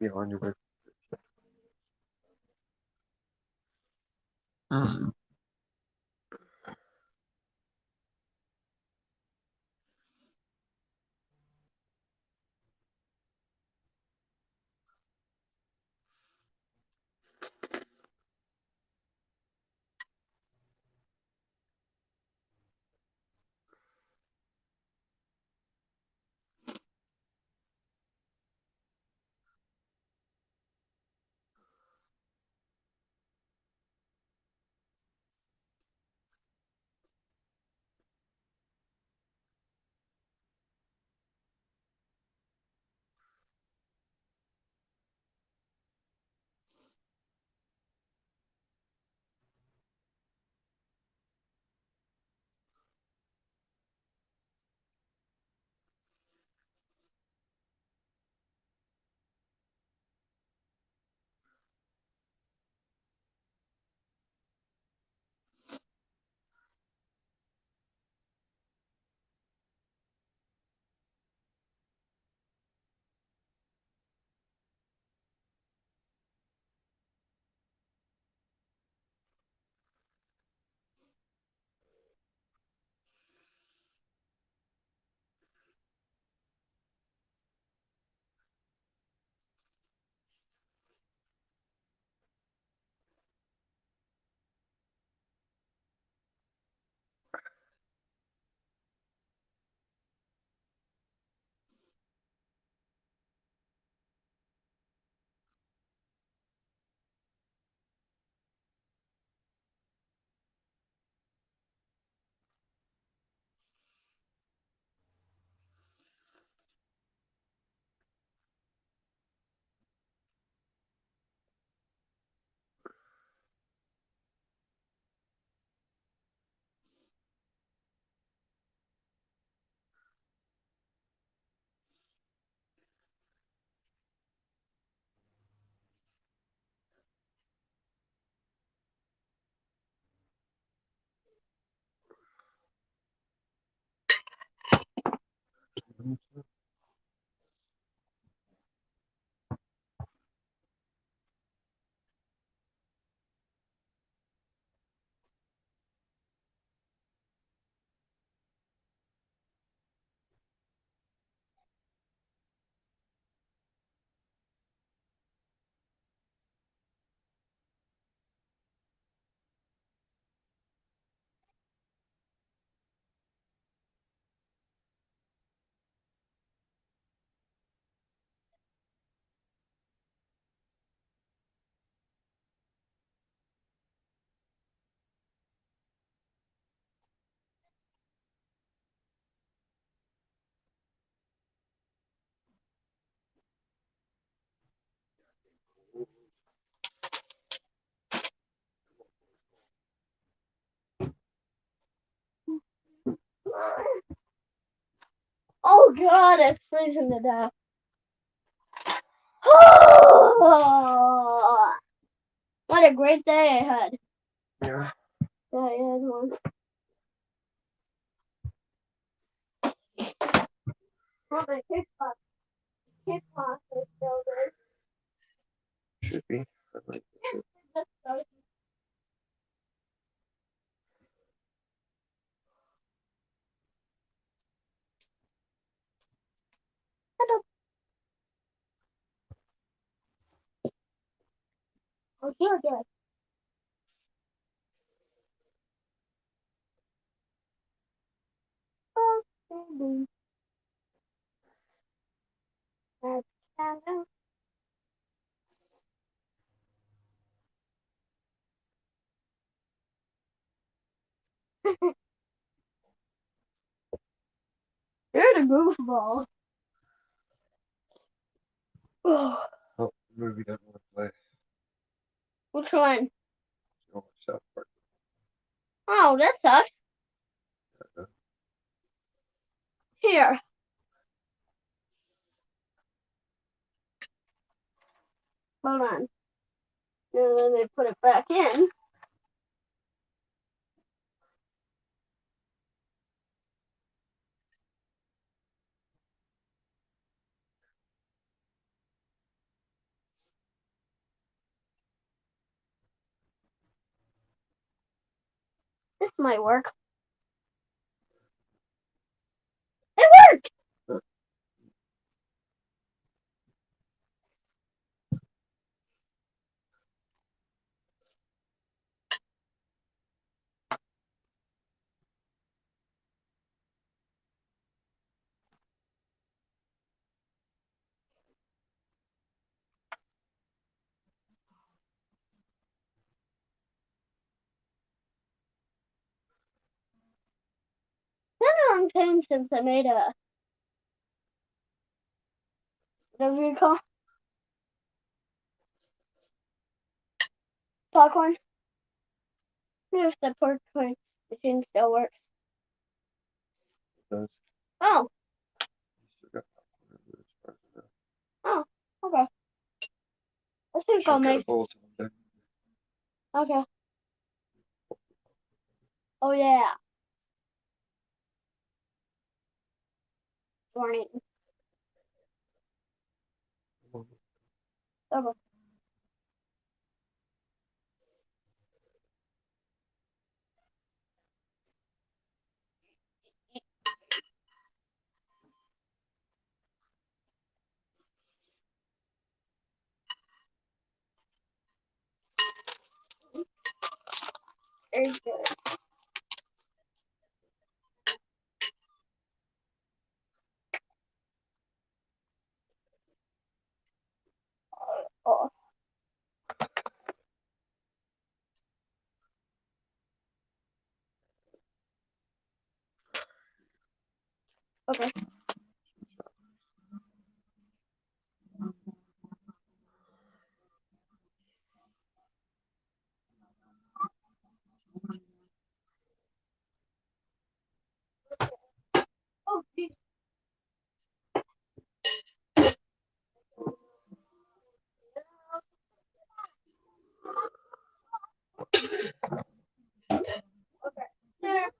Behind your Mm. god, it's freezing to death. What a great day I had. Yeah. Yeah, I had one. Well, the kickbox is still there. Should be. I think it should. That's so Oh, you're good. Oh, baby. That's kind You're the goofball. Oh, Oh, the movie doesn't want to play. which one? You know, South Park. Oh, that sucks. Here. Hold on. Now let me put it back in. This might work. It worked! It's been a long time since I made a whatever you call popcorn. If the popcorn machine still works. It does. Oh, You still got popcorn in it, as far as I oh, know. okay. Let's see if I'll Check out a make. bowl sometime. Okay. Oh yeah. Warning. Okay. Very good. Oh, okay. Oh, geez. Okay. There.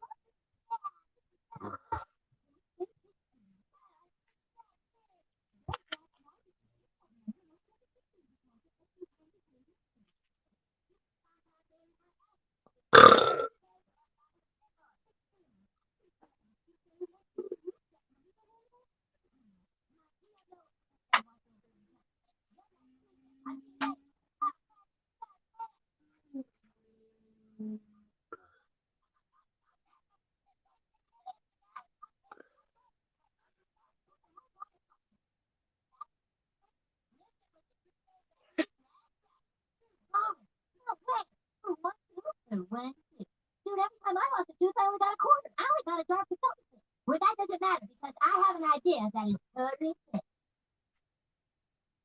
Dude, every time I lost a tooth, I only got a quarter. I only got a dark soda. Well, that doesn't matter because I have an idea that is totally sick.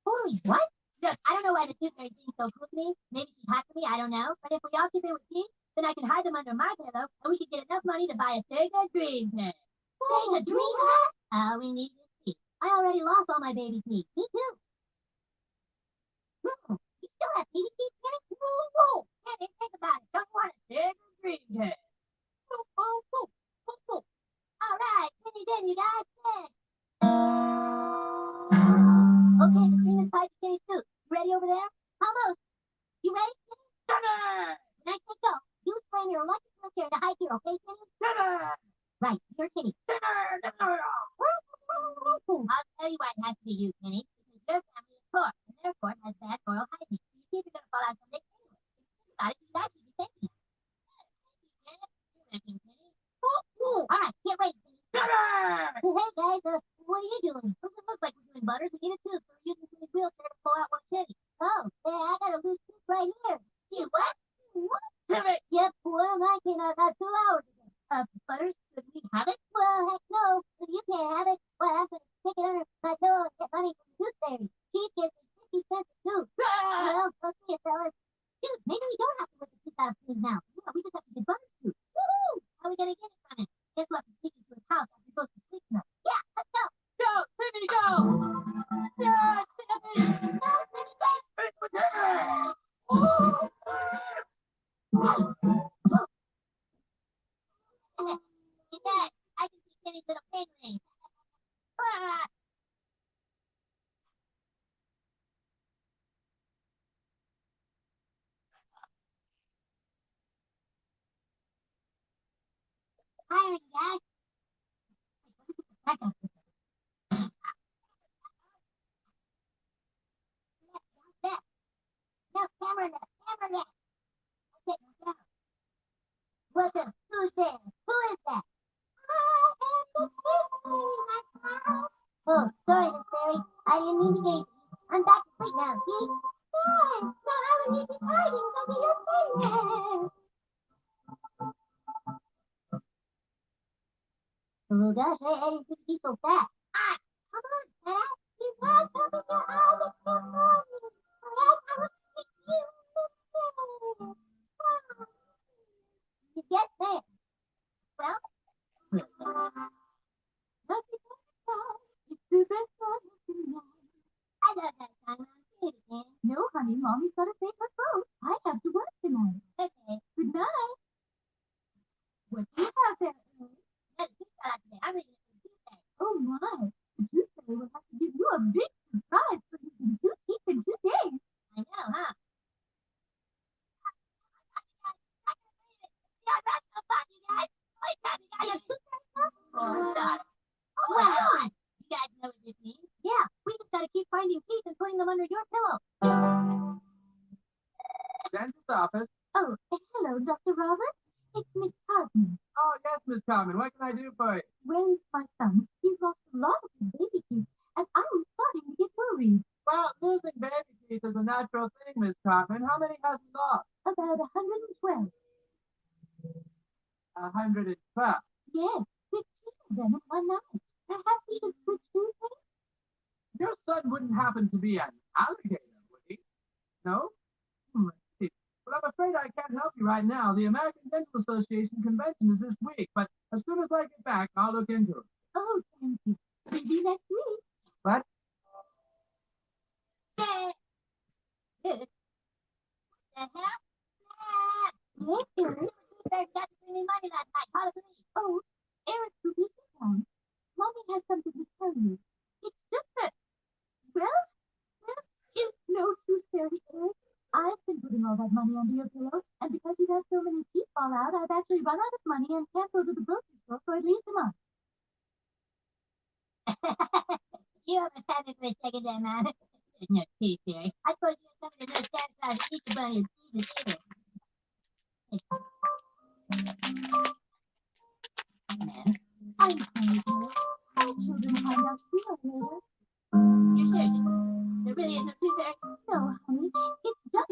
Holy what? Look, I don't know why the tooth fairy seems so cool to me. Maybe she's hot for me, I don't know. But if we all chip in with teeth, then I can hide them under my pillow, and we can get enough money to buy a Sega Dreamcast. Sega Dreamcast? All we need is I already lost all my baby teeth. Me too. You still have baby teeth, Kenny? Whoa. Kenny, think about it. Don't you want a bigger dream head? Whoa. All right, Kenny's in, you guys. Okay, the string is tied to Kenny's tooth. You ready over there? Almost. You ready, Kenny? When I say go, you slam your lucky switch here to hide here, okay, Kenny? Right, you're Kenny. I'll tell you why it has to be you, Kenny. Because your family is poor, and therefore has bad oral hygiene. Your teeth are gonna fall out someday anyway. If you think about it, you should actually be thinking that. All right, get ready, Kenny. Hey guys, what are you doing? What does it look like we're doing, Butters? We need a tooth, so we're using Kenny's wheelchair to pull out one Kenny. Oh, hey, I got a loose tooth right here. You what? What? Yep, one of mine came out about 2 hours ago. Butters, could we have it? Well, heck no. If you can't have it, well, I'm gonna stick it under my pillow and get money from the tooth fairy. She gives me 50 cents a tooth. Well, let's see it, fellas. Dude, maybe we don't have to rip the tooth out of Kenny now. Yeah, we just have to get Butters' tooth. Woohoo! How are we gonna get it from him? Guess we'll have to sneak into his house after he goes to sleep tonight. Yeah, let's go. Go, Timmy, go! Yeah, Timmy! Go, Timmy, go! You guys, I can see Kenny's little pigling. Hiring, guys. No, camera left. Okay, now down. Welcome. Who's there? Who is that? I am the Fairy. Oh, sorry, Miss Fairy. I didn't mean to gaze at you. I'm back to sleep now, see? Yeah, so how will you be hiding under your bed? Oh gosh, I didn't think he's so fast. Ah, come on, Dad. You guys open your eyes and come on. Yes, I will take you in the bed. You get there. Well, I love that song. Sing it again. No, honey, Mommy's got to take her throat. I have to work tonight. Okay. Good night. What do you have there? I'm reading it Tuesday. Oh my. The Tuesday will have to give you a big surprise for using 2 teeth in 2 days. I know, huh? Wow. You guys know what this means? Yeah, we just gotta keep finding teeth and putting them under your pillow. Dentist's office. Oh, hello, Dr. Roberts. It's Miss Cartman. Oh, yes, Miss Carmen. What can I do for you? Where's my son? He's lost a lot of his baby teeth, and I was starting to get worried. Well, losing baby teeth is a natural thing, Miss Carmen. How many has he lost? About 112. 112. Yes, 15 of them in one night. Perhaps we should switch toothpaste? Your son wouldn't happen to be an alligator, would he? No? Let's see. But I'm afraid I can't help you right now. The American Dental Association convention is this week, but as soon as I get back, I'll look into it. Oh, thank you. Maybe next week. What? What the hell? Yes, Eric. Got to bring me money last night. Call the police. Oh, Eric, will you sit down? Mommy has something to tell you. It's just that, well, there is no tooth fairy, Eric. I've been putting all that money under your pillow, and because you've had so many teeth fall out, I've actually run out of money and can't go to the grocery store for at least a month. You almost had me for a second there, man. There's no tooth fairy. I suppose you have something to do satisfied to eat the bunny and see the table. I'm sorry, Eric. Our children will find out sooner or later. You're serious? There really is no tooth fairy? No, honey. It's just...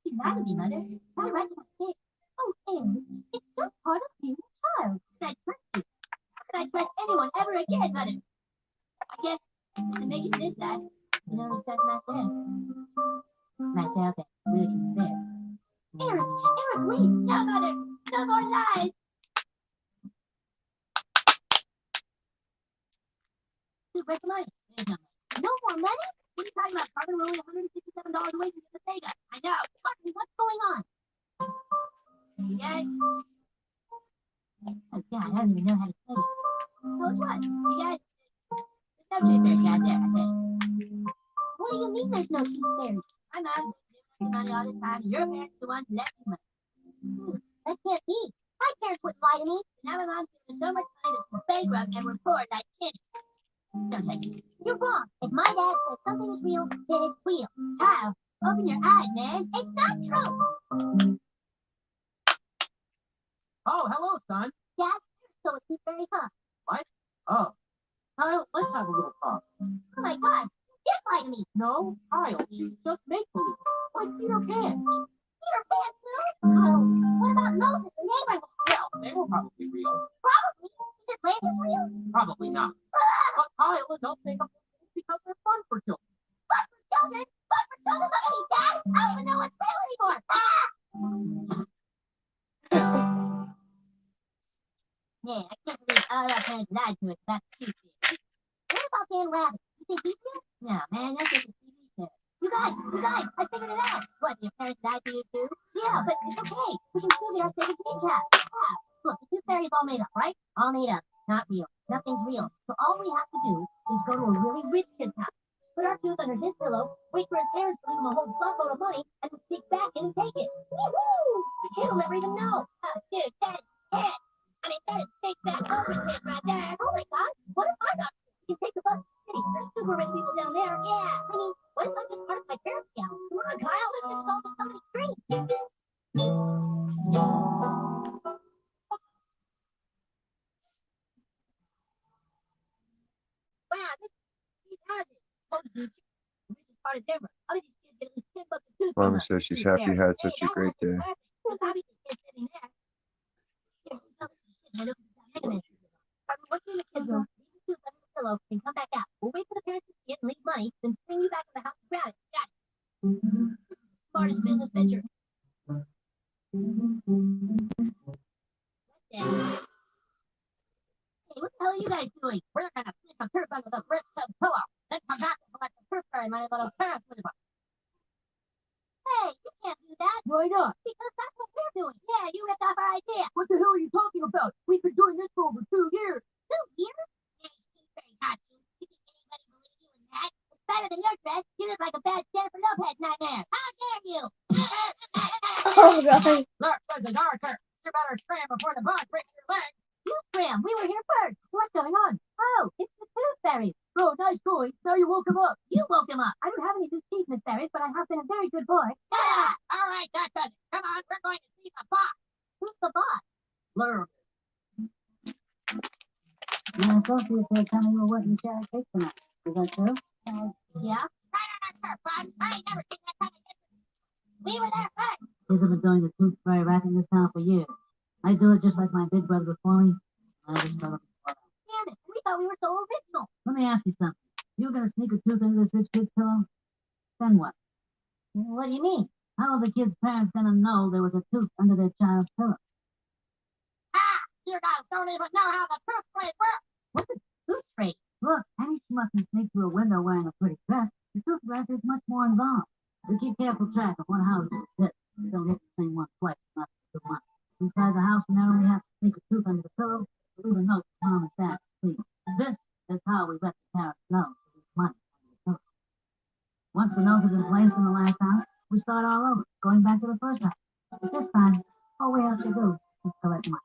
You lie to me, Mother. My right to my kid. Oh, Eric, it's just part of being a child. How could I trust you? How could I trust anyone ever again, Mother? I guess to make it this side, you know, trust myself. Myself and Rudy there. Eric, wait. No, Mother. No more lies. Where's the money? No more money? What are you talking about? Carmen, we're only $167 away from the Sega. I know. Martin, what's going on? You guys? Oh, God, I don't even know how to say it. Tell us what? You guys? There's no tooth fairy out there, I say. What do you mean there's no tooth fairy? My mom gives me money all the time, and your parents are the ones who left me money. That can't be. My parents wouldn't lie to me. Now my mom's giving me so much money that she's bankrupt and we're poor like kids. Don't say it. You're wrong. If my dad says something is real, then it's real. Kyle, open your eyes, man. It's not true. Oh, hello, son. Dad, so it's tooth fairy, huh? What? Oh. Kyle, let's have a little talk. Oh my God. You did lie to me. No, Kyle, she's just make-believe. Like Peter Pan. Peter Pan, too? Kyle, what about Moses and Abraham? Well, they were probably real. Probably. Is Atlantis real? Probably not. But Kyle, adults make up things because they're fun for children. Fun for children? Fun for children? Look at me, Dad. I don't even know what's real anymore. Man, I can't believe all our parents lied to us about the tooth fairy. What about Dan Rabbit? You think he's real? No, man, that's just a TV show. You guys, I figured it out. What, your parents lied to you too? Yeah, but it's okay. We can still get our Sega Dreamcast. Yeah. Look, the tooth fairy's all made up, right? All made up. Not real. Nothing's real. So all we have to do is go to a really rich kid's house, put our tooth under his pillow, wait for his parents to leave him a whole buttload of money, and then sneak back in and take it. Woohoo! The kid will never even know. Oh, dude, that is it. I mean, that is take back everything right there. Oh my God, what if I got you can take the bus to the city. There's super rich people down there. Yeah, I mean, what if I just part of my parents' house? Come on, Kyle, let's just solve somebody's dream. Wow, these houses. Oh, the richest part of Denver. How did these kids get at least $10 a tooth? Mama says she's happy you had such a great day. There's obviously kids sitting there. Once you're in the kids' room, leave the tooth under the pillow and come back out. We'll wait for the parents to see it and leave money, then bring you back to the house to grab it. Got it. This is the smartest business venture. Hey, what the hell are you guys doing? We're gonna stick a turf under the first pillow, then come back and collect the turf fairy money that our parents would have. Hey, you can't do that. Why not? Because that's what we're doing. Yeah, you ripped off our idea. What the hell are you talking about? We've been doing this for over 2 years. 2 years? Hey, Tooth Fairy costume. You think anybody believe you in that? It's better than your dress. You look like a bad Jennifer Lopez nightmare. How dare you? Oh, God. Look, there's a darker. You better scram before the bus breaks your leg. You scram. We were here first. What's going on? Oh, it's the Tooth Fairy. Oh, nice going. Now you woke him up. You woke him up. I don't have any loose teeth, Miss Ferris, but I have been a very good boy. Ah, all right, that does it. Come on, we're going to see the boss. Who's the boss? Blur. My associate said something you were working Sherry Cake tonight. Is that true? Yeah. Right on our turf, boss. I ain't never seen that kind of difference. We were there first. Kids have been doing the Tooth Fairy rap in this town for years. I do it just like my big brother before me. I just fell up. Damn it. We thought we were so original. Let me ask you something. You're gonna sneak a tooth into this rich kid's pillow? Then what? What do you mean? How are the kid's parents gonna know there was a tooth under their child's pillow? Ah, you guys don't even know how the tooth fairy works. What's a tooth fairy? Look, any schmuck can sneak through a window wearing a pretty dress. The tooth fairy is much more involved. We keep careful track of what house is this. Don't hit the same one twice, not too much. Inside the house, we not only have to sneak a tooth under the pillow, but leave a note for mom and dad to see. This is how we let the parents know there's money under the pillow. Once the note is in place in the last house, we start all over, going back to the first house. But this time, all we have to do is collect money.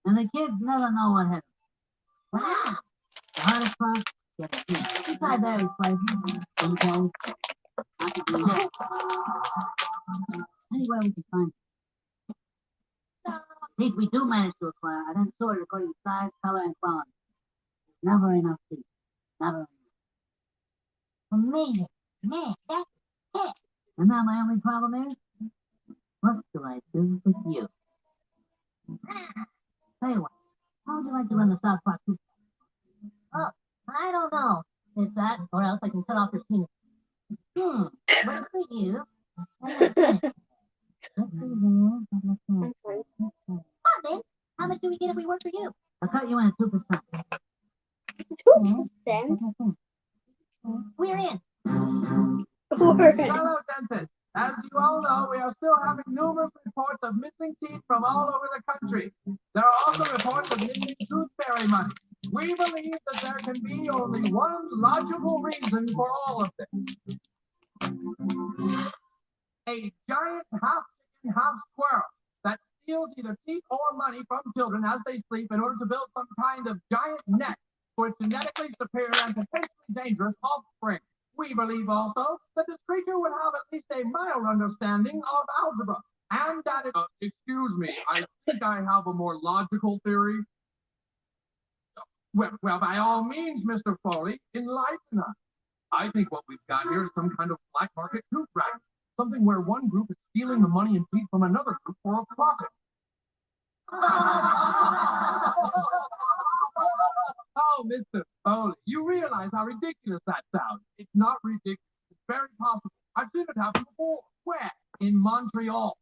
And the kids never know what hit them. Wow. The hardest part, get the teeth. We try various places, okay? Anywhere we can find teeth we do manage to acquire are then sorted according to size, color, and quality. There's never enough teeth. Never enough. Amazing. Man, that's it. And now my only problem is, what do I do with you? Tell you what, how would you like to run the South Park tooth? Oh, I don't know. It's that, or else I can cut off your skin. Work for you. Then, how much do we get if we work for you? I'll cut you in 2%. 2%? We're in. Fellow dentists, as you all know, we are still having numerous reports of missing teeth from all over the country. There are also reports of missing tooth fairy money. We believe that there can be only one logical reason for all of this. A giant half chicken, half squirrel that steals either teeth or money from children as they sleep in order to build some kind of giant net for its genetically superior and potentially dangerous offspring. We believe also that this creature would have at least a mild understanding of algebra, and that it... excuse me, I think I have a more logical theory. Well, by all means, Mr. Foley, enlighten us. I think what we've got here is some kind of black market tooth racket, something where one group is stealing the money and teeth from another group for a profit. Oh, Mr. Foley, you realize how ridiculous that sounds. It's not ridiculous. It's very possible. I've seen it happen before. Where? In Montreal.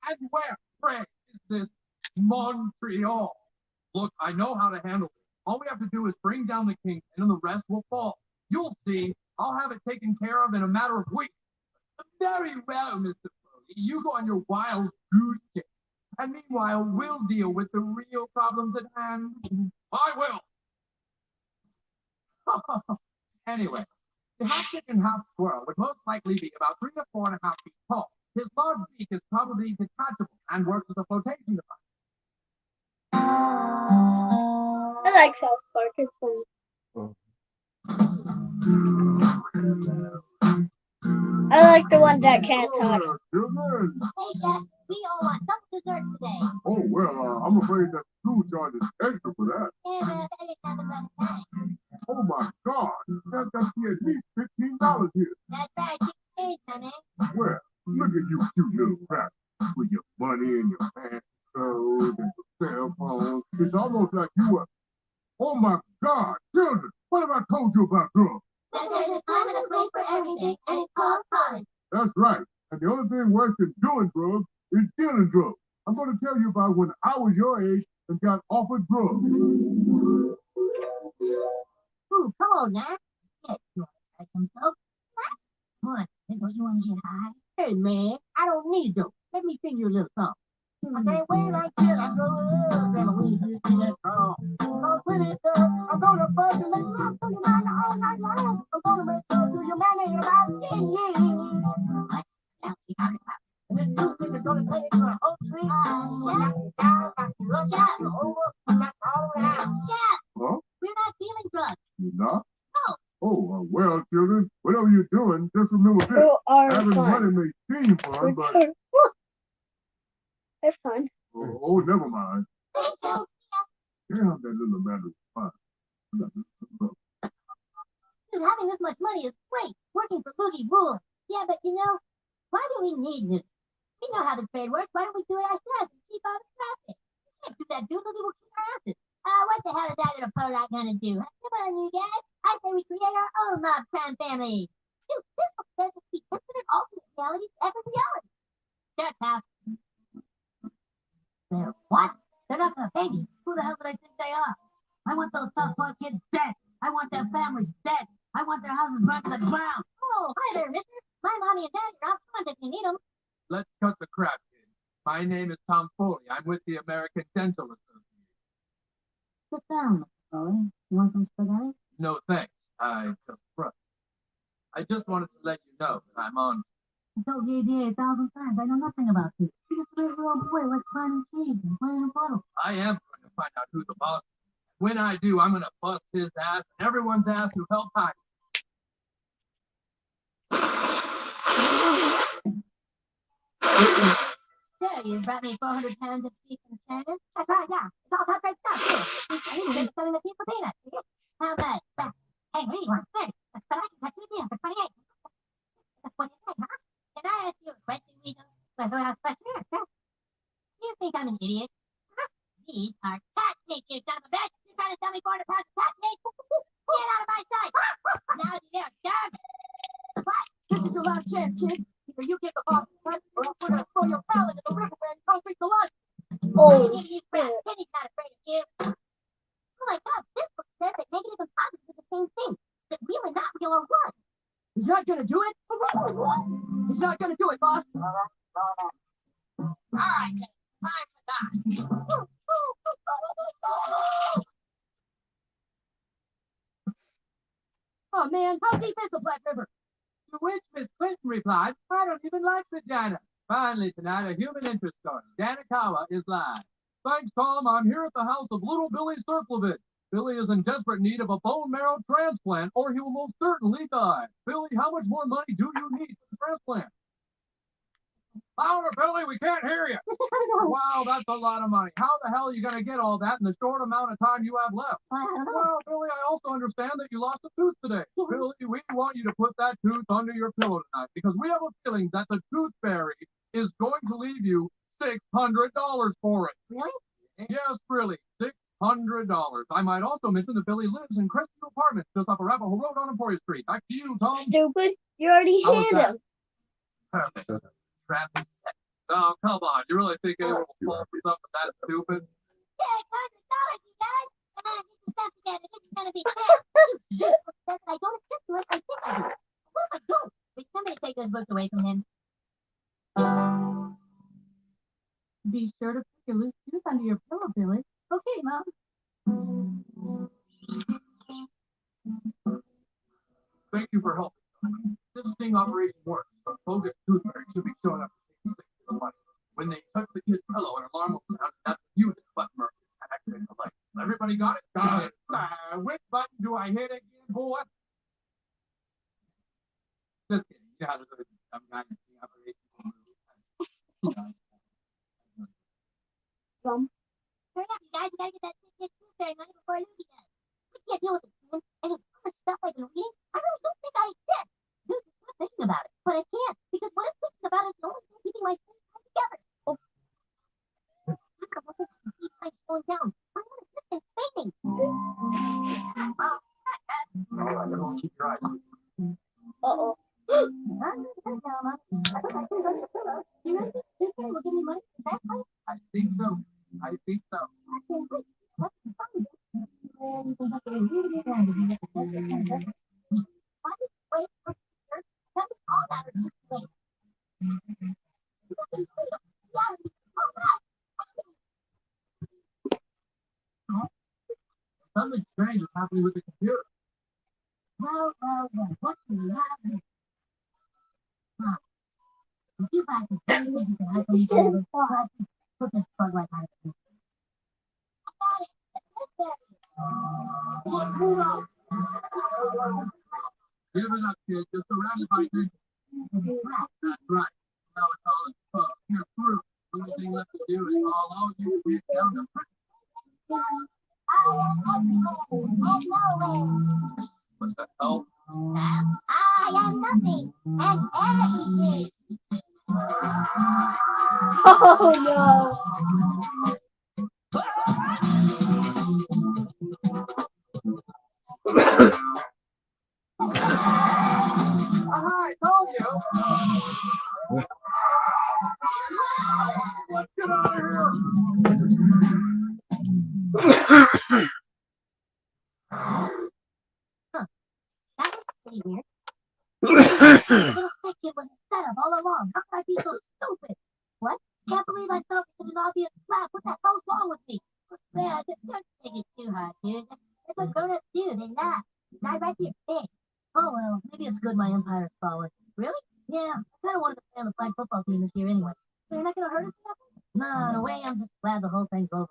And where, pray, is this Montreal? Look, I know how to handle it. All we have to do is bring down the king, and then the rest will fall. You'll see. I'll have it taken care of in a matter of weeks. Very well, Mr. Foley. You go on your wild goose chase. And meanwhile, we'll deal with the real problems at hand. I will. Anyway, the half chicken, half squirrel would most likely be about 3 to 4.5 feet tall. His large beak is probably detachable and works as a flotation device. I like South Park. It's funny. I like the one that can't talk. Children. Hey, Jack, we all want some dessert today. Oh, well, I'm afraid that school charges extra for that. Yeah, well, that ain't nothing but time. Oh, my God. That's got to be at least $15 here. That's right, keep change, honey. Well, look at you cute little crap with your money and your fancy clothes and your cell phones. It's almost like you were... Oh, my God. Children, what have I told you about drugs? That there's a time and a place for everything, and it's called college. That's right. And the only thing worse than doing drugs is dealing drugs. I'm going to tell you about when I was your age and got offered drugs. Ooh, come on now. Yes, you want to try some dope? Come on, don't you want to get high? Hey, man, I don't need dope. Let me sing you a little song. I can't wait until I grow up and we just see that strong. So when it's up, I'm gonna buzz you like rock to your mind all night long. I'm gonna make love to your man in about 10 years. What else you talking about? And this new thing is gonna take you an oak tree. Shut over, that's all around. Shut! Huh? We're not dealing drugs. You not? No. Oh, well, children, whatever you're doing, just remember this. Who are Having money fun? may seem fun, but... They're fun. Oh, never mind. Thank you. Damn, that little man is fine. Dude, having this much money is great. Working for Boogie Boom. Yeah, but you know, why do we need this? We know how the trade works. Why don't we do it ourselves and keep all the profit? We can't do that, dude. Boogie will kick our asses. What the hell is that little Polak gonna do? Come on, you guys. I say we create our own mob crime family. Dude, this book says that we infinite alternate realities to every reality. Shut up. They're what? They're not gonna pay me. Who the hell do they think they are? I want those South Park kids dead. I want their families dead. I want their houses burnt to the ground. Oh, hi there, mister. My mommy and daddy are out front if you need them. Let's cut the crap, kid. My name is Tom Foley. I'm with the American Dental Association. Sit down, Mr. Foley. You want some spaghetti? No thanks. I took front. I just wanted to let you know that I'm on. I told you 1,000 times. I know nothing about you. You're just a little old boy like climbing trees and playing in a puddle. I am trying to find out who the boss is. When I do, I'm gonna bust his ass and everyone's ass who helped hide. There, you brought me 400 pounds of beef and salmon. That's right, yeah. It's all top-grade stuff, too. I even selling the beef for peanuts. How much? Hey, what do you want? 30. But I can cut you down for 28. That's what you say, huh? Can I ask you a question, Rico? You think I'm an idiot? Huh? These are cat cakes, you son of a bitch! You're trying to sell me 400 pounds of cat cakes? Get out of my sight! Now you're done! What? This is your last chance, kid. Either you get the boss cut, or else we're gonna throw your ballot in the river and concrete the lunch. Oh, You crap. Penny's not afraid of you. Oh my god, this book says that negative time to die. Oh man, how deep is the Black River? To which Miss Clinton replied, I don't even like vagina. Finally tonight, a human interest story. Danakawa is live. Thanks, Tom. I'm here at the house of little Billy Circlevich. Billy is in desperate need of a bone marrow transplant, or he will most certainly die. Billy, how much more money do you need for the transplant? Louder, Billy, we can't hear you. Wow, that's a lot of money. How the hell are you going to get all that in the short amount of time you have left? I don't know. Well, Billy, I also understand that you lost a tooth today. Billy, we want you to put that tooth under your pillow tonight because we have a feeling that the tooth fairy is going to leave you $600 for it. Really? Yes, really, $600. I might also mention that Billy lives in Crestview Apartments just off Arapahoe Road on Emporia Street. Back to you, Tom. Stupid. You already How was hit that? him. Perfect. Travis. Oh, come on. You really think anyone will fall for something that stupid? $600, you guys. Come on, get your stuff together. This is gonna be fast. I don't accept unless I think I do. What if I don't? Will somebody take those books away from him? Be sure to put your loose tooth under your pillow, Billy. Okay, Mom. Thank you for helping. This sting operation works, but bogus tooth fairy should be showing up to take the money. When they touch the kid's pillow, an alarm will sound. That's when you hit the button and activate the light. Everybody got it? Got it. Which button do I hit again, boy? Just kidding. You know how to do some kind of sting operation. Hurry up, you guys. We gotta get that tooth fairy money before Lucy does. I can't deal with this, man. And all the stuff I've been reading, I really don't think I exist. Dude, I'm thinking about it, but I can't because what I'm thinking about is the only thing keeping my things together. Oh. Keep life going down. I'm not existing, fading. Wow. All right, everyone keep your eyes open. Uh-oh. You really think the tooth fairy will give me money for that place? I think so. I think so. I can't wait. What's the fun? Why did you wait for the church? That was all that was just wait. Something strange is happening with the computer. Well, what do you have here? Huh. If you guys can see me, you can help me do this. Put this plug right out of the I got it. It's there. Give it up, kid. You're surrounded by things. That's right. Now it's all in fun. You're through. The only thing left to do is all you get down to what's that called? I am nothing and everything. Oh no. I told you. Let's get out of here. That was pretty weird. Little sick kid was a setup all along. How could I be so stupid? What? Can't believe I fell for such an obvious trap. What the hell's wrong with me? Yeah, don't take it too hard, dude. That's what grown-ups do. They laugh. Dive right to your face. Oh, well, maybe it's good my umpire's fallen. Really? Yeah, I kind of wanted to play on the flag football team this year anyway. So you're not going to hurt us enough? No, in a way, I'm just glad the whole thing's over.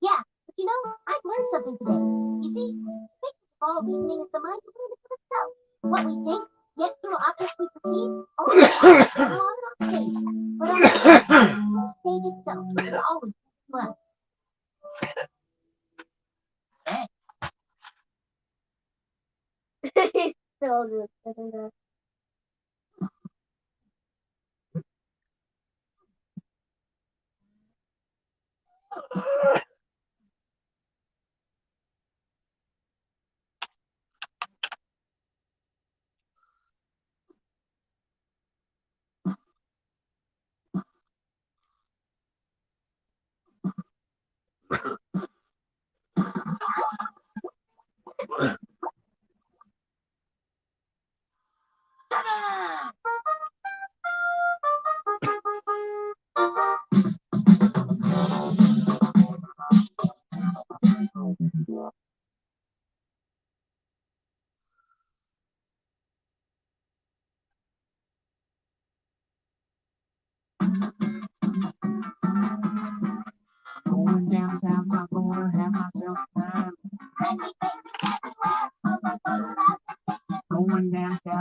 Yeah, but you know, I've learned something today. You see, physics of all reasoning is the mind of itself. What we think, the external objects we perceive, all on and off stage. But on the stage itself is always left. Still just sitting there.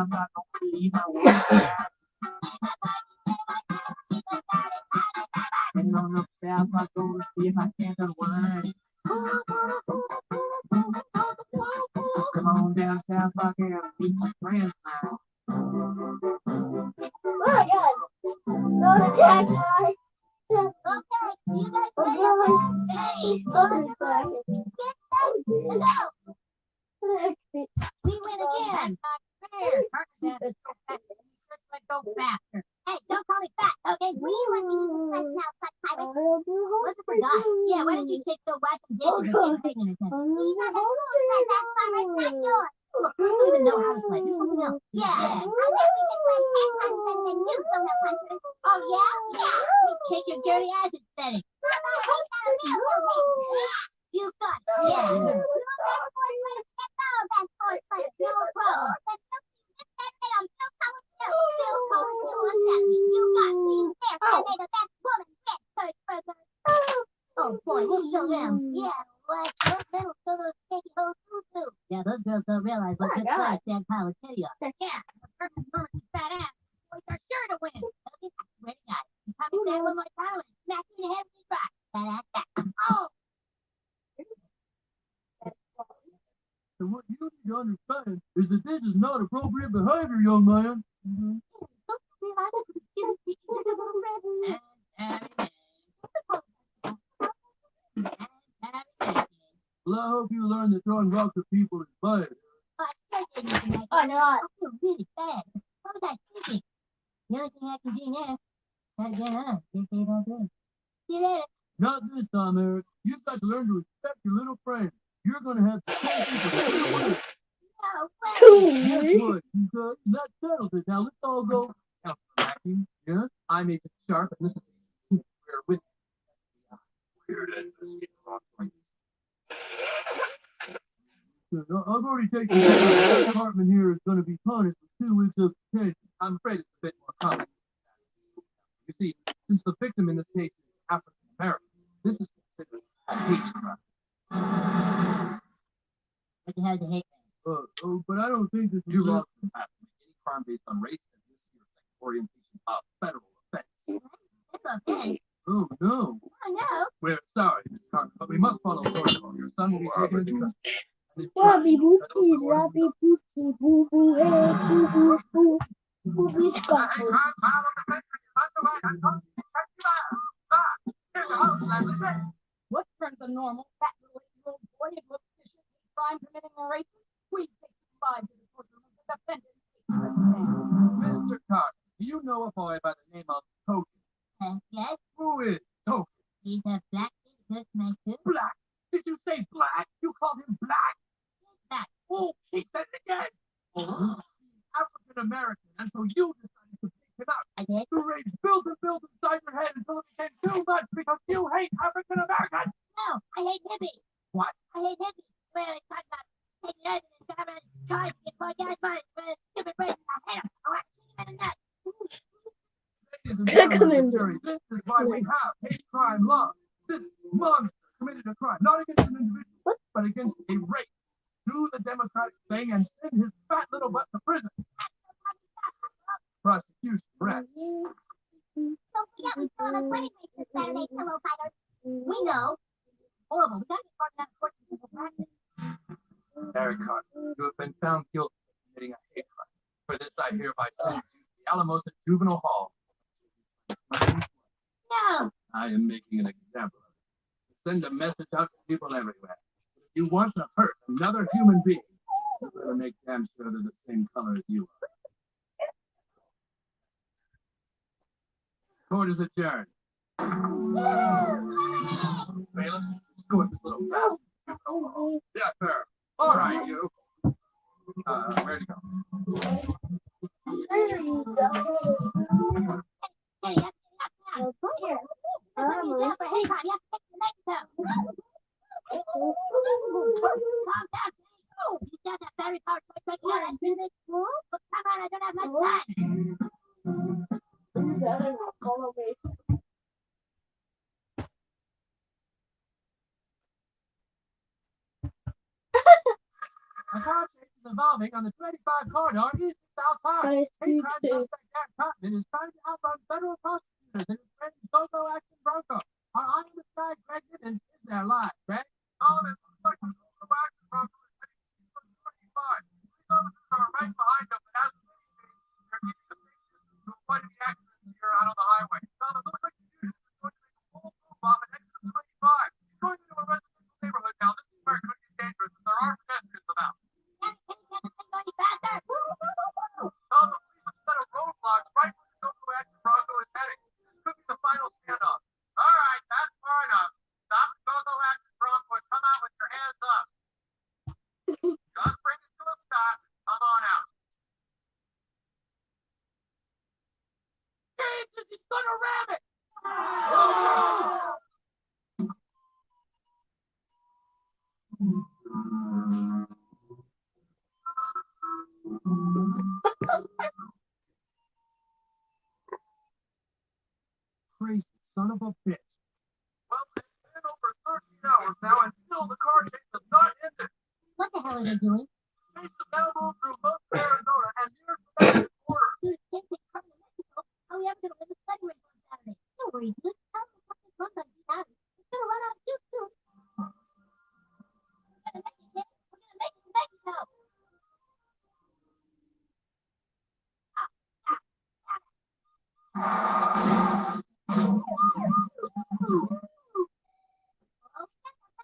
I'm not gonna leave my work. And on the path, I go to see if I can't unwind. So come on down south, I can meet some friends now. Oh my god. Don't attack guys. Okay, you guys ready? Oh Hey, god. Oh get set to go. my We win again. Fair. Partner says go faster. Just like go faster. Hey, don't call me fat, okay? We want to use some fun now, fun pirate. Listen for God. Yeah, why don't you take the wife and dishes and get pregnant or something? These are the rules, says that pirate, not yours. Look, you don't even know how to sled. Do something else. Yeah, I bet we can play tag punch and you from the puncher. Oh, yeah? Yeah. We kick your dirty ass aesthetic. You got it. Yeah. No problem. I'm still calling you. Still calling you on Saturday. You got me. There, I made the best woman get first burger. Oh boy, we'll show them. Yeah, what? Those men will show those sticky hoes too. Yeah, those girls don't realize what good players stand Kyle and Kitty are. Yeah, the perfect permanent fat ass. Boys are sure to win. Okay, I swear to God. You probably stand one more time and smack you in the head with his rock. Fat ass, fat. Oh! And what you need to understand is that this is not appropriate behavior, young man. Well, I hope you learn that throwing rocks at people is bad. Oh, no. I feel really bad. What was I thinking? The only thing I can do now, try to get on. Can't say it all day. See you later. Not this time, Eric. You've got to learn to respect your little friend. You're going to have to change it for 2 weeks. No way. Yes, what? That settles it. Now let's all go. Now, Matthew, yes? I'm Agent Sharp, and this is We're with Weird and the I've already taken the department here is going to be punished for 2 weeks of detention. I'm afraid it's a bit more complicated. You see, since the victim in this case is African American, this is considered a hate crime. What the hell is a hate crime? But I don't think that you lost the path to make any crime based on race, ethnicity, or sexual orientation a federal offense. That's a offense. Oh, no. Oh, no. We're sorry, Ms. Carter, but we must follow protocol. Your son will be taken into custody. Bobby Bookie, Robbie Bookie, Boo Boo, hey, Boo Boo, Boo, Booby Sparkle. What turns a normal, fat little 8-year-old boy into a vicious crime committing a racist? We take 5 to the courtroom of the defendant. Mr. Carter, do you know a boy by the name of Token? Yes, Who is Token? he's a black kid, my too. Black? Did you say black? You called him black? Black. Oh, he said it again. Oh, African American, and so you decided to pick him out. I did. The rage built and built inside your head until it became too much because you hate African Americans. No, I hate hippies. What? I hate hippies. Where they talk about taking earth and discovering cars to get more gas money for the stupid races. I hate them. I want to kick them in the nuts. Ladies and Come gentlemen, in. of the jury, this is why we have hate crime law. This monster committed a crime, not against an individual, but against a race. Do the democratic thing and send his fat little butt to prison. Prosecution rest. Don't forget we still have a wedding race this Saturday, fellow fighters. We know. Horrible. We gotta get part of that court to people practice. Eric Carter, you have been found guilty of committing a hate crime. For this, I hereby sentence you to the Alamosa Juvenile Hall. No. I am making an example of it. Send a message out to people everywhere. If you want to hurt another human being, you better make damn sure they're the same color as you are. Court is adjourned. Bailiffs, escort this little bastard. Yeah, sir. All right, you. Where'd he go? There you go. Hey, here. Calm down. You got that battery powered toy truck here and do this? But come on, I don't have much time. A car chase is evolving on the 25 corridor east South Park. I Hate speak crime to suspect Dan Cutman is trying to outrun federal prosecutors and his friend Coco Action Bronco. Our eye in the sky, Greg Gibbons, is there live. Greg? Solomon, looks like the Coco Action Bronco is heading to 45. Police officers are right behind him, but as the city changed, they're keeping the safe distance to avoid any accidents here out on the highway. Solomon, looks like the dude is going to make a full move off and exit 25. He's going into a residential neighborhood now. This is where it could get dangerous, and there are pedestrians about. Can you get this thing going faster? Woo, woo, woo, woo. Tell the police a set of roadblocks right where the Coco Action Bronco is heading. This could be the final standoff. All right, that's far enough. Stop the Coco Action Bronco and come out with your hands up. Just bring it to a stop and come on out. Jesus, he's gonna ram it! Crazy son of a bitch. Well, it's been over 13 hours now, and still the car chase has not ended. What the hell are they doing? Chase is now moved through most of Arizona and near the Mexican border. Dude, can't take part in Mexico. How are we ever gonna win the sledding race on Saturday? Don't worry, dude. Tell them to fucking runs on Deep Alley. It's gonna run out of juice soon. We're gonna make it, kid. We're gonna make it to Mexico. Oh, that's a funny reminder. I was going to stay on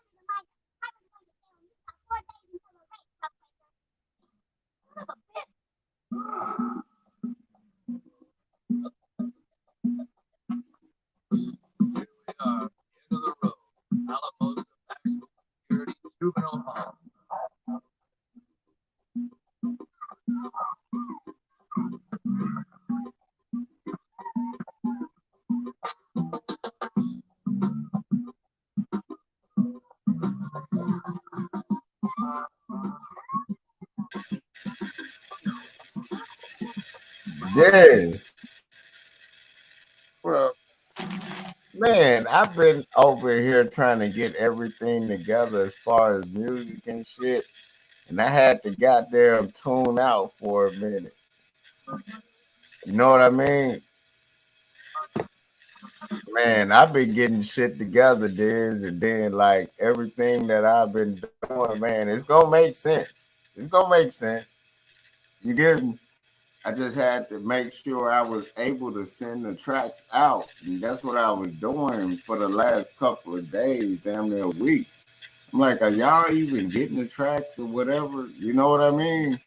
Utah 4 days until the race, Hellbreaker. Son of a bitch. Here we are, end of the road. Alamosa Maximum Security Juvenile Hall. Yes. Well, man, I've been over here trying to get everything together as far as music and shit, and I had to goddamn tune out for a minute. You know what I mean? Man, I've been getting shit together, Diz, and then like everything that I've been doing, man, it's gonna make sense. It's gonna make sense. You get me? I just had to make sure I was able to send the tracks out. And that's what I was doing for the last couple of days, damn near a week. I'm like, are y'all even getting the tracks or whatever? You know what I mean?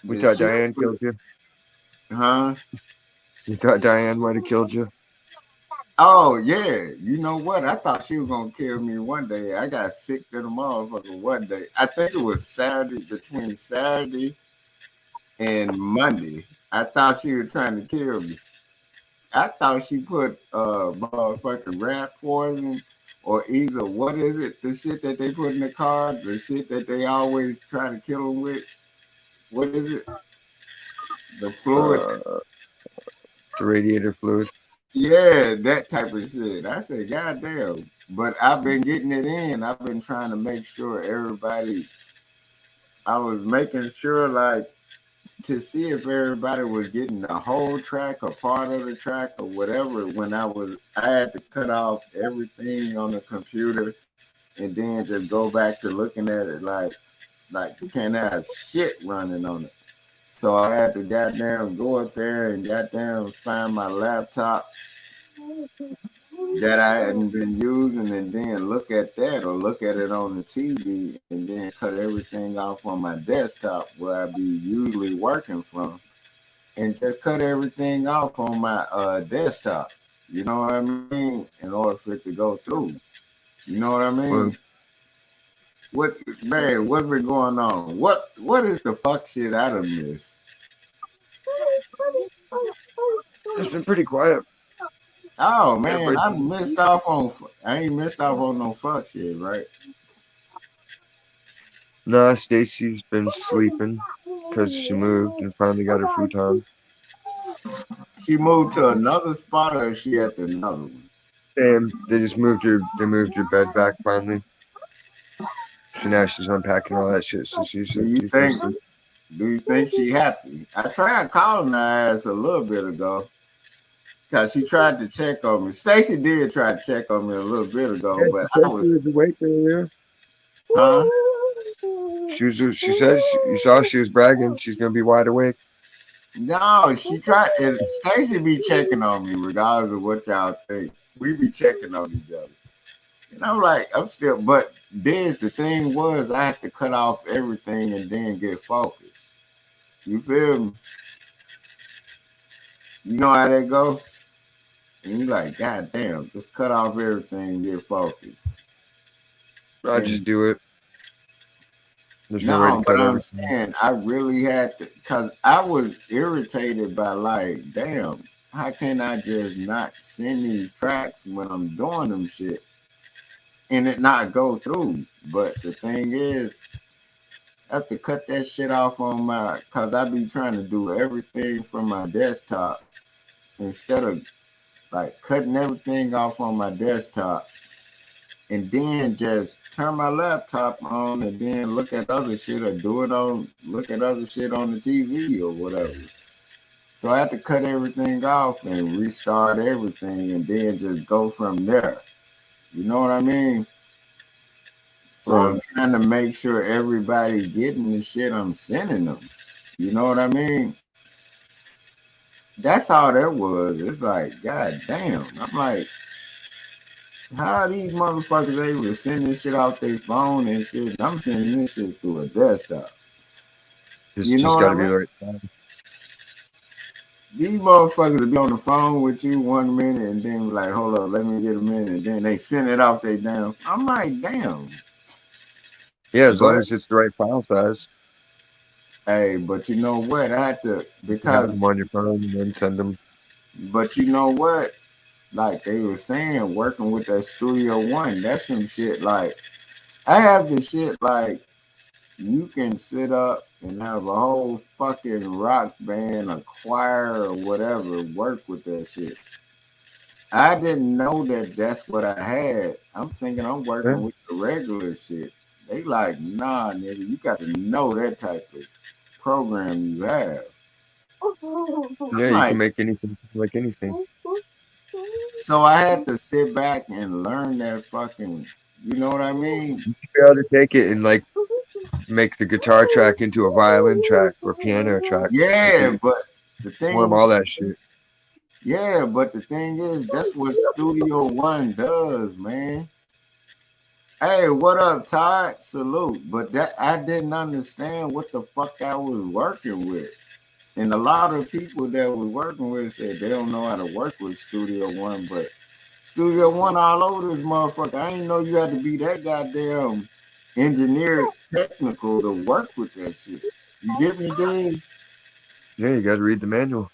We The thought shit Diane was- killed you. Huh? You thought Diane might have killed you. Oh, yeah. You know what? I thought she was going to kill me one day. I got sick to the motherfucker one day. I think it was Saturday, between Saturday and Monday. I thought she was trying to kill me. I thought she put motherfucking rat poison or either, what is it? The shit that they put in the car, the shit that they always try to kill them with. What is it? The fluid. The radiator fluid. Yeah, that type of shit. I said, goddamn. But I've been getting it in. I've been trying to make sure everybody, I was making sure like to see if everybody was getting the whole track or part of the track or whatever. When I had to cut off everything on the computer and then just go back to looking at it like you can't have shit running on it. So I had to goddamn go up there and goddamn find my laptop that I hadn't been using and then look at that or look at it on the TV and then cut everything off on my desktop where I be usually working from and just cut everything off on my desktop. You know what I mean? In order for it to go through. You know what I mean? What's been going on? What is the fuck shit I done missed? It's been pretty quiet. Oh man, I ain't missed off on no fuck shit, right? Nah, Stacy's been sleeping because she moved and finally got her futon. She moved to another spot or is she at another one? And they just moved her bed back finally. So now she's unpacking all that shit. So she's Do you think Do you think she happy? I tried calling her ass a little bit ago because she tried to check on me. Stacy did try to check on me a little bit ago, Yeah, but she said I she was, was awake earlier. huh? She said you saw she was bragging. She's gonna be wide awake. No, she tried. And Stacy be checking on me regardless of what y'all think. We be checking on each other. And I'm like, I'm still, but the thing was, I had to cut off everything and then get focused. You feel me? You know how that go? And you like, God damn, just cut off everything and get focused. I just And do it. There's no way to no, but cut I'm everything. saying I really had to, because I was irritated by like, damn, how can I just not send these tracks when I'm doing them shits and it not go through? But the thing is, I have to cut that shit off on my, because I be trying to do everything from my desktop instead of like cutting everything off on my desktop and then just turn my laptop on and then look at other shit or look at other shit on the TV or whatever. So I have to cut everything off and restart everything and then just go from there. You know what I mean? So I'm trying to make sure everybody getting the shit I'm sending them. You know what I mean? That's all that was. It's like, God damn. I'm like, how are these motherfuckers able to send this shit off their phone and shit? And I'm sending this shit through a desktop. It's You know just what got I to be mean? the right time. These motherfuckers will be on the phone with you 1 minute and then be like, hold up, let me get a minute. And then they send it off their damn. I'm like, damn. Yeah, as long But as it's the right file size. hey, but you know what? I had to You can have because them on your phone and then send them. but you know what? Like they were saying, working with that Studio One, that's some shit like I have the shit like you can sit up and have a whole fucking rock band, a choir, or whatever work with that shit. I didn't know that that's what I had. I'm thinking I'm Yeah, working with the regular shit. They like, nah, nigga, you got to know that type of program you have. yeah, I'm you can like, make anything like anything. so I had to sit back and learn that fucking, you know what I mean? You should be able to take it and like make the guitar track into a violin track or piano track. Like Yeah, you but the form thing, all that shit. yeah, but the thing is, that's what Studio One does, man. Hey, what up, Todd? Salute. But that I didn't understand what the fuck I was working with. And a lot of people that we're working with said they don't know how to work with Studio One, but Studio One all over this motherfucker. I didn't know you had to be that goddamn engineer technical to work with that shit. You get me, Diz? Yeah, you got to read the manual.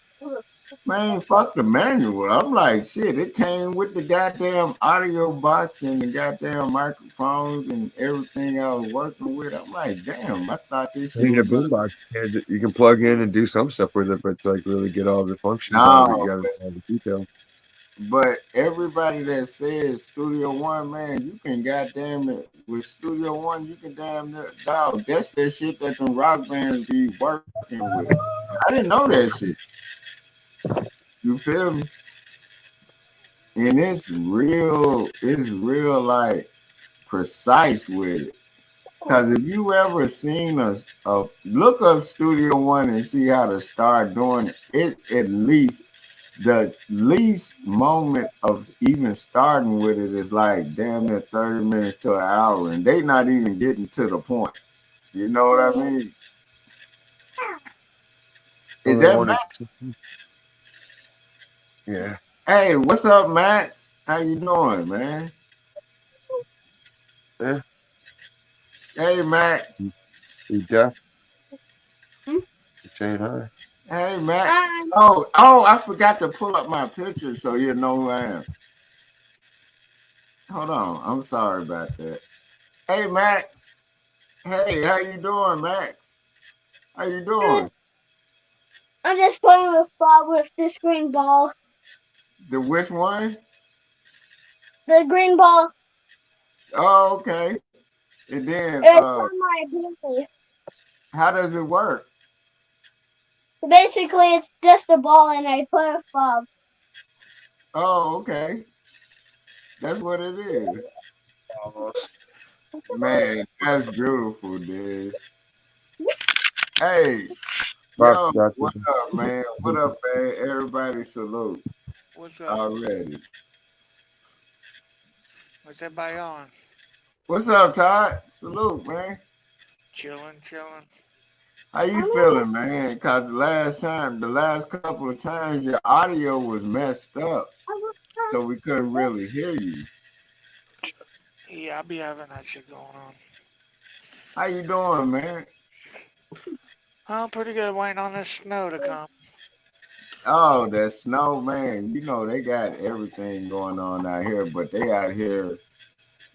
Man, fuck the manual. I'm like, shit, it came with the goddamn audio box and the goddamn microphones and everything I was working with. I'm like, damn, I thought this You shit need a was like, boombox. You can plug in and do some stuff with it, but to like really get all the functions out of it, you no, got to know all the details. but everybody that says Studio One, man, you can goddamn it with Studio One, you can damn it, dog. That's that shit that the rock bands be working with. I didn't know that shit. You feel me? And it's real like precise with it. Cause if you ever seen a look up Studio One and see how to start doing it, at least the least moment of even starting with it is like damn near 30 minutes to an hour, and they not even getting to the point. You know what I mean? Is Only that one or Max? two. Yeah. Hey, what's up, Max? How you doing, man? Yeah. Hey, Max. You deaf? Hmm? You saying hi? Hey, Max. Hi. Oh, I forgot to pull up my picture so you know who I am. Hold on. I'm sorry about that. Hey, Max. Hey, how you doing, Max? How you doing? I'm just playing with Bob with this green ball. The which one? The green ball. Oh, okay. And then It's on my pinky. how does it work? Basically, it's just a ball and I put a fob. Oh, okay. That's what it is. Almost. Man, that's beautiful, Diz. Hey, Fuck, yo, that's what up, man? What up, man? Everybody salute What's up? already. What's everybody on? What's up, Todd? Salute, man. Chilling. How you feeling, man? Cause the last couple of times, your audio was messed up, so we couldn't really hear you. Yeah, I be having that shit going on. How you doing, man? I'm pretty good waiting on this snow to come. Oh, that snow, man. You know, they got everything going on out here, but they out here,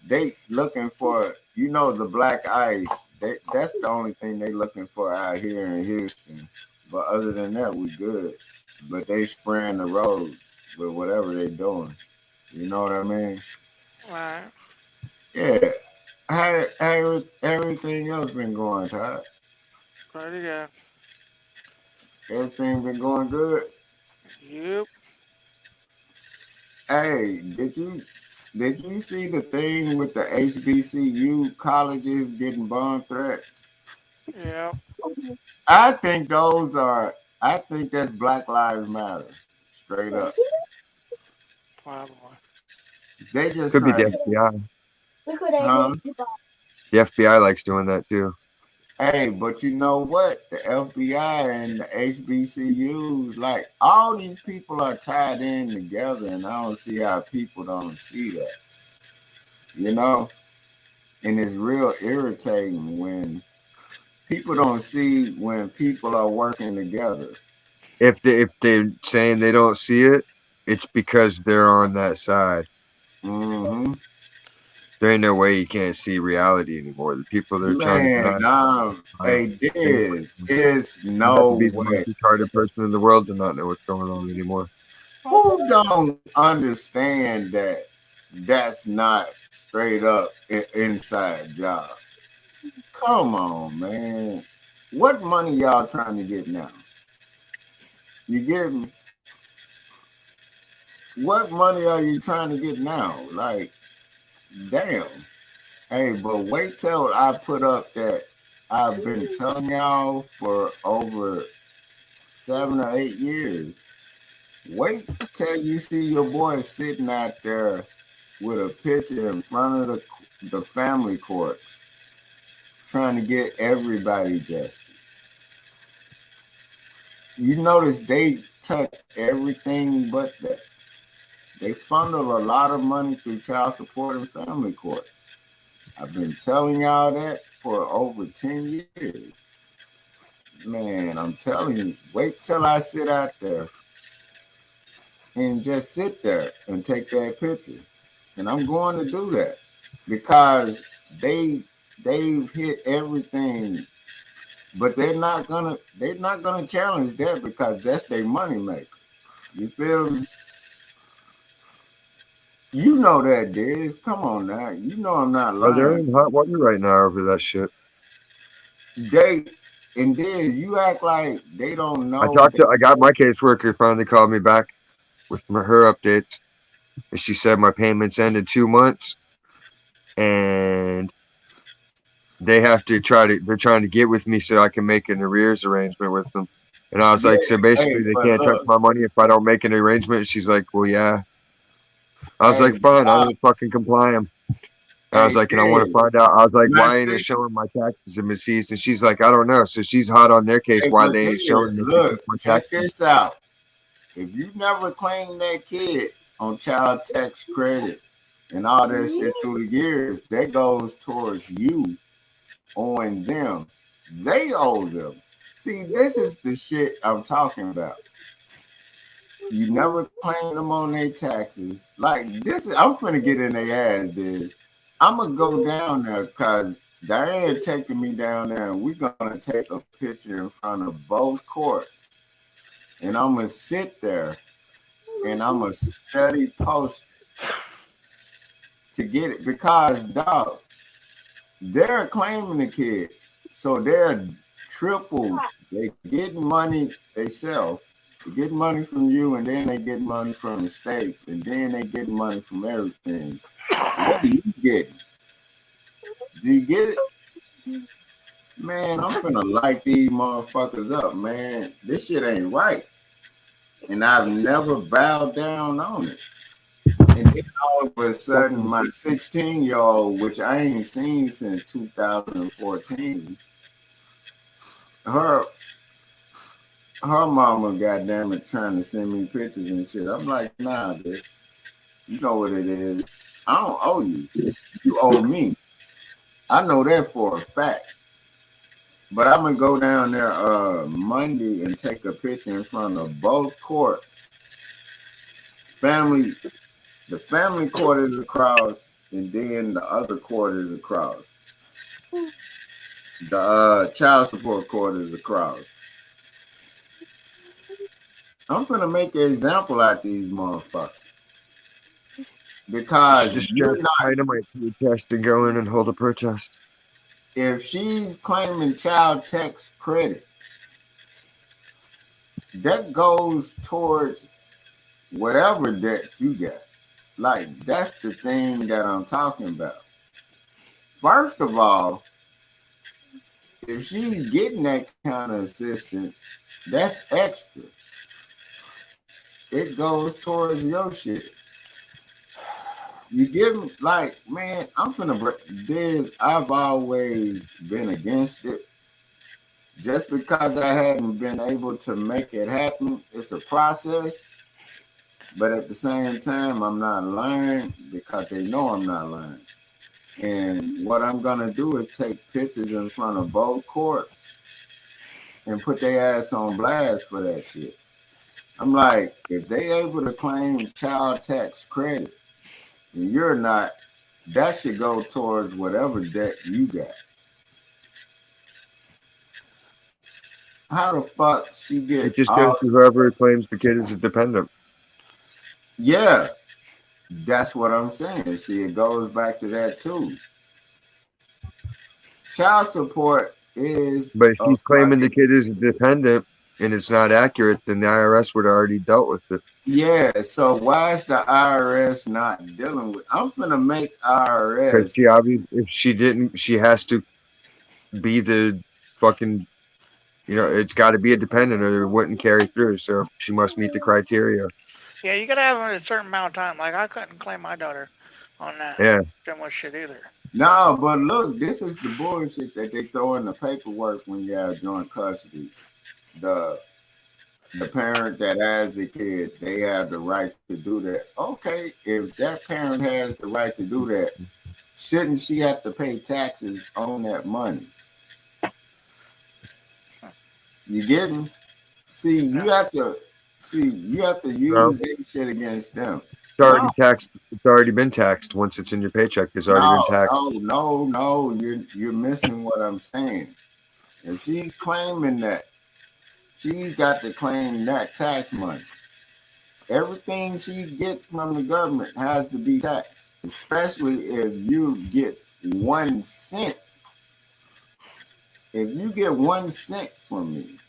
they looking for, the black ice. That's the only thing they looking for out here in Houston. But other than that, we good. But they spraying the roads with whatever they doing. You know what I mean? Right. Yeah. How everything else been going, Todd? Pretty good. Everything been going good? Yep. Hey, did you see the thing with the HBCU colleges getting bomb threats? Yep. I think that's Black Lives Matter. Straight up. Probably. They just could be the trying to, FBI. Look what I huh? did. The FBI likes doing that too. Hey, but you know what? The FBI and the HBCUs, like all these people are tied in together, and I don't see how people don't see that. You know? And it's real irritating when people don't see when people are working together. If they're saying they don't see it, it's because they're on that side. Mm-hmm. There ain't no way you can't see reality anymore. The people they're trying to Man, deny. is You have to no be the way. most retarded person in the world to not know what's going on anymore. Who don't understand that that's not straight up inside job? Come on, man. What money y'all trying to get now? You get me? What money are you trying to get now? Like, damn. Hey, but wait till I put up that I've been telling y'all for over 7 or 8 years. Wait till you see your boy sitting out there with a picture in front of the family courts trying to get everybody justice. You notice they touch everything but that. They funnel a lot of money through child support and family courts. I've been telling y'all that for over 10 years. Man, I'm telling you, wait till I sit out there and just sit there and take that picture. And I'm going to do that because they've hit everything, but they're not gonna challenge that because that's their money maker. You feel me? You know that, Diz. Come on now. You know I'm not Oh, they're lying. in hot water right now over that shit. And Diz, you act like they don't know. I got my caseworker finally called me back with her updates. And she said my payments end in 2 months. And they're trying to get with me so I can make an arrears arrangement with them. And I was like, so basically they can't touch my money if I don't make an arrangement. And she's like, well, yeah. I was like, fine, I won't fucking comply them. I was like, and I want to find out. I was like, why ain't it showing my taxes have been seized? And she's like, I don't know. So she's hot on their case. Why they ain't showing me? Look, check this out. If you never claimed that kid on child tax credit and all that shit through the years, that goes towards you owing them. They owe them. See, this is the shit I'm talking about. You never claim them on their taxes. Like this is, I'm finna get in their ass, dude. I'm gonna go down there because Diane taking me down there, and we're gonna take a picture in front of both courts, and I'm gonna sit there, and I'm gonna study post to get it because dog, they're claiming the kid, so they're triple. They getting money themselves. They get money from you, and then they get money from the states, and then they get money from everything. What are you getting? Do you get it? Man, I'm finna light these motherfuckers up, man. This shit ain't right. And I've never bowed down on it. And then all of a sudden, my 16-year-old, which I ain't seen since 2014, her mama, goddamn it, trying to send me pictures and shit. I'm like, nah, bitch. You know what it is. I don't owe you. You owe me. I know that for a fact. But I'm gonna go down there Monday and take a picture in front of both courts. The family court is across, and then the other court is across. The child support court is across. I'm finna make an example out these motherfuckers. Because Just you're not, dynamite to the chest and go in and hold a protest. if she's claiming child tax credit, that goes towards whatever debt you got. Like, that's the thing that I'm talking about. First of all, if she's getting that kind of assistance, that's extra. It goes towards your shit. You give me, like, man, I'm finna break this. I've always been against it. Just because I hadn't been able to make it happen, it's a process. But at the same time, I'm not lying because they know I'm not lying. And what I'm gonna do is take pictures in front of both courts and put their ass on blast for that shit. I'm like, if they able to claim child tax credit and you're not, that should go towards whatever debt you got. How the fuck she get It just all goes to whoever claims the kid is a dependent. Yeah, that's what I'm saying. See, it goes back to that too. Child support is, But if she's claiming the kid is a dependent and it's not accurate, then the IRS would have already dealt with it. yeah. So why is the IRS not dealing with? I'm finna make Because IRS. she obviously, if she didn't, she has to be the fucking, it's got to be a dependent or it wouldn't carry through. So she must meet the criteria. Yeah, you gotta have a certain amount of time. Like I couldn't claim my daughter on that. Yeah. Similar shit either. No, but look, this is the bullshit that they throw in the paperwork when you have joint custody. The parent that has the kid, they have the right to do that. Okay, if that parent has the right to do that, shouldn't she have to pay taxes on that money? You get me? See, you have to use that shit against them. It's already taxed. It's already been taxed once it's in your paycheck. It's already been taxed. No, you're missing what I'm saying. If she's claiming that, she's got to claim that tax money. Everything she gets from the government has to be taxed, especially if you get 1 cent. If you get 1 cent from me,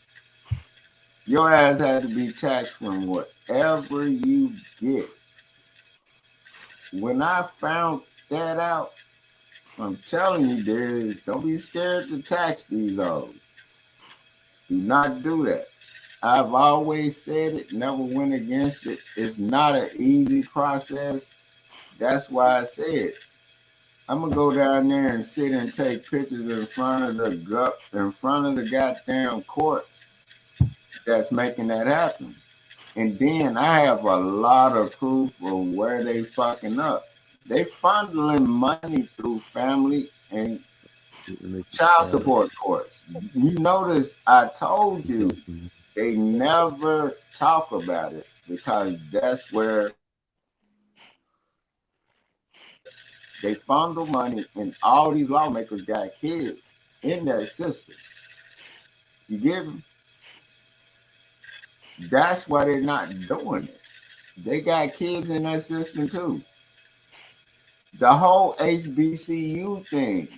your ass had to be taxed from whatever you get. When I found that out, I'm telling you, Darius, don't be scared to tax these hoes. Do not do that. I've always said it, never went against it. It's not an easy process. That's why I said I'm gonna go down there and sit and take pictures in front of the goddamn courts that's making that happen. And then I have a lot of proof of where they fucking up. They funneling money through family and child support courts. You notice I told you they never talk about it because that's where they funnel money, and all these lawmakers got kids in that system. You get them? That's why they're not doing it. They got kids in that system too. The whole HBCU thing,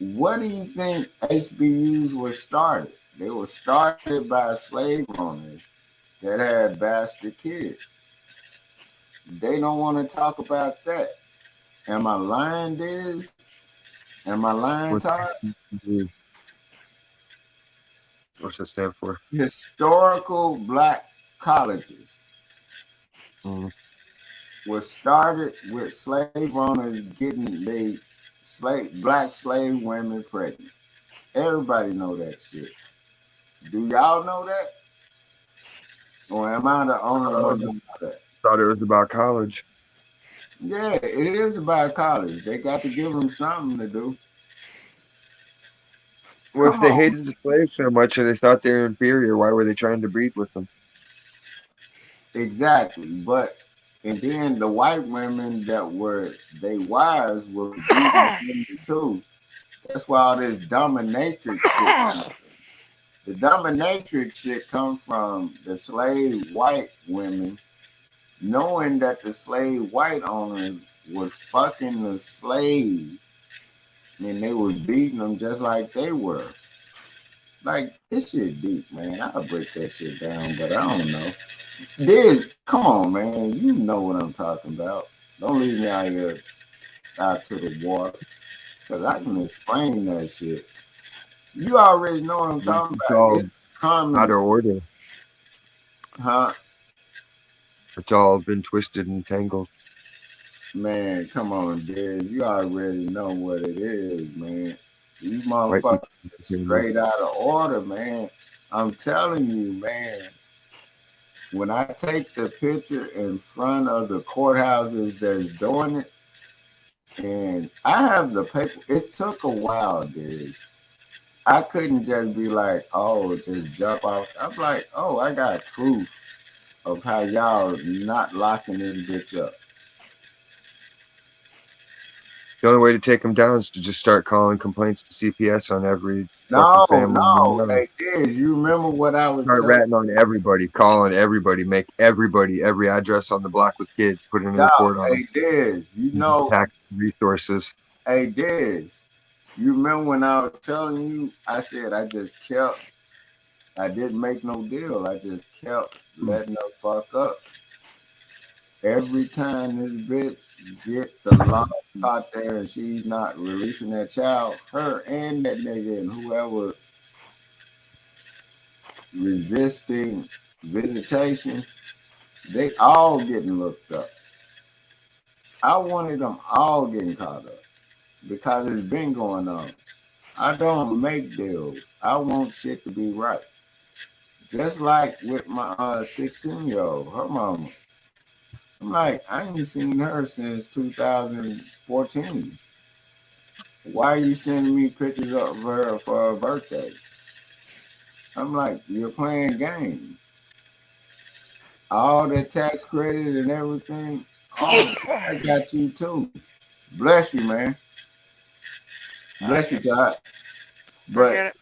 what do you think HBUs were started? They were started by slave owners that had bastard kids. They don't want to talk about that. Am I lying, Diz? Am I lying, Todd? What's that stand for? Historical black colleges was started with slave owners getting black slave women pregnant. Everybody know that shit. Do y'all know that? Or am I the only one that know that? Thought it was about college. Yeah, it is about college. They got to give them something to do. Well, if they hated the slaves so much and they thought they were inferior, why were they trying to breed with them? Exactly. But and then the white women that were they wives were beating them too. That's why all this dominatrix shit. The dominatrix shit come from the slave white women knowing that the slave white owners was fucking the slaves and they was beating them just like they were. Like, this shit deep, man. I'll break that shit down, but I don't know. Come on, man. You know what I'm talking about. Don't leave me out here out to the water. Because I can explain that shit. You already know what I'm talking about. It's common. Out of order. Huh? It's all been twisted and tangled. Man, come on, Diz. You already know what it is, man. These motherfuckers straight out of order, man. I'm telling you, man. When I take the picture in front of the courthouses that's doing it, and I have the paper, it took a while, Diz. I couldn't just be like, oh, just jump off. I'm like, oh, I got proof of how y'all not locking this bitch up. The only way to take them down is to just start calling complaints to CPS on every family. No. Hey, Diz, you remember what I was start ratting on everybody, calling everybody, make everybody, every address on the block with kids, put in a report on Hey, Diz, you know. Tax resources. Hey, Diz, you remember when I was telling you, I said I didn't make no deal. I just kept letting her fuck up. Every time this bitch get the law out there and she's not releasing that child, her and that nigga and whoever resisting visitation, they all getting looked up. I wanted them all getting caught up because it's been going on. I don't make deals. I want shit to be right. Just like with my 16-year-old, her mama. I'm like, I ain't seen her since 2014. Why are you sending me pictures of her for her birthday? I'm like, you're playing games. All that tax credit and everything, I got you too. Bless you, man. Bless you, Todd. But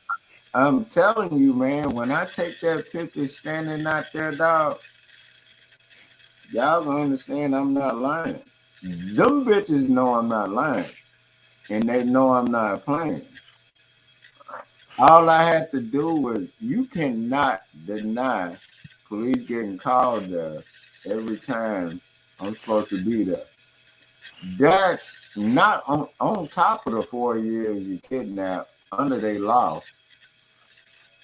I'm telling you, man, when I take that picture standing out there, dog, y'all gonna understand I'm not lying. Them bitches know I'm not lying. And they know I'm not playing. All I had to do was, you cannot deny police getting called there every time I'm supposed to be there. That's not on top of the 4 years you kidnapped under their law.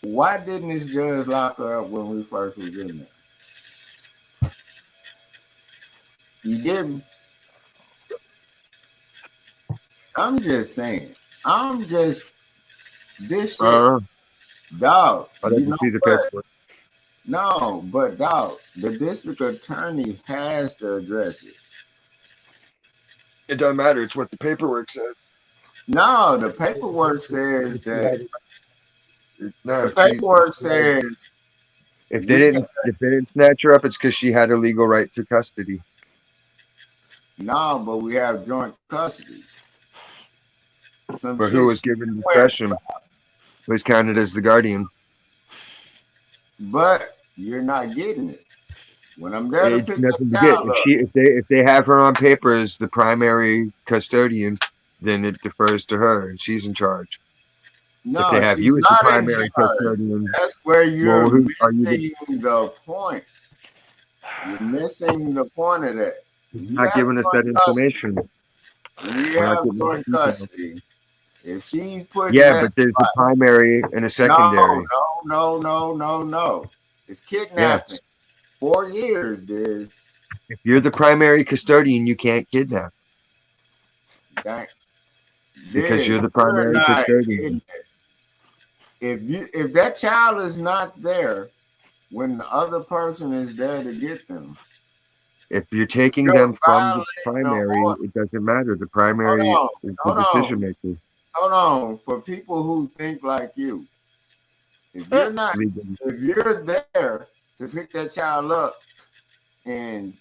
Why didn't this judge lock her up when we first was in there? You didn't. I'm just saying. This shit, dog. I didn't see the paperwork. No, but dog, the district attorney has to address it. It doesn't matter. It's what the paperwork says. No, the paperwork says that. The paperwork says if they didn't snatch her up, it's because she had a legal right to custody. No, but we have joint custody. But who was given discretion was counted as the guardian. But you're not getting it. When I'm there to pick nothing to get. If they have her on paper as the primary custodian, then it defers to her, and she's in charge. If No, they have she's you as the not in primary charge. custodian, That's where you're well, who are you? missing the point. You're missing the point of that. You're You not have giving us that joint custody. information. When you We're not have getting joint details. custody, if she's putting Yeah, that, but there's a primary and a secondary. no. It's kidnapping. 4 years, Diz. If you're the primary custodian, you can't kidnap That- because Diz, you're the primary not custodian. getting it. If that child is not there when the other person is there to get them, If you're taking You're them from the violating the primary, order. it doesn't matter. The primary Hold is on, the hold on. decision maker. hold on. For people who think like you, if you're not, Legally. if you're there to pick that child up and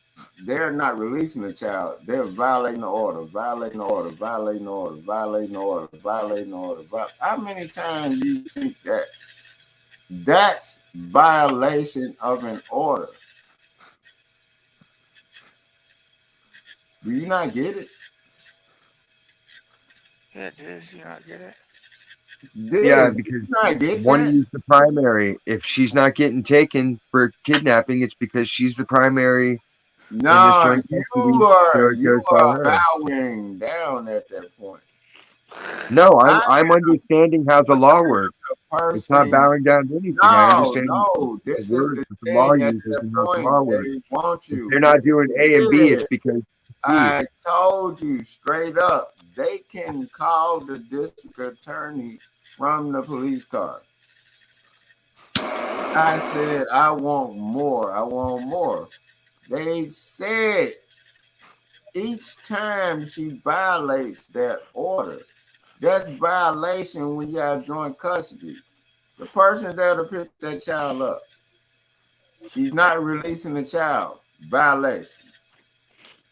they're not releasing the child, they're violating the order, violating the order, violating the order, violating the order, violating the order. How many times do you think that that's violation of an order? Do you not get it? Yeah, Diz, you not get it? Yeah, Diz, because you not get one that? is the primary. If she's not getting taken for kidnapping, it's because she's the primary. No, joint you custody, so are it goes by her. bowing down at that point. No, I'm understanding how the law works. Person, It's not bowing down to anything. I understand no, this the is words the that the law thing. At uses that and how the point, law works. they want If you. they're not doing A and B, it's because I told you straight up, they can call the district attorney from the police car. I said, I want more. I want more. They said each time she violates that order, that's violation when you have joint custody. The person that'll pick that child up, she's not releasing the child. Violation.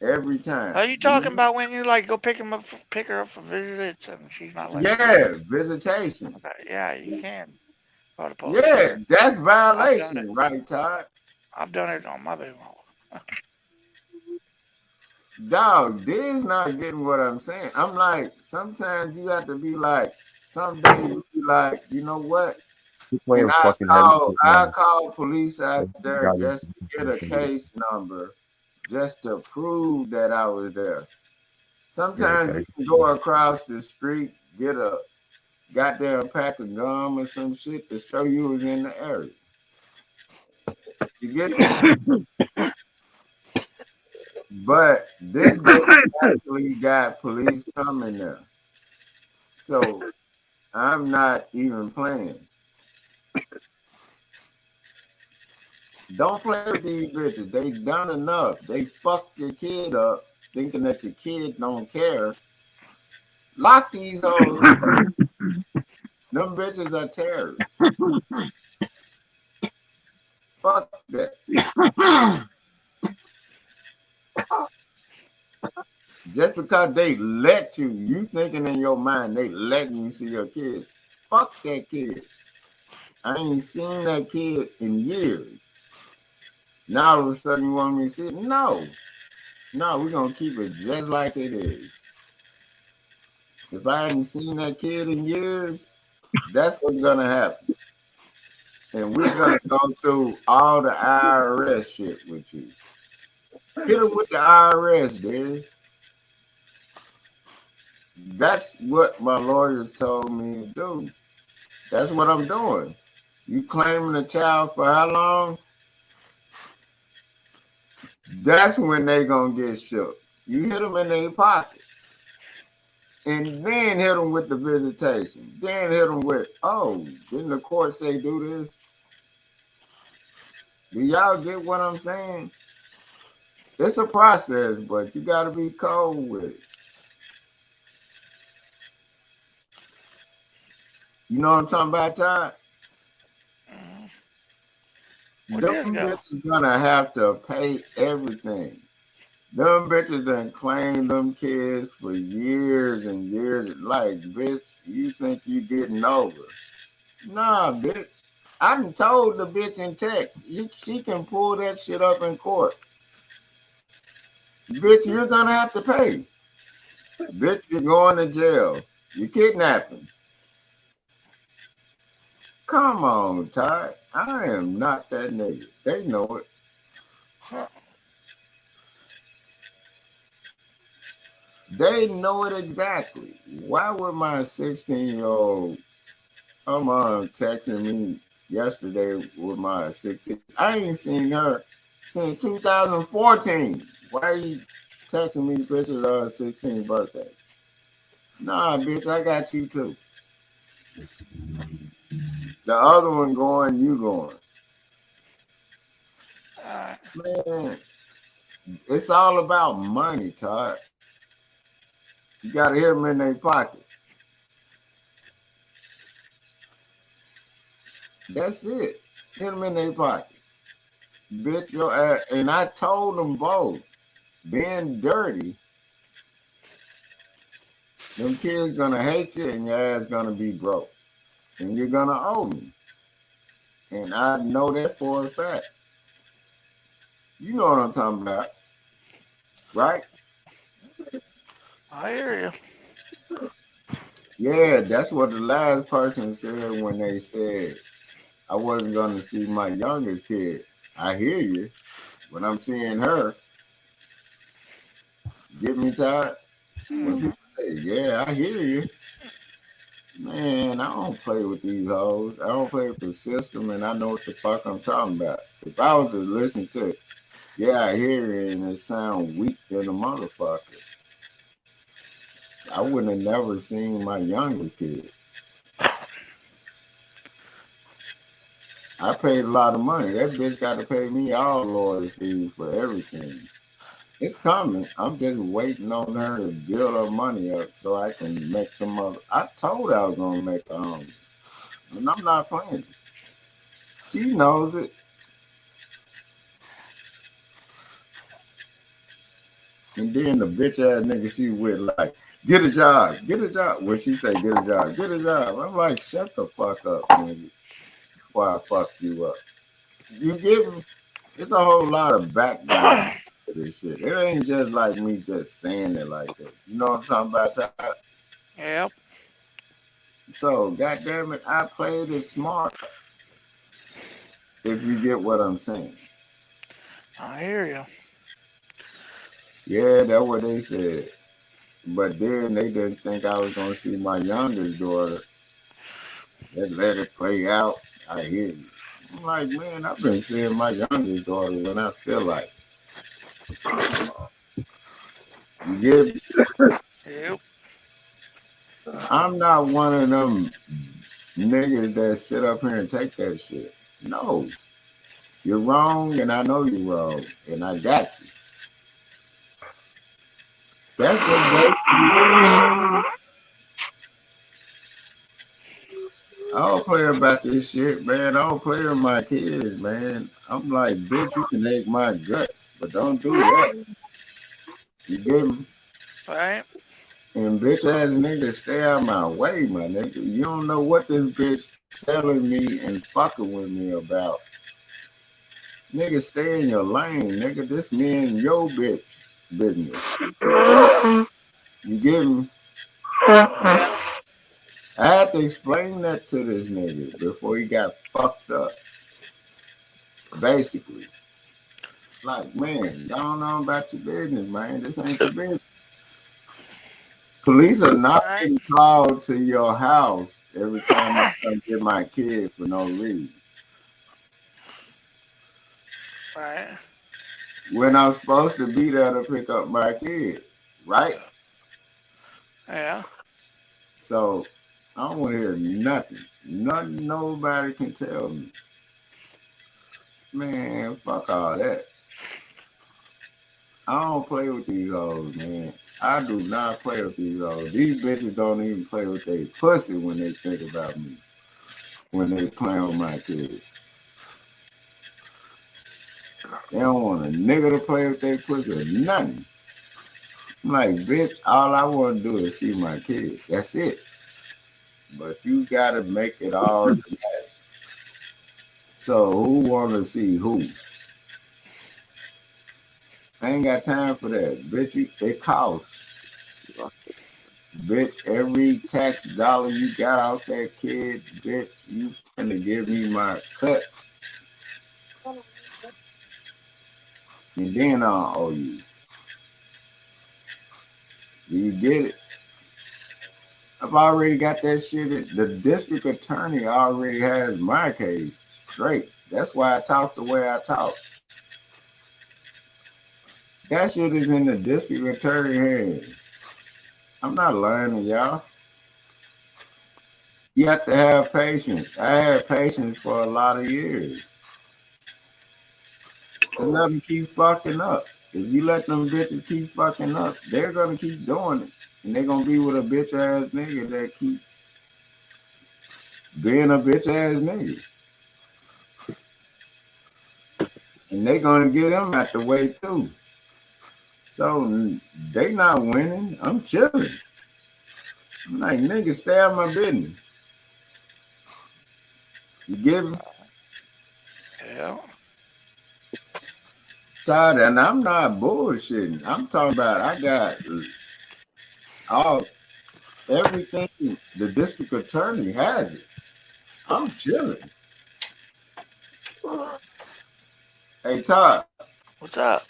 Every time. Are you talking about when you like go pick her up for visits and she's not letting you? Yeah, visitation. Okay, yeah, you can. Call the police. Yeah, that's violation, right, Todd? I've done it on my baby. Dog, Diz not getting what I'm saying. I'm like, sometimes you have to be like, some days you be like, you know what? And I call police out there just to get a case number, just to prove that I was there. Sometimes you can go across the street, get a goddamn pack of gum or some shit to show you was in the area. You get it? But this bitch actually got police coming there. So I'm not even playing. Don't play with these bitches. They done enough. They fucked your kid up thinking that your kid don't care. Lock these hoes. Them bitches are terrorists. Fuck that. Just because they let you thinking in your mind they letting you see your kid. Fuck that kid. I ain't seen that kid in years. Now all of a sudden you want me to see it? No, we're gonna keep it just like it is. If I hadn't seen that kid in years, that's what's gonna happen. And we're gonna go through all the IRS shit with you. Hit them with the IRS, dude. That's what my lawyers told me to do. That's what I'm doing. You claiming a child for how long? That's when they gonna get shook. You hit them in their pockets. And then hit them with the visitation. Then hit them with, oh, didn't the court say do this? Do y'all get what I'm saying? It's a process, but you got to be cold with it. You know what I'm talking about, Todd? Them bitches gonna have to pay everything. Them bitches done claimed them kids for years and years. Like, bitch, you think you getting over? Nah, bitch. I done told the bitch in text, she can pull that shit up in court. Bitch, you're gonna have to pay. Bitch, you're going to jail. You kidnapping. Come on, Todd. I am not that nigga. They know it. They know it exactly. Why would my 16-year-old come on texting me yesterday with my 16? I ain't seen her since 2014. Why are you texting me pictures of her 16th birthday? Nah, bitch, I got you too. The other one going, you going. Man, it's all about money, Todd. You got to hit them in their pocket. That's it. Hit them in their pocket. Bitch, your ass. And I told them both, being dirty, them kids gonna hate you and your ass gonna be broke. And you're gonna owe me. And I know that for a fact. You know what I'm talking about. Right? I hear you. Yeah, that's what the last person said when they said I wasn't going to see my youngest kid. I hear you. When I'm seeing her, get me tired. When people say, yeah, I hear you. Man, I don't play with these hoes. I don't play with the system, and I know what the fuck I'm talking about. If I was to listen to it, yeah, I hear it, and it sound weak than a motherfucker. I wouldn't have never seen my youngest kid. I paid a lot of money. That bitch got to pay me all lawyer fees for everything. It's coming. I'm just waiting on her to build her money up so I can make them up. I told her I was going to make her own. And I'm not playing. She knows it. And then the bitch ass nigga she with like, get a job. When she say get a job. I'm like, shut the fuck up, nigga. Before I fuck you up. You give me, it's a whole lot of background to this shit. It ain't just like me just saying it like that. You know what I'm talking about, Todd? Yep. So, goddamn it, I played it smart. If you get what I'm saying. I hear you. Yeah, that's what they said. But then they didn't think I was going to see my youngest daughter. They let it play out. I hear you. I'm like, man, I've been seeing my youngest daughter when I feel like it. You get me? Yep. I'm not one of them niggas that sit up here and take that shit. No. You're wrong, and I know you're wrong, and I got you. That's the best. I don't play about this shit, man. I don't play with my kids, man. I'm like, bitch, you can hate my guts, but don't do that. You get me? Right. And bitch ass niggas stay out my way, my nigga. You don't know what this bitch selling me and fucking with me about. Nigga, stay in your lane, nigga. This me and your bitch business. You get me? I had to explain that to this nigga before he got fucked up. Basically. Like, man, y'all know about your business, man. This ain't your business. Police are not getting called to your house every time I come get my kid for no reason. Right. When I'm supposed to be there to pick up my kid, right? Yeah. So I don't want to hear nothing. Nothing nobody can tell me. Man, fuck all that. I don't play with these hoes, man. I do not play with these hoes. These bitches don't even play with their pussy when they think about me. When they play with my kids. They don't want a nigga to play with their pussy or nothing. I'm like, bitch, all I want to do is see my kid. That's it. But you got to make it all dramatic. So who want to see who? I ain't got time for that. Bitch, it costs. bitch, every tax dollar you got out that kid, bitch, you finna give me my cut, and then I'll owe you. Do you get it? I've already got that shit. The district attorney already has my case straight. That's why I talk the way I talk. That shit is in the district attorney head. I'm not lying to y'all. You have to have patience. I had patience for a lot of years. And let them keep fucking up. If you let them bitches keep fucking up, they're gonna keep doing it. And they're gonna be with a bitch ass nigga that keep being a bitch ass nigga. And they're gonna get them out the way too. So they not winning. I'm chilling. I'm like, nigga, stay out my business. You get me? Yeah. Todd, and I'm not bullshitting. I'm talking about I got everything. The district attorney has it. I'm chilling. Hey Todd, What's up?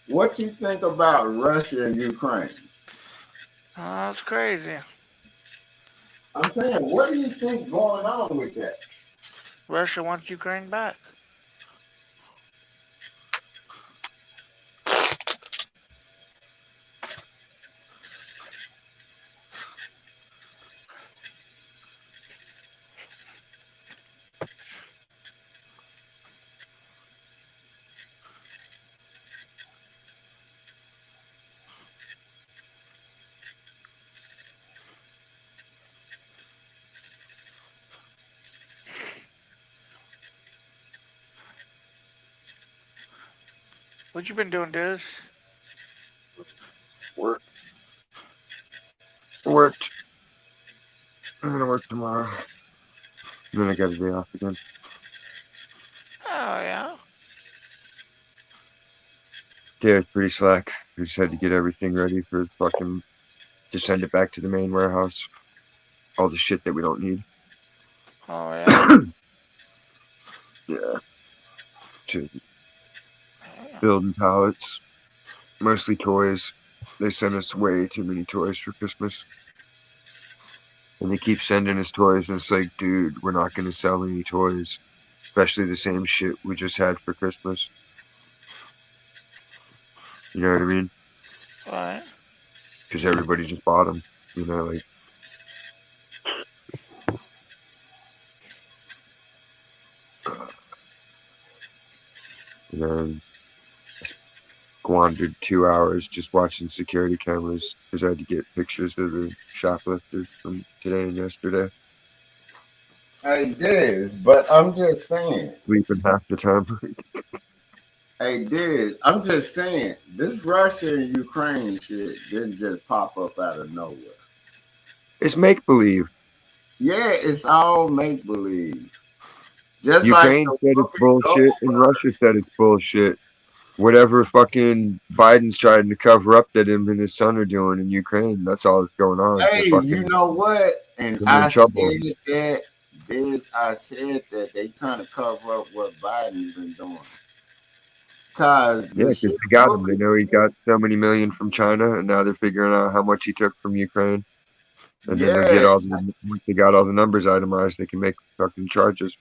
what you think about Russia and Ukraine? That's crazy. I'm saying, what do you think going on with that? Russia wants Ukraine back. What you been doing, Diz? Work. Worked. I'm gonna work tomorrow. And then I got a day off again. Oh yeah. Yeah, it's pretty slack. We just had to get everything ready for fucking to send it back to the main warehouse. All the shit that we don't need. Oh yeah. Yeah. To building pallets. Mostly toys. They sent us way too many toys for Christmas. And they keep sending us toys, and it's like, dude, we're not gonna sell any toys. Especially the same shit we just had for Christmas. You know what I mean? Right. Because everybody just bought them. You know, like. And then squandered 2 hours just watching security cameras because I had to get pictures of the shoplifters from today and yesterday. I did, but I'm just saying. Sleeping half the time. Hey, Diz, I'm just saying, this Russia and Ukraine shit didn't just pop up out of nowhere. It's make believe. Yeah, it's all make believe. Just Ukraine like said it's bullshit, and Russia said it's bullshit. Whatever fucking Biden's trying to cover up that him and his son are doing in Ukraine, that's all that's going on. Hey, you know what? And I said that, Diz, I said that they trying to cover up what Biden's been doing. Yeah, because they got him. They know he got so many million from China, and now they're figuring out how much he took from Ukraine. And then they get once they got all the numbers itemized, they can make fucking charges.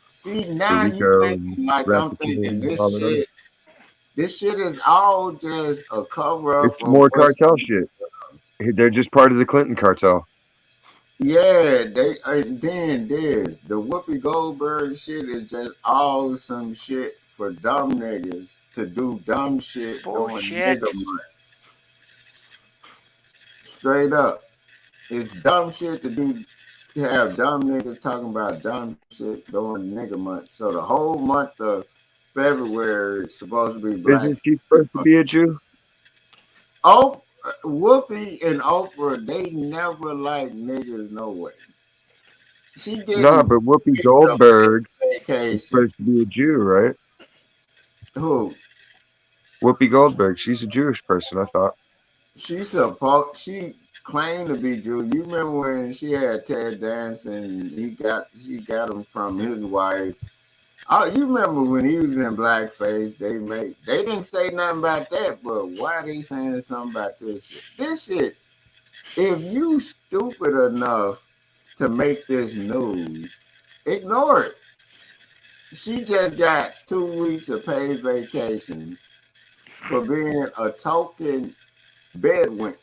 See, now you thinking like I'm thinking this shit is all just a cover up. It's more cartel shit. They're just part of the Clinton cartel. Yeah, they then there's the Whoopi Goldberg shit is just all some shit for dumb niggas to do dumb shit doing nigga money. Straight up. It's dumb shit to have dumb niggas talking about dumb shit doing nigga month. So the whole month of February is supposed to be black. Isn't she supposed to be a Jew? Oh, Whoopi and Oprah, they never like niggas no way. No, but Whoopi Goldberg is supposed to be a Jew, right? Who? Whoopi Goldberg. She's a Jewish person, I thought. She's supposed claim to be Jew. You remember when she had Ted Danson? She got him from his wife. Oh, you remember when he was in blackface? They didn't say nothing about that, but why they saying something about this shit? This shit, if you stupid enough to make this news, ignore it. She just got 2 weeks of paid vacation for being a token bed wench.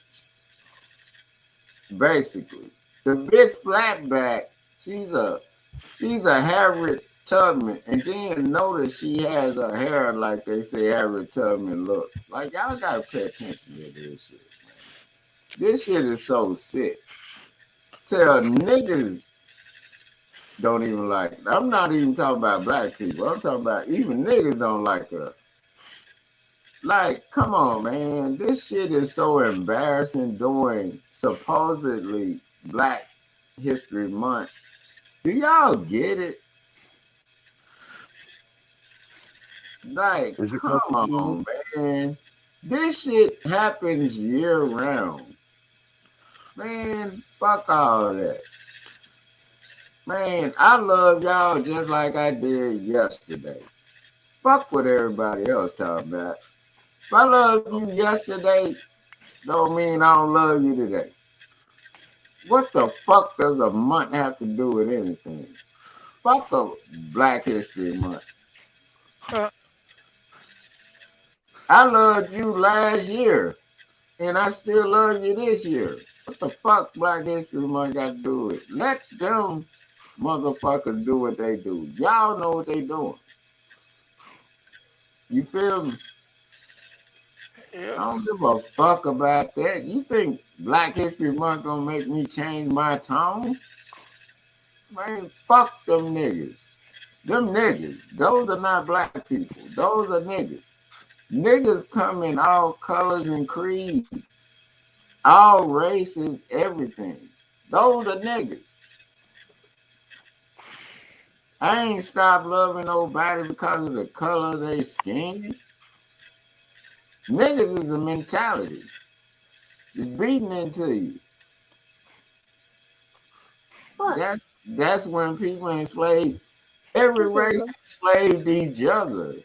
Basically, the bitch flatback. She's a Harriet Tubman, and then notice she has her hair like they say Harriet Tubman look. Like y'all gotta pay attention to this shit, man. This shit is so sick. Tell niggas don't even like it. I'm not even talking about black people. I'm talking about even niggas don't like her. Like, come on, man. This shit is so embarrassing during supposedly Black History Month. Do y'all get it? Like, come on, man. This shit happens year round. Man, fuck all that. Man, I love y'all just like I did yesterday. Fuck what everybody else talking about. If I love you yesterday, don't mean I don't love you today. What the fuck does a month have to do with anything? Fuck a Black History Month. I loved you last year, and I still love you this year. What the fuck Black History Month got to do with it? Let them motherfuckers do what they do. Y'all know what they doing. You feel me? Yeah. I don't give a fuck about that. You think Black History Month gonna make me change my tone? Man, fuck them niggas. Them niggas. Those are not black people. Those are niggas. Niggas come in all colors and creeds. All races, everything. Those are niggas. I ain't stopped loving nobody because of the color of their skin. Niggas is a mentality. It's beating into you. What? That's when people enslaved. Every race enslaved each other.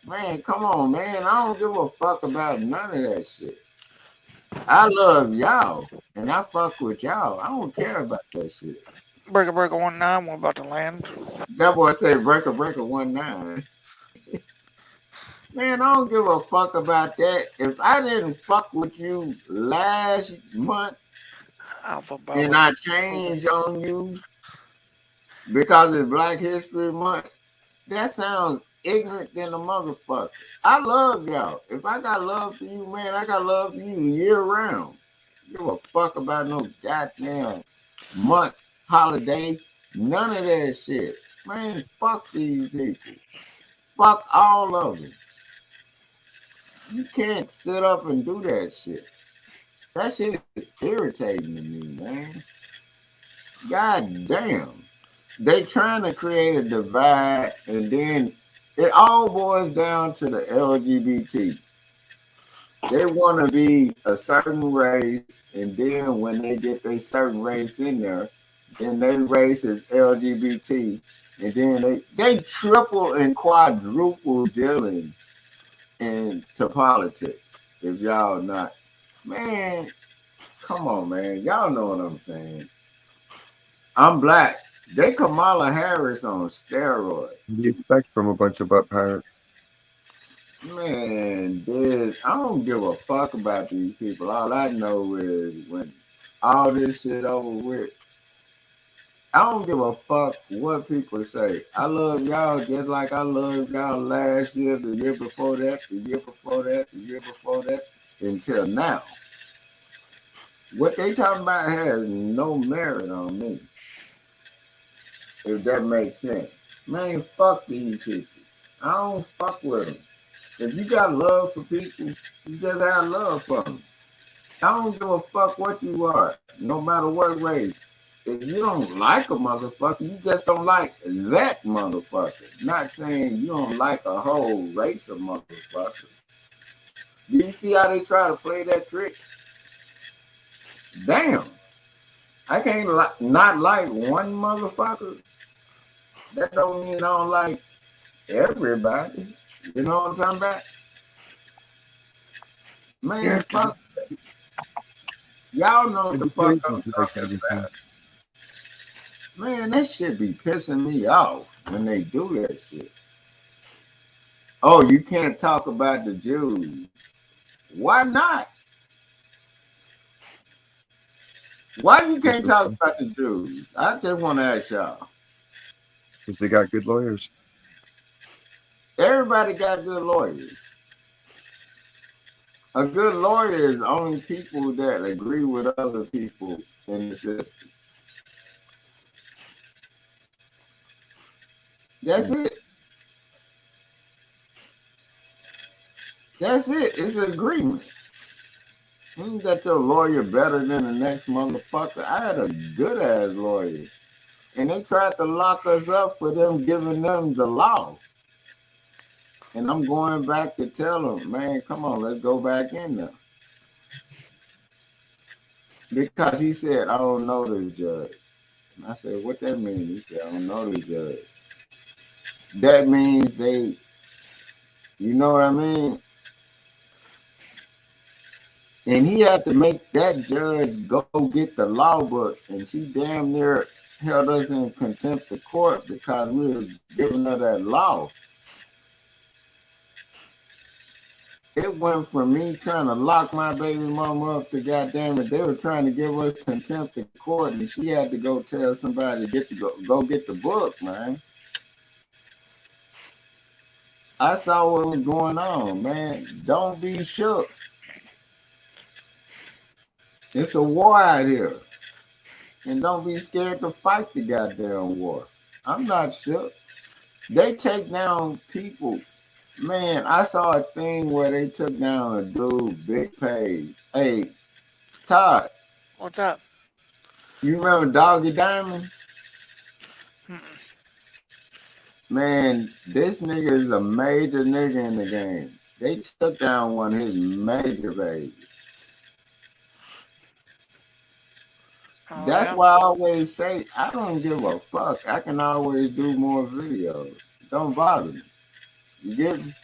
Man, come on, man. I don't give a fuck about none of that shit. I love y'all, and I fuck with y'all. I don't care about that shit. Breaker 19, we're about to land. That boy said breaker 19. Man, I don't give a fuck about that. If I didn't fuck with you last month Alpha and I changed on you because it's Black History Month, that sounds ignorant than a motherfucker. I love y'all. If I got love for you, man, I got love for you year round. Give a fuck about no goddamn month, holiday, none of that shit. Man, fuck these people. Fuck all of them. You can't sit up and do that shit. That shit is irritating to me, man. God damn. They trying to create a divide, and then it all boils down to the LGBT. They want to be a certain race, and then when they get their certain race in there, then their race is LGBT, and then they triple and quadruple dealing into politics. If y'all not, man, come on, man. Y'all know what I'm saying. I'm black. They Kamala Harris on steroids. You expect from a bunch of butt pirates. Man, I don't give a fuck about these people. All I know is when all this shit over with, I don't give a fuck what people say. I love y'all just like I loved y'all last year, the year before that, the year before that, the year before that, until now. What they talking about has no merit on me. If that makes sense. Man, fuck these people. I don't fuck with them. If you got love for people, you just have love for them. I don't give a fuck what you are, no matter what race. If you don't like a motherfucker, you just don't like that motherfucker. Not saying you don't like a whole race of motherfuckers. Do you see how they try to play that trick? Damn. I can't not like one motherfucker. That don't mean I don't like everybody. You know what I'm talking about? Man, Yeah, fuck. Y'all know what the fuck I'm talking about. Man, that shit be pissing me off when they do that shit. Oh, you can't talk about the Jews. Why not? Why you can't talk about the Jews? I just want to ask y'all. Because they got good lawyers. Everybody got good lawyers. A good lawyer is only people that agree with other people in the system. That's it. That's it. It's an agreement. You ain't got your lawyer better than the next motherfucker. I had a good ass lawyer. And they tried to lock us up for them giving them the law. And I'm going back to tell them, man, come on, let's go back in there. Because he said, I don't know this judge. And I said, what that mean? He said, I don't know this judge. That means they, you know what I mean? And he had to make that judge go get the law book. And she damn near held us in contempt of court because we were giving her that law. It went from me trying to lock my baby mama up to goddamn it, they were trying to give us contempt of court, and she had to go tell somebody to go get the book, man. I saw what was going on, man. Don't be shook. It's a war out here. And don't be scared to fight the goddamn war. I'm not shook. They take down people. Man, I saw a thing where they took down a dude, Big Page. Hey, Todd. What's up? You remember Doggy Diamonds? Mm-mm. Man, this nigga is a major nigga in the game. They took down one of his major babies. Oh, That's yeah? why I always say, I don't give a fuck. I can always do more videos. Don't bother me. You get me?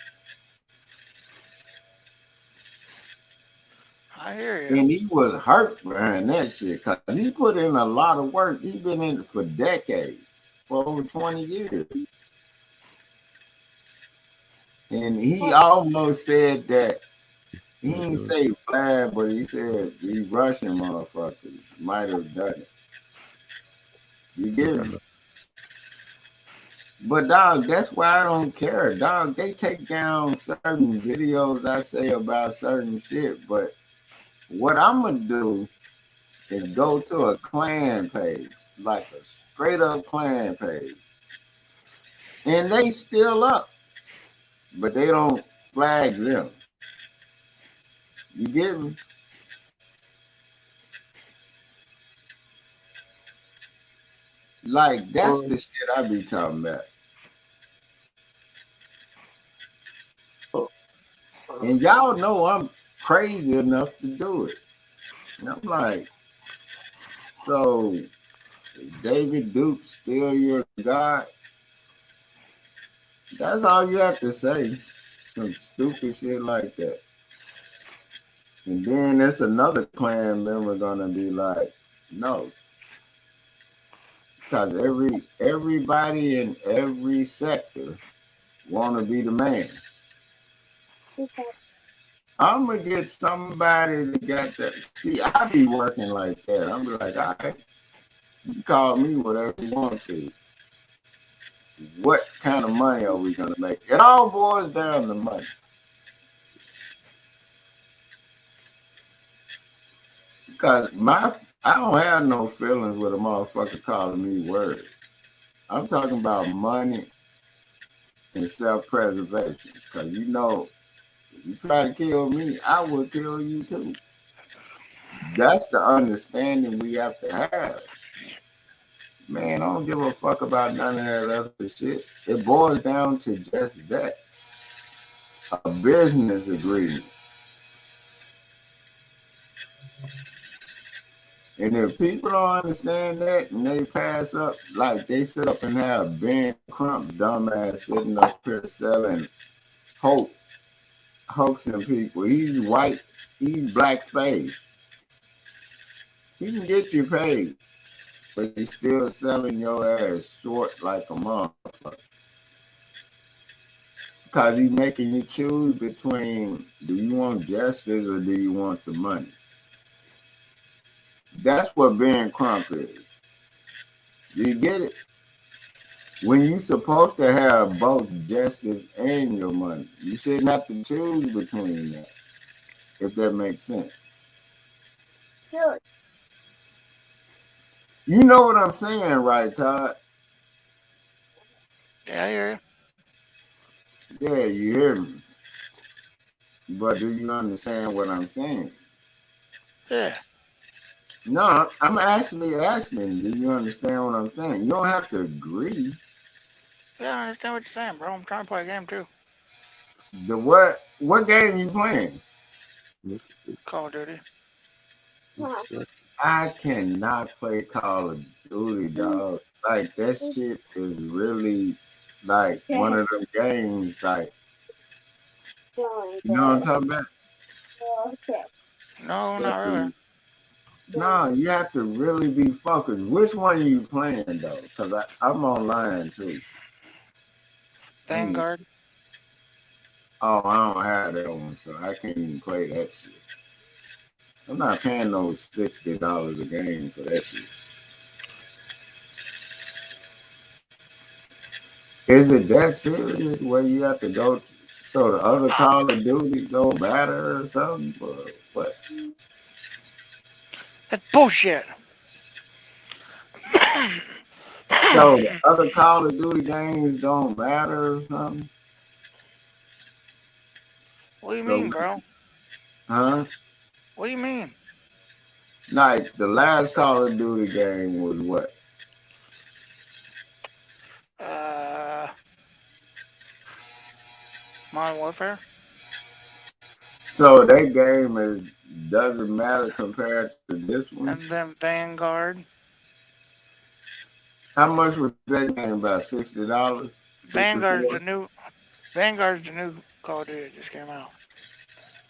I hear you. And he was hurt behind that shit because he put in a lot of work. He's been in it for decades, for over 20 years. And he almost said that, he didn't say Vlad, but he said the Russian motherfuckers might have done it. You get me? But dog, that's why I don't care. Dog, they take down certain videos I say about certain shit, but what I'm gonna do is go to a clan page, like a straight up clan page. And they still up, but they don't flag them. You get me? Like, that's the shit I be talking about. And y'all know I'm crazy enough to do it. And I'm like, so David Duke still your God? That's all you have to say. Some stupid shit like that. And then there's another clan member gonna be like, no. Because everybody in every sector wanna be the man. I'm gonna get somebody that got that. See, I be working like that. I'm like, all right, you call me whatever you want to. What kind of money are we gonna make? It all boils down to money. Because I don't have no feelings with a motherfucker calling me words. I'm talking about money and self-preservation. Because you know, if you try to kill me, I will kill you too. That's the understanding we have to have. Man, I don't give a fuck about none of that other shit. It boils down to just that. A business agreement. And if people don't understand that and they pass up, like they sit up and have Ben Crump, dumbass, sitting up here selling hoaxing people. He's white, he's blackface. He can get you paid, but he's still selling your ass short like a motherfucker. Because he's making you choose between, do you want justice or do you want the money? That's what Ben Crump is. Do you get it? When you're supposed to have both justice and your money, you shouldn't have to choose between that, if that makes sense. Sure. You know what I'm saying, right, Todd? Yeah, I hear you. Yeah, you hear me. But do you understand what I'm saying? Yeah. No, I'm actually asking, do you understand what I'm saying? You don't have to agree. Yeah, I understand what you're saying, bro. I'm trying to play a game too. The what game you playing? Call of Duty. Huh. I cannot play Call of Duty, dog. Like that shit is really like one of them games, like Going you know what I'm talking about? Okay. No, not really. No, you have to really be focused. Which one are you playing though? Because I'm online too. Vanguard. Oh, I don't have that one, so I can't even play that shit. I'm not paying no $60 a game for that shit. Is it that serious where you have to go to, so the other Call of Duty don't matter or something? Or what? That's bullshit. So the other Call of Duty games don't matter or something? What do you mean, bro? Huh? What do you mean? Like the last Call of Duty game was what? Modern Warfare. So that game doesn't matter compared to this one. And then Vanguard. How much was that game? About $60? Vanguard's the new Call of Duty that just came out.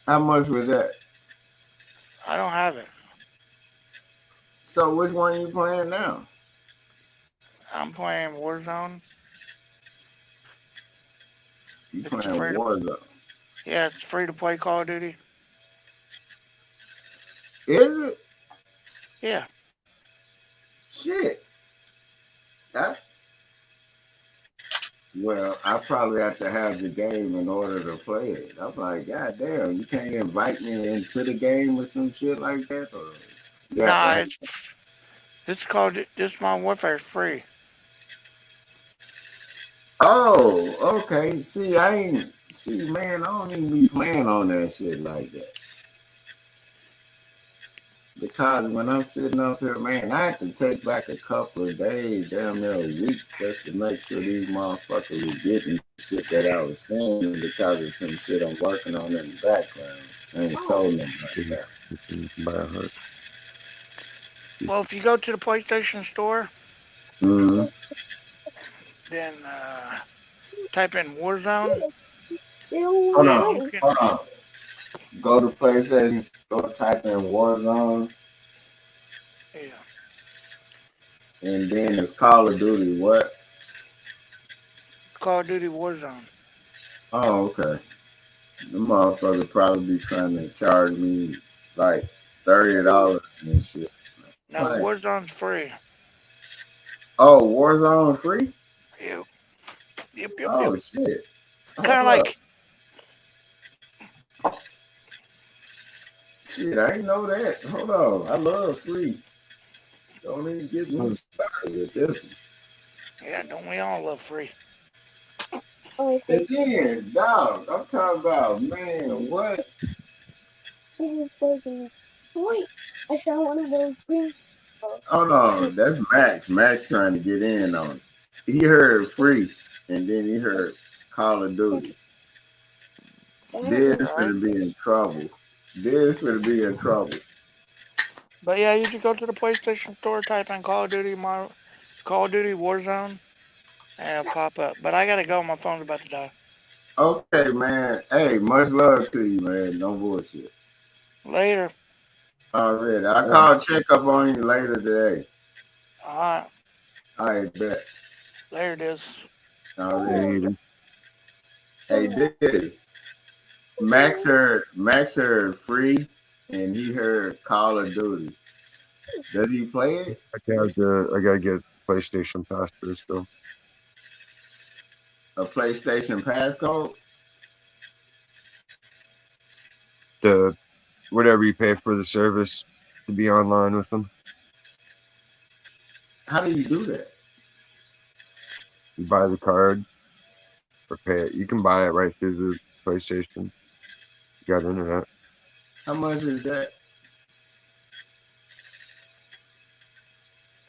How much was that? I don't have it. So which one are you playing now? I'm playing Warzone. You It's playing free to- Warzone? Yeah, it's free to play Call of Duty. Is it? Yeah. Shit. Well, I probably have to have the game in order to play it. I'm like, God damn, you can't invite me into the game or some shit like that? Or Nah, this Modern Warfare is free. Oh, okay. See, man, I don't even be playing on that shit like that. Because when I'm sitting up here, man, I have to take back a couple of days, damn near a week, just to make sure these motherfuckers were getting shit that I was saying because of some shit I'm working on in the background. I ain't told them like that. Well, if you go to the PlayStation Store, Mm-hmm. then type in Warzone. Hold on. Go to PlayStation, go type in Warzone. Yeah. And then it's Call of Duty what? Call of Duty Warzone. Oh, okay. The motherfucker probably be trying to charge me like $30 and shit. No, Like, Warzone's free. oh, Warzone free? Yep. Oh shit. Kind of like. Shit, I didn't know that. Hold on. I love free. Don't even get me started with this one. Yeah, don't we all love free? Oh, And then, dog, I'm talking about, man, what? this is wait, I saw one of those green. Hold on, that's Max. Max trying to get in on it. He heard free, and then he heard Call of Duty. This gonna be in trouble. But yeah, you should go to the PlayStation Store, type in Call of Duty Warzone, and it'll pop up. But I gotta go. My phone's about to die. Okay, man. Hey, much love to you, man. No bullshit. Later. Already. I'll call check up on you later today. Alright. I bet. There it is. Already. Hey, this. Max heard free, and he heard Call of Duty. Does he play it? I gotta get PlayStation Pass for this though. A PlayStation passcode? The whatever you pay for the service to be online with them. How do you do that? You buy the card or pay it. You can buy it right through the PlayStation. You got internet. How much is that?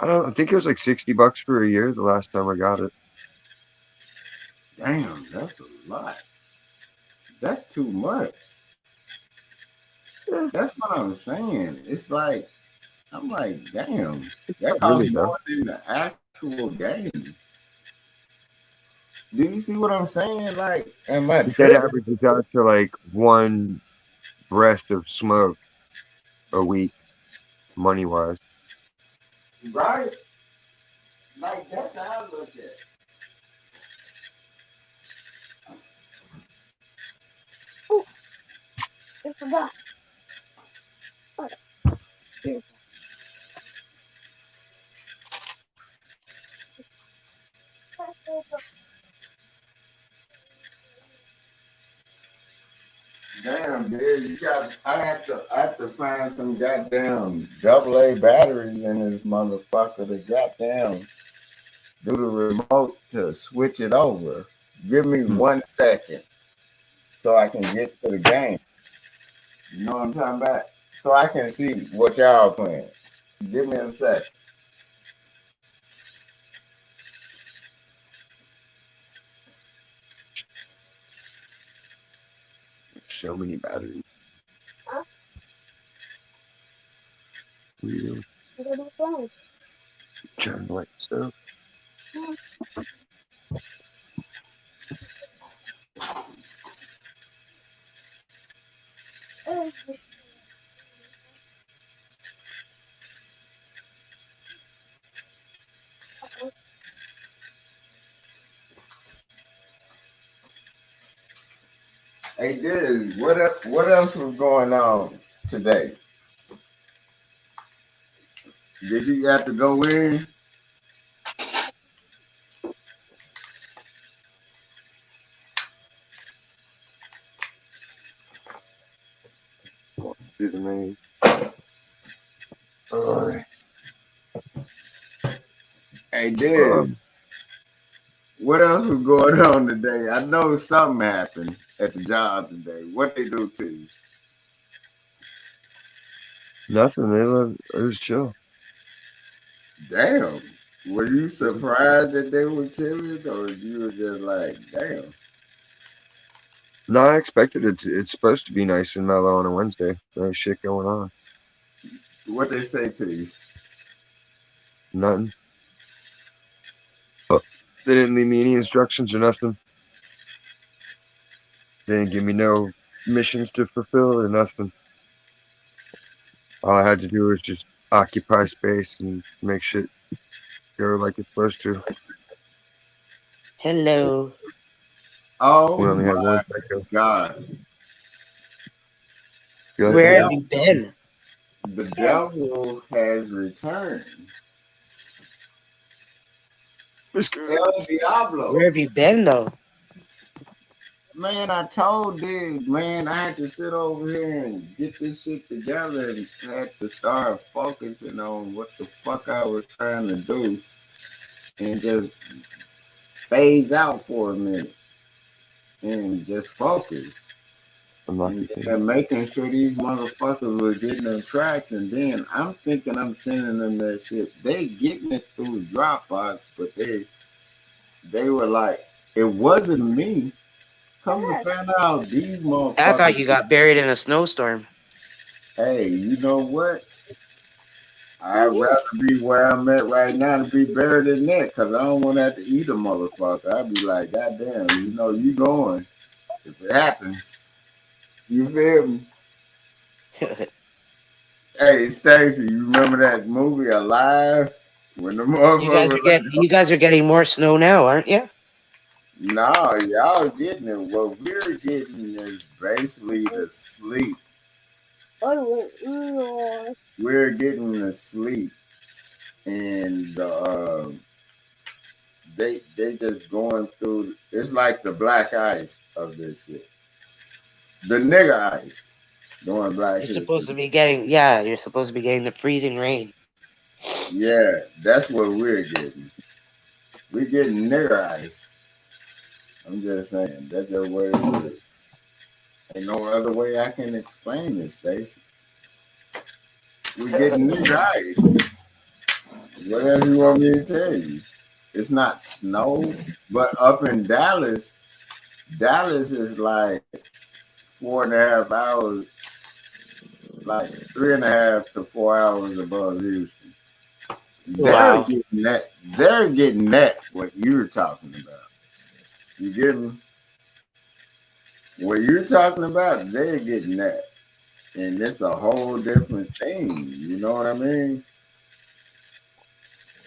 I think it was like $60 for a year the last time I got it. Damn, that's a lot. That's too much. That's what I'm saying. It's like, I'm like, damn, that costs really, more than the actual game. Do you see what I'm saying? Like, am I That tripping? averages out to like one breath of smoke a week, money wise. Right? Like, that's how I look at it. I forgot. Damn, dude, I have to find some goddamn AA batteries in this motherfucker to goddamn do the remote to switch it over. Give me 1 second so I can get to the game. You know what I'm talking about? So I can see what y'all playing. Give me a sec. So many batteries. Huh? Really? Turn the lights up. Hey, Diz, what else was going on today? Did you have to go in? Do the main. Alright. Hey, Diz, what else was going on today? I know something happened at the job today. What they do to you? Nothing. It was chill. Damn. Were you surprised that they were chilling, or you were just like, damn? No, I expected it to. It's supposed to be nice and mellow on a Wednesday. No shit going on. What they say to you? Nothing. They didn't leave me any instructions or nothing. They didn't give me no missions to fulfill or nothing. All I had to do was just occupy space and make shit go like it's supposed to. Hello. Oh We only had my one second. God. Where have you been? The devil has returned. El Diablo. Where have you been though? Man, I told this, man, I had to sit over here and get this shit together and had to start focusing on what the fuck I was trying to do and just phase out for a minute and just focus. And making sure these motherfuckers were getting them tracks, and then I'm thinking I'm sending them that shit. They getting it through Dropbox, but they were like, it wasn't me. Come to find out, these motherfuckers. I thought you got buried in a snowstorm. Hey, you know what? I'd rather be where I'm at right now to be buried in that because I don't want to have to eat a motherfucker. I'd be like, God damn, you know, you going. If it happens, you feel me? Hey, Stacy, you remember that movie Alive? When the motherfucker. You guys are getting more snow now, aren't you? No, y'all getting it. What we're getting is basically the sleep. We're getting the sleep, and they just going through. It's like the black ice of this shit. The nigga ice. Doing black. You're supposed to be getting the freezing rain. Yeah, that's what we're getting. We're getting nigger ice. I'm just saying, that's just what it is. Ain't no other way I can explain this, Stacey. We're getting nigger ice. What else you want me to tell you? It's not snow, but up in Dallas is like 4.5 hours, like 3.5 to 4 hours above Houston. Wow. They're getting that what you're talking about. You get me? What you're talking about, they're getting that. And it's a whole different thing. You know what I mean?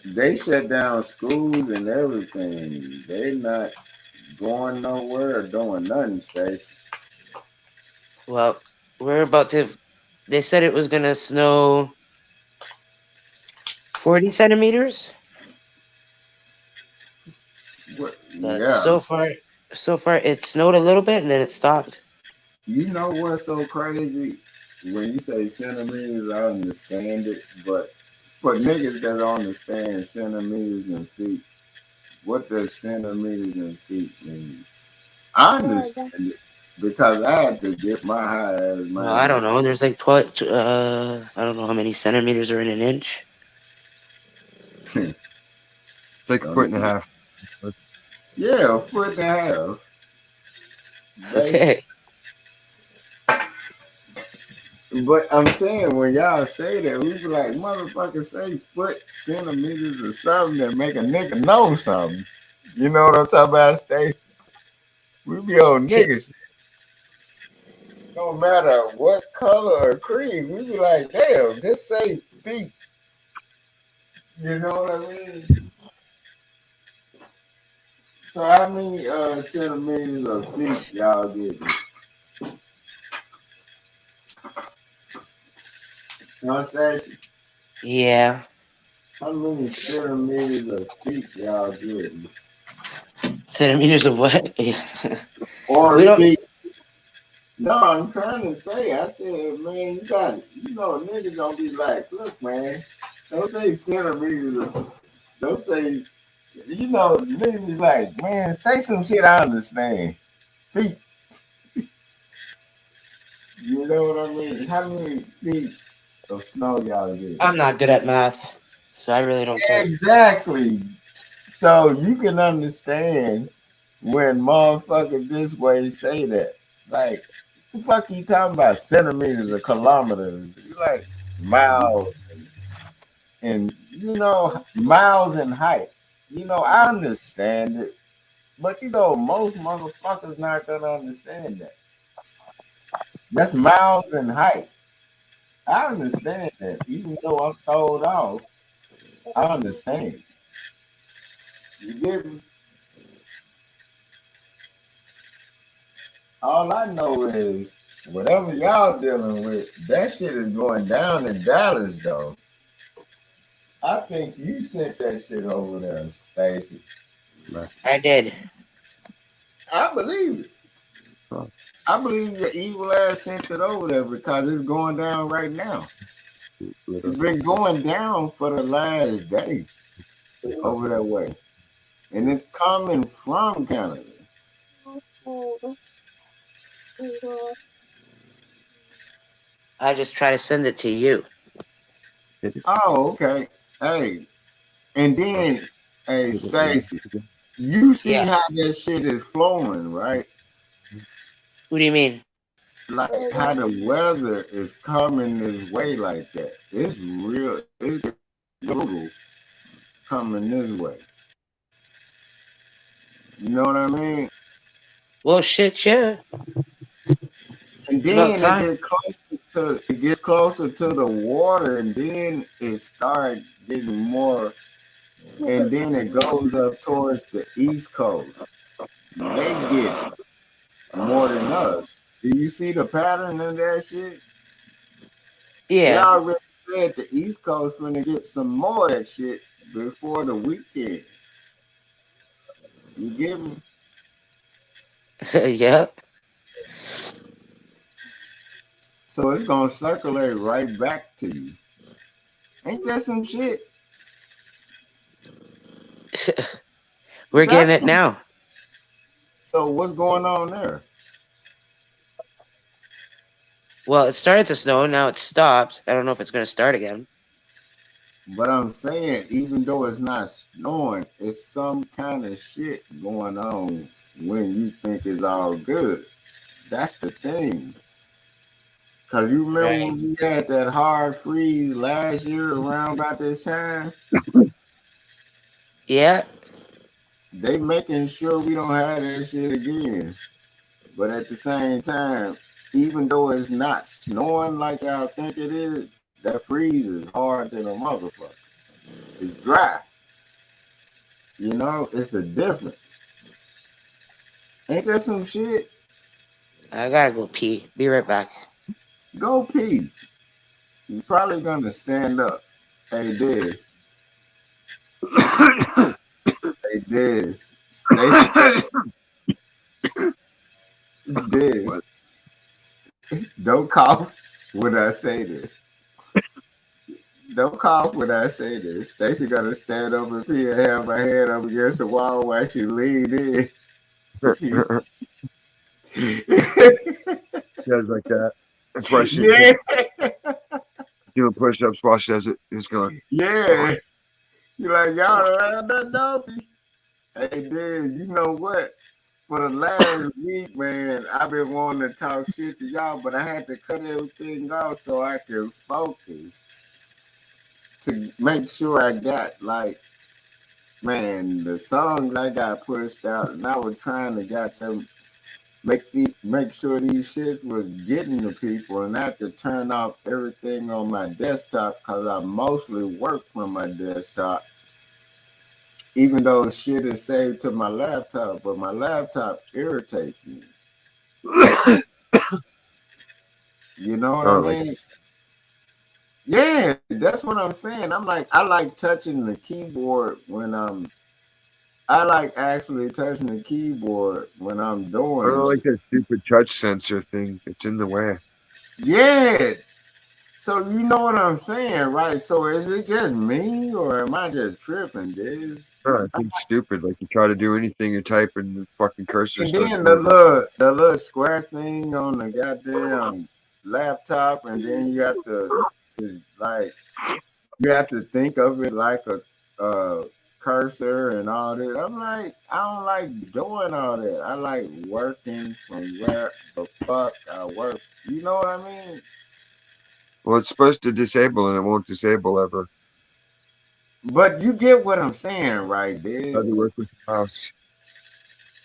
They shut down schools and everything. They're not going nowhere or doing nothing, Stacey. Well, they said it was going to snow 40 centimeters. But yeah. So far it snowed a little bit and then it stopped. You know what's so crazy? When you say centimeters, I understand it, but for niggas that don't understand centimeters and feet, what does centimeters and feet mean? I understand it because I had to get my high ass. Well, I don't know. There's like 12. I don't know how many centimeters are in an inch. It's like a foot and a half. Yeah, a foot and a half. Okay. But I'm saying when y'all say that, we be like, motherfucker, say foot, centimeters, or something that make a nigga know something. You know what I'm talking about, Stacey? We be on niggas. No matter what color or creed, we be like, damn, just say feet. You know what I mean? So how many centimeters of feet y'all get? You know, Stacey? Yeah. How many centimeters of feet y'all get? Centimeters of what? Or feet. No, I'm trying to say, I said, man, you got it. You know, niggas don't be like, look, man, don't say centimeters of, don't say, you know, niggas be like, man, say some shit I understand. Feet. You know what I mean? How many feet of snow y'all get? I'm not good at math, so I really don't care. Exactly. So you can understand when motherfuckers this way say that. Like, the fuck you talking about centimeters or kilometers? You like miles and you know, miles in height. You know, I understand it. But you know, most motherfuckers not gonna understand that. That's miles in height. I understand that. Even though I'm told off, I understand. You get me? All I know is whatever y'all dealing with, that shit is going down in Dallas, though. I think you sent that shit over there, Stacey. I did. I believe it. Huh. I believe your evil ass sent it over there because it's going down right now. It's been going down for the last day over that way. And it's coming from Canada. I just try to send it to you. Oh, okay. Hey. And then, hey, Stacey, you see how that shit is flowing, right? What do you mean? like how the weather is coming this way like that. It's real. It's brutal coming this way. You know what I mean? Well, shit, yeah. And It's about then time. it gets closer to the water, and then it starts getting more, and then it goes up towards the East Coast. They get it more than us. Do you see the pattern of that shit? They Yeah. already said the East Coast gonna get some more of that shit before the weekend. You get me? Yeah. So it's gonna circulate right back to you. Ain't that some shit? We're That's getting it now. So what's going on there? Well, it started to snow. Now it's stopped. I don't know if it's going to start again. But I'm saying, even though it's not snowing, it's some kind of shit going on when you think it's all good. That's the thing. Because you remember Right. when we had that hard freeze last year around about this time? Yeah. They making sure we don't have that shit again. But at the same time, even though it's not snowing like y'all think it is, that freeze is hard than a motherfucker. It's dry. You know, it's a difference. Ain't that some shit? I gotta go pee. Be right back. Go pee. You're probably gonna stand up. Hey, Diz. Hey, Diz. Stacy. Diz. Don't cough when I say this. Don't cough when I say this. Stacy gonna stand up and pee and have my head up against the wall while she lean in. Guys like that. That's why she's Yeah. doing push-ups while she does it. It's going. Yeah. You're like, y'all don't have nothing on me. Hey, dude, you know what? For the last week, man, I've been wanting to talk shit to y'all, but I had to cut everything off so I could focus to make sure I got, like, man, the songs I got pushed out, and I was trying to get them, make sure these shits was getting to people, and I had to turn off everything on my desktop because I mostly work from my desktop. Even though shit is saved to my laptop, but my laptop irritates me. You know what I mean? Yeah, that's what I'm saying. I'm like, I like touching the keyboard when I like actually touching the keyboard when I'm doing. I don't like that stupid touch sensor thing. It's in the way. Yeah. So you know what I'm saying, right? So is it just me or am I just tripping, dude? No, I think it's stupid. Like you try to do anything, you type and the fucking cursor And starts then moving. the little square thing on the goddamn laptop, and then you have to think of it like a cursor and all that. I'm like, I don't like doing all that. I like working from where the fuck I work. You know what I mean? Well, it's supposed to disable and it won't disable ever. But you get what I'm saying, right, How dude? to work with the mouse.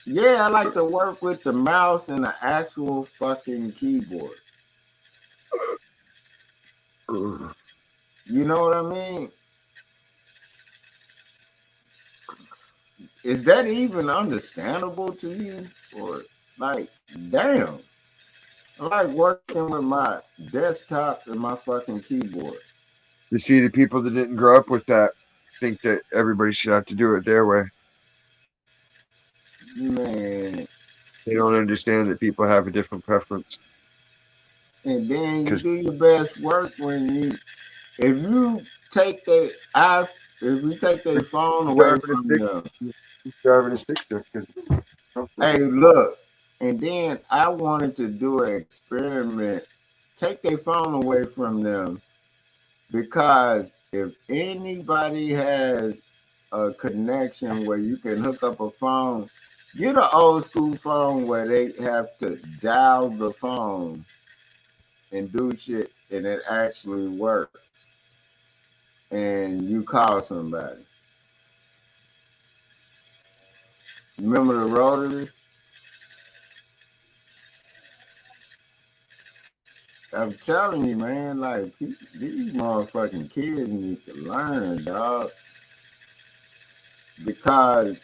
Yeah, I like to work with the mouse and the actual fucking keyboard. You know what I mean? Is that even understandable to you? Or like, damn. I like working with my desktop and my fucking keyboard. You see, the people that didn't grow up with that think that everybody should have to do it their way. Man. They don't understand that people have a different preference. And then you do your best work when if you take their phone away from them. Driving a stick shift. Hey, look. And then I wanted to do an experiment. Take their phone away from them. Because if anybody has a connection where you can hook up a phone, get an old school phone where they have to dial the phone and do shit and it actually works. And you call somebody. Remember the Rotary? I'm telling you, man, like these motherfucking kids need to learn, dog. Because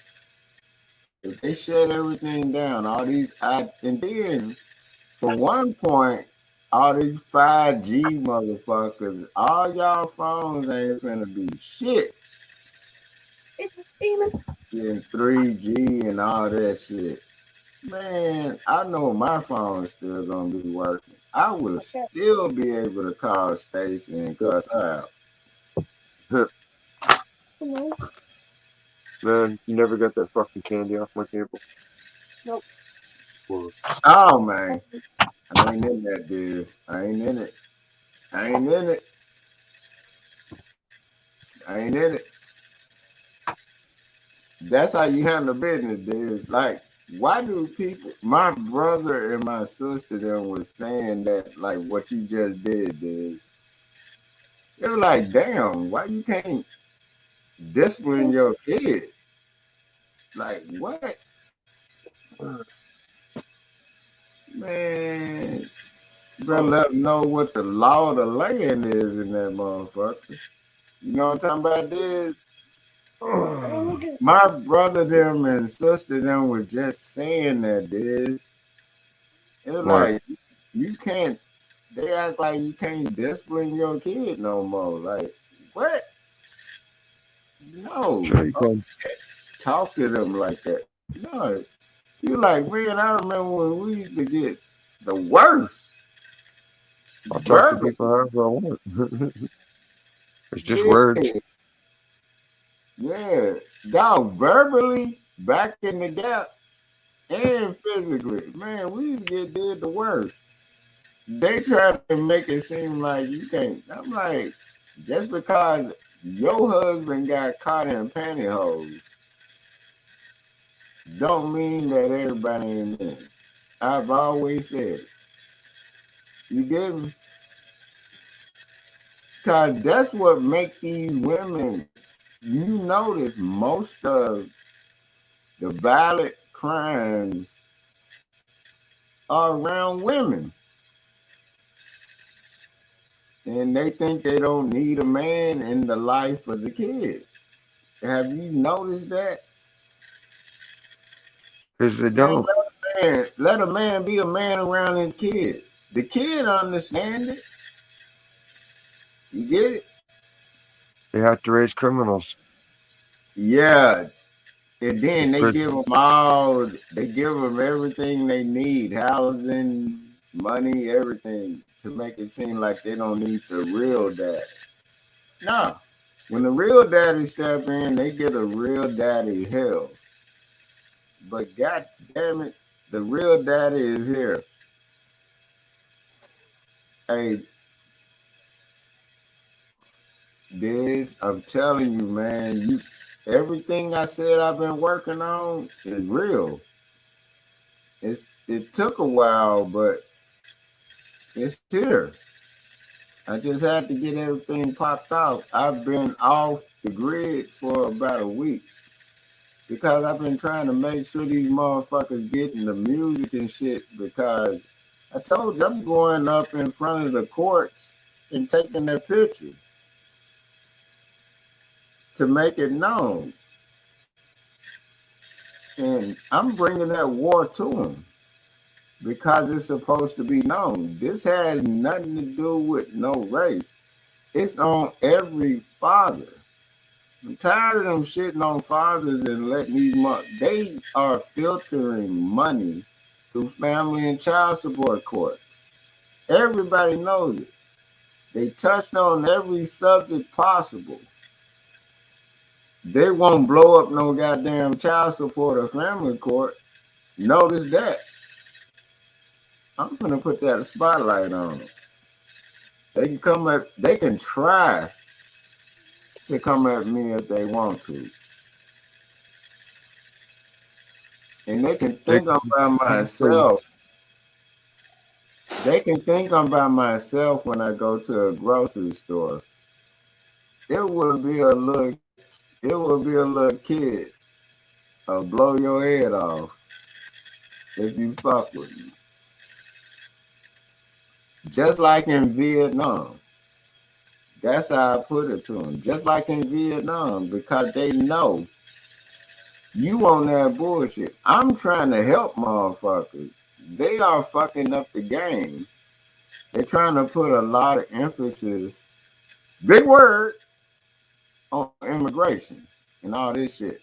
if they shut everything down, all these and then for one point, all these 5G motherfuckers, all y'all phones ain't finna do shit. It's a demon. Getting 3G and all that shit. Man, I know my phone's still gonna be working. I will still be able to call Stacy and cuss her out. Man, you never got that fucking candy off my table? Nope. Oh, man. I ain't in that, Diz. I ain't in it. I ain't in it. I ain't in it. That's how you handle business, Diz. Like, why do people, my brother and my sister them was saying that, like, what you just did, Diz. They were like, damn, why you can't discipline your kid? Like, what? Man, you better let them know what the law of the land is in that motherfucker. You know what I'm talking about, Diz? My brother them and sister them was just saying that, Diz. It was like, you can't, they act like you can't discipline your kid no more. Like, what? No. Sure you can. Talk to them like that. No. You like, man, I remember when we used to get the worst. I'll talk to people however I want. It's just words. Yeah. Dog, verbally, back in the gap, and physically. Man, we did the worst. They try to make it seem like you can't. I'm like, just because your husband got caught in pantyhose don't mean that everybody ain't in. I've always said it. You get me? Because that's what make these women, you notice most of the violent crimes are around women. And they think they don't need a man in the life of the kid. Have you noticed that? Because they don't. Let a man be a man around his kid. The kid understand it. You get it? They have to raise criminals. Yeah. And then they give them everything they need, housing, money, everything, to make it seem like they don't need the real dad. No. When the real daddy step in, they get a real daddy hell. But god damn it, the real daddy is here. Hey, Diz, I'm telling you, man, everything I said I've been working on is real. It took a while, but it's here. I just had to get everything popped out. I've been off the grid for about a week because I've been trying to make sure these motherfuckers getting the music and shit, because I told you I'm going up in front of the courts and taking their picture to make it known. And I'm bringing that war to them because it's supposed to be known. This has nothing to do with no race. It's on every father. I'm tired of them shitting on fathers and letting these they are filtering money through family and child support courts. Everybody knows it. They touched on every subject possible. They won't blow up no goddamn child support or family court. Notice that. I'm gonna put that spotlight on them. They can try to come at me if they want to. And they can think I'm by myself. They can think I'm by myself when I go to a grocery store. It would be a little kid blow your head off if you fuck with me. Just like in Vietnam. That's how I put it to them. Just like in Vietnam, because they know you on that bullshit. I'm trying to help motherfuckers. They are fucking up the game. They're trying to put a lot of emphasis, big word, on immigration and all this shit.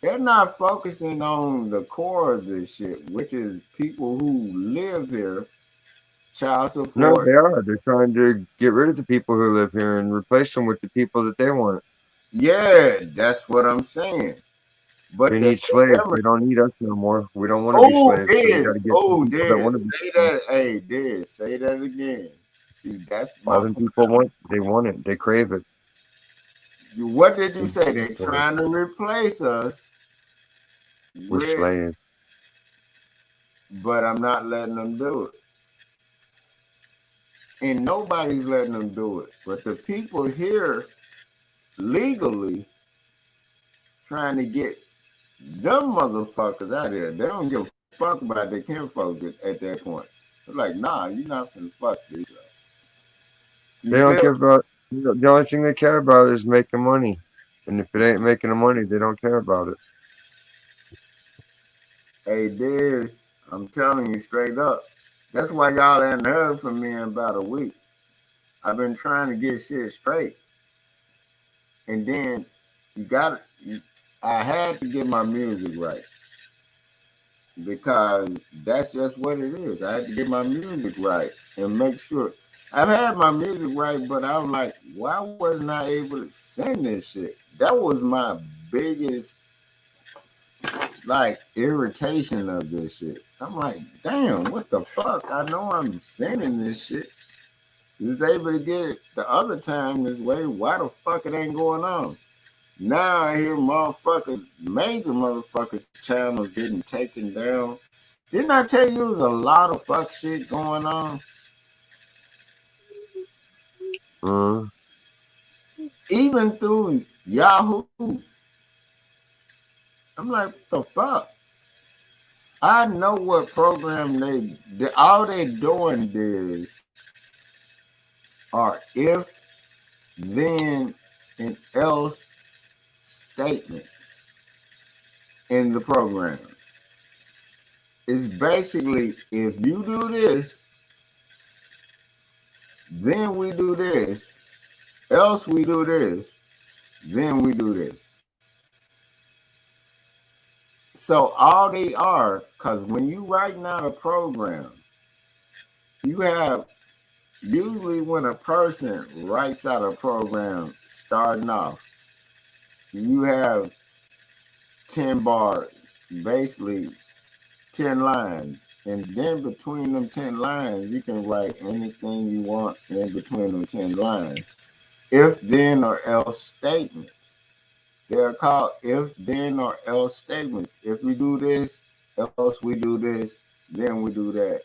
They're not focusing on the core of this shit, which is people who live here, child support. No, they are. They're trying to get rid of the people who live here and replace them with the people that they want. Yeah, that's what I'm saying. But They need slaves. They don't need us no more. We don't want to be slaves. So they gotta get people that want to be say that. Hey, Diz, say that again. See, that's all my them people want. They want it. They crave it. What did you say? They're trying to replace us with slaves. But I'm not letting them do it. And nobody's letting them do it. But the people here legally trying to get them motherfuckers out here. They don't give a fuck about their kinfolk at that point. They're like, nah, you're not finna fuck this up. They don't care about, the only thing they care about is making money. And if it ain't making the money, they don't care about it. Hey, Diz, I'm telling you straight up. That's why y'all hadn't heard from me in about a week. I've been trying to get shit straight. And then I had to get my music right. Because that's just what it is. I had to get my music right and make sure. I've had my music right, but I was like, why wasn't I able to send this shit? That was my biggest irritation of this shit. I'm like, damn, what the fuck? I know I'm sending this shit. You was able to get it the other time this way. Why the fuck it ain't going on? Now I hear motherfuckers, major motherfuckers channels getting taken down. Didn't I tell you there was a lot of fuck shit going on? Even through Yahoo. I'm like, what the fuck? I know what program all they doing is are if, then, and else statements in the program. It's basically, if you do this, then we do this, else we do this, then we do this. So all they are, because when you writing out a program, you have, usually when a person writes out a program starting off, you have 10 bars, basically 10 lines. And then between them 10 lines, you can write anything you want in between them 10 lines. If, then, or else statements. They're called if, then, or else statements. If we do this, else we do this, then we do that.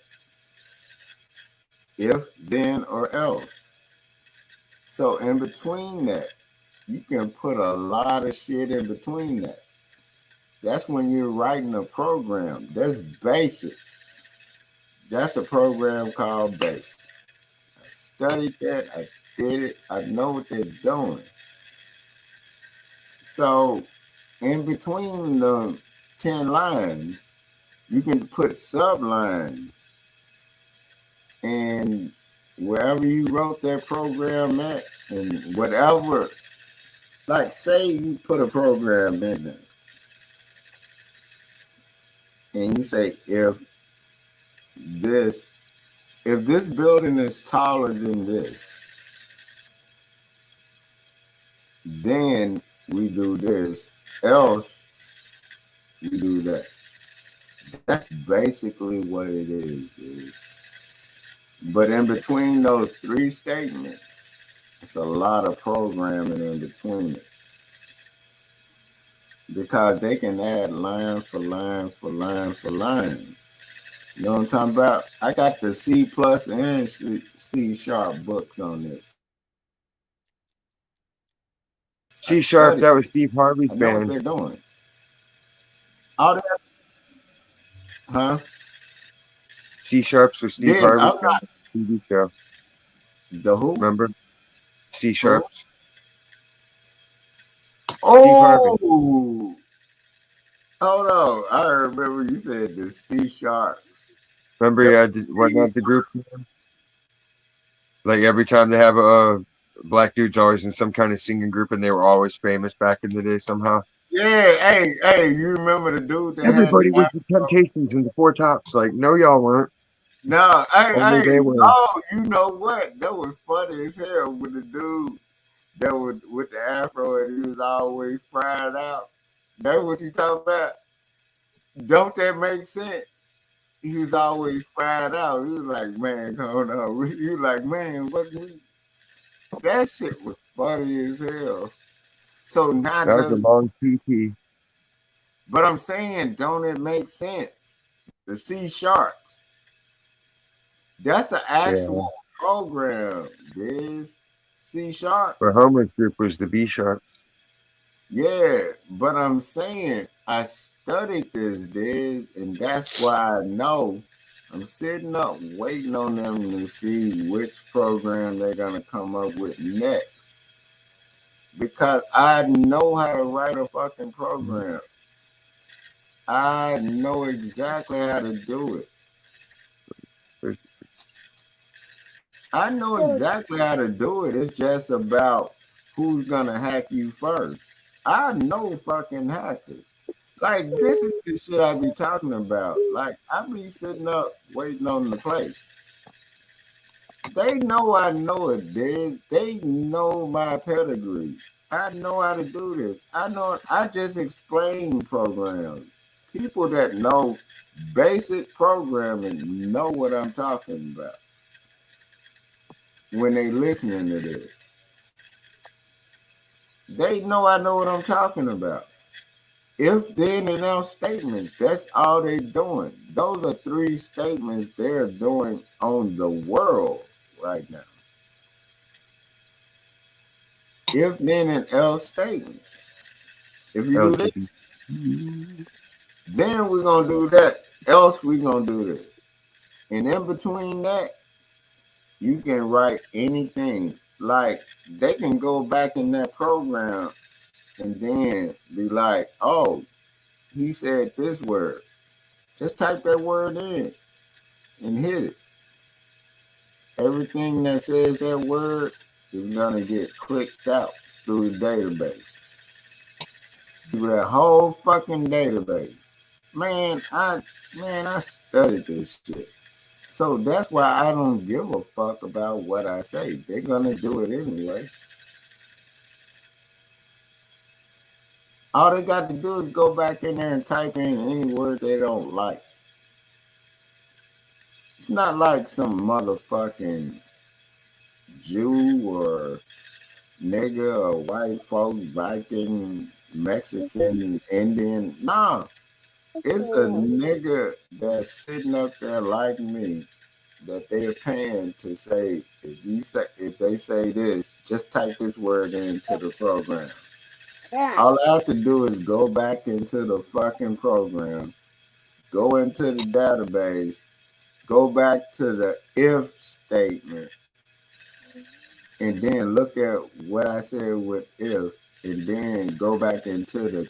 If, then, or else. So in between that, you can put a lot of shit in between that. That's when you're writing a program. That's basic. That's a program called BASIC. I studied that. I did it. I know what they're doing. So in between the 10 lines, you can put sublines. And wherever you wrote that program at, and whatever, like say you put a program in there, and you say if this building is taller than this, then we do this, else we do that. That's basically what it is. But in between those three statements, it's a lot of programming in between it. Because they can add line for line for line for line. You know what I'm talking about? I got the C plus and C sharp books on this. C sharp, that was Steve Harvey's I know what band. they're doing. All that, huh? C sharps was Steve Yes, Harvey's I'm not TV show. the who? Remember? C sharps. Oh, hold on. I remember you said the C sharps. Remember, wasn't that the group? Like every time they have a black dude's always in some kind of singing group, and they were always famous back in the day somehow. Yeah, hey, you remember the dude that Everybody had was the Temptations and the Four Tops. Like, no, y'all weren't. No, Only they were. oh, you know what? That was funny as hell with the dude that was with the afro and he was always fried out. That's what you talking about? Don't that make sense? He was always fried out. He was like, man, hold on. He was like, man, what we? That shit was funny as hell. So not That was just, a long PT. but I'm saying, don't it make sense? The C sharps. That's an actual program, Biz. C sharp. But Homer's group was the B sharp. Yeah, but I'm saying I studied this, Diz, and that's why I know I'm sitting up waiting on them to see which program they're gonna come up with next. Because I know how to write a fucking program. I know exactly how to do it. I know exactly how to do it. It's just about who's gonna hack you first. I know fucking hackers. Like, this is the shit I be talking about. Like, I be sitting up waiting on the play. They know I know it, dude. They know my pedigree. I know how to do this. I just explain programs. People that know basic programming know what I'm talking about when they listening to this. They know I know what I'm talking about. If, then, and else statements, that's all they're doing. Those are 3 statements they're doing on the world right now. If, then, and else statements. If you do this, then we're going to do that. Else we're going to do this. And in between that, you can write anything. Like, they can go back in that program and then be like, oh, he said this word. Just type that word in and hit it. Everything that says that word is gonna get clicked out through the database. Through that whole fucking database. Man, I studied this shit. So that's why I don't give a fuck about what I say. They're gonna do it anyway. All they got to do is go back in there and type in any word they don't like. It's not like some motherfucking Jew or nigga or white folk, Viking, Mexican, Indian. Nah, it's a nigga that's sitting up there like me that they're paying to say, if they say this, just type this word into the program. All I have to do is go back into the fucking program, go into the database, go back to the if statement, and then look at what I said with if, and then go back into the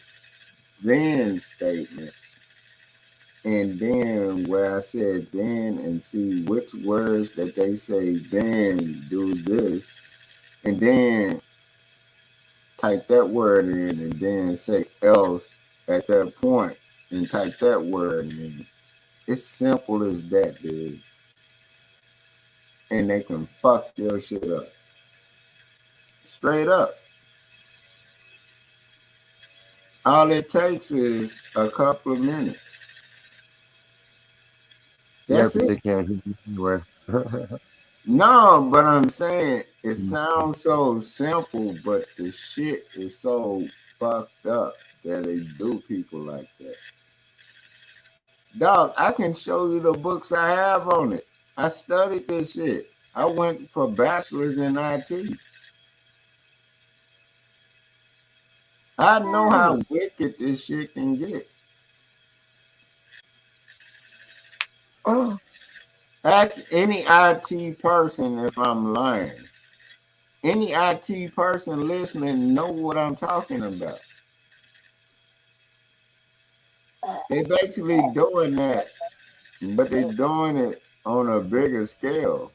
then statement, and then where I said then, and see which words that they say then do this, and then type that word in, and then say else at that point, and type that word in. It's simple as that, dude. And they can fuck your shit up. Straight up. All it takes is a couple of minutes. That's but it. they can't hit you anywhere. No, but I'm saying it sounds so simple, but the shit is so fucked up that they do people like that. Dog, I can show you the books I have on it. I studied this shit. I went for bachelor's in IT. I know how wicked this shit can get. Oh, Ask any IT person if I'm lying. Any IT person listening know what I'm talking about. They basically doing that, but they're doing it on a bigger scale.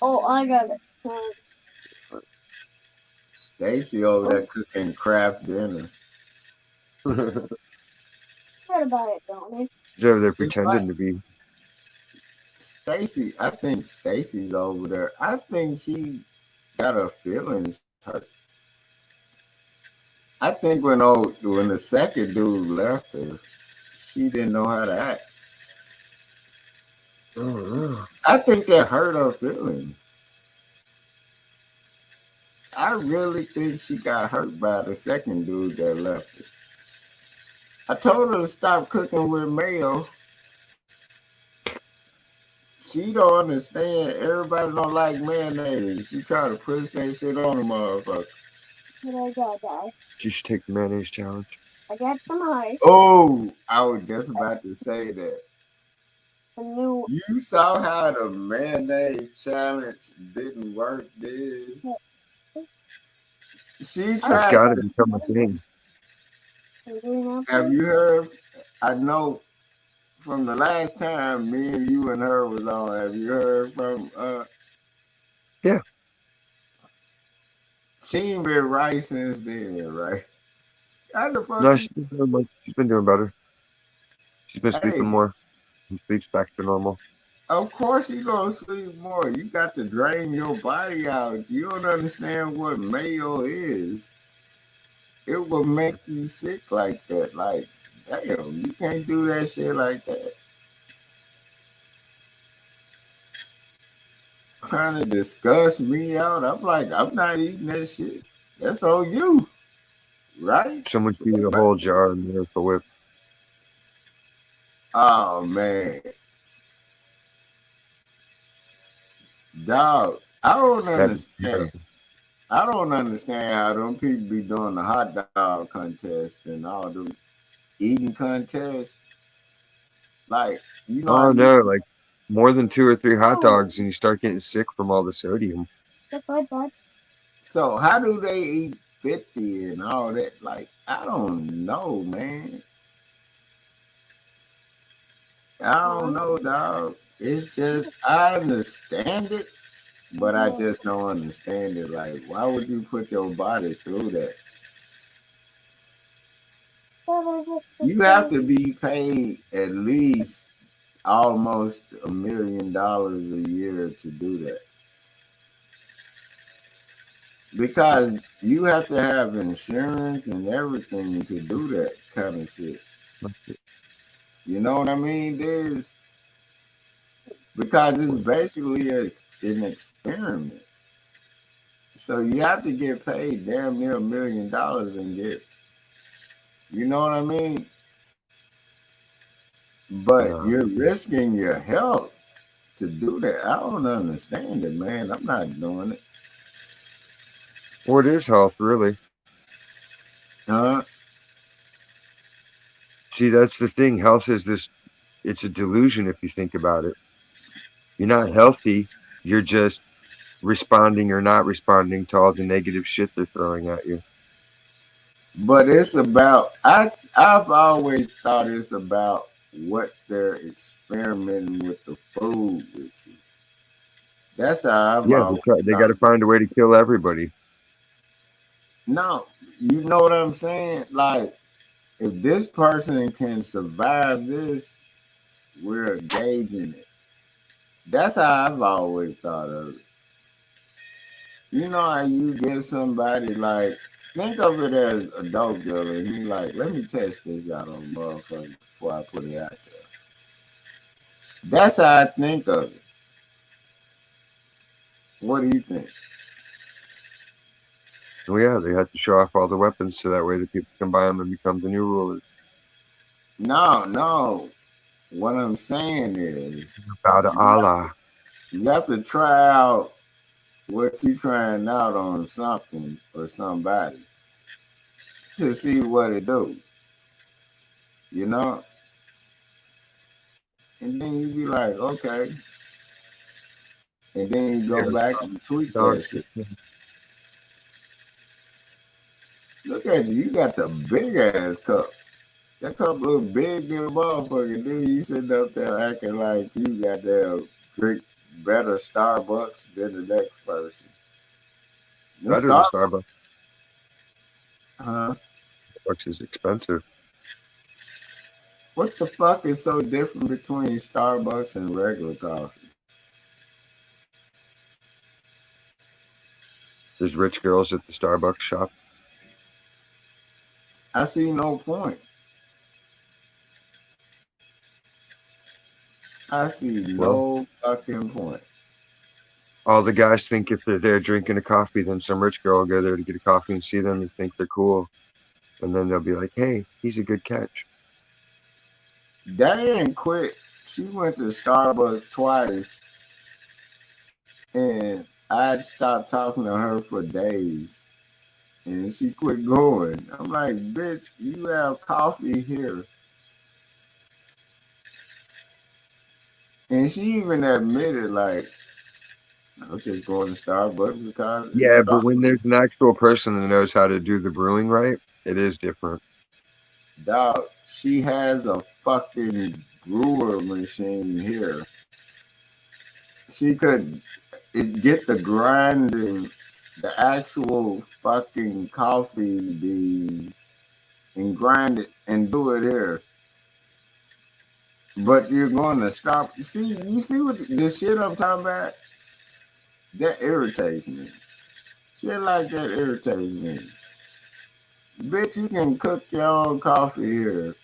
Oh, I got it. Stacy over there cooking craft dinner. Heard about it, don't I? He's over there It's pretending like to be. Stacy. I think Stacy's over there. I think she got her feelings hurt. I think when the second dude left her, she didn't know how to act. Oh, I think that hurt her feelings. I really think she got hurt by the second dude that left her. I told her to stop cooking with mayo. She don't understand. Everybody don't like mayonnaise. She try to push that shit on the motherfucker. What I got, guys? she should take the mayonnaise challenge. I got some hearts. Oh, I was just about to say that. A new. You saw how the mayonnaise challenge didn't work, Diz? She It's tried. got to become a thing. Have you heard? I know from the last time me and you and her was on. Have you heard from? Yeah. She ain't been right since then, right? How the fuck? No, she's been doing better. She's been Hey, sleeping more. She sleeps back to normal. of course you gonna sleep more. You got to drain your body out. You don't understand what mayo is. It will make you sick like that. Like, damn, you can't do that shit like that. Trying to discuss me out. I'm like, I'm not eating that shit. That's on you, right? Someone feed a whole jar of Miracle Whip. Oh man, dog. I don't That's understand. terrible. I don't understand how them people be doing the hot dog contest and all the eating contests. Like, you know how Oh you no, like more than 2 or 3 hot dogs and you start getting sick from all the sodium. That's what I thought. so how do they eat 50 and all that? Like, I don't know, man. I don't know, dog. It's just I understand it, but I just don't understand it. Like, why would you put your body through that? You have to be paid at least almost $1 million a year to do that. Because you have to have insurance and everything to do that kind of shit. You know what I mean? Because it's basically an experiment. So you have to get paid damn near $1 million and get, you know what I mean? But Yeah. you're risking your health to do that. I don't understand it, man. I'm not doing it. What is health, really? Huh? See, that's the thing. Health is this, it's a delusion if you think about it. You're not healthy. You're just responding or not responding to all the negative shit they're throwing at you. But it's about I've always thought it's about what they're experimenting with the food with you. That's how I've Yeah, always they got thought. to find a way to kill everybody. No, you know what I'm saying? Like, if this person can survive this, we're gauging it. That's how I've always thought of it. You know how you get somebody like, think of it as a dope dealer, and you like, let me test this out on motherfucker before I put it out there. That's how I think of it. What do you think? Well, yeah, they had to show off all the weapons so that way the people can buy them and become the new rulers. No. What I'm saying is, Bow to Allah. you have to try out what you're trying out on something or somebody to see what it do. You know? And then you be like, okay. And then you go back and tweak that shit. Look at you. You got the big ass cup. That cup look big than a motherfucker. Then you sitting up there acting like you got to drink better Starbucks than the next person. Better than Starbucks. Huh? Starbucks is expensive. What the fuck is so different between Starbucks and regular coffee? There's rich girls at the Starbucks shop. I see no point. I see no fucking point. All the guys think if they're there drinking a coffee, then some rich girl will go there to get a coffee and see them and think they're cool. And then they'll be like, hey, he's a good catch. Diane quit. She went to Starbucks twice. And I stopped talking to her for days. And she quit going. I'm like, bitch, you have coffee here. And she even admitted, like, I'm just going to Starbucks because yeah, but when there's an actual person that knows how to do the brewing right, it is different. Dog, she has a fucking brewer machine here. She could get the grinding, the actual fucking coffee beans and grind it and do it here. But you're going to stop. You see what this shit I'm talking about? That irritates me. Shit like that irritates me. Bitch, you can cook your own coffee here.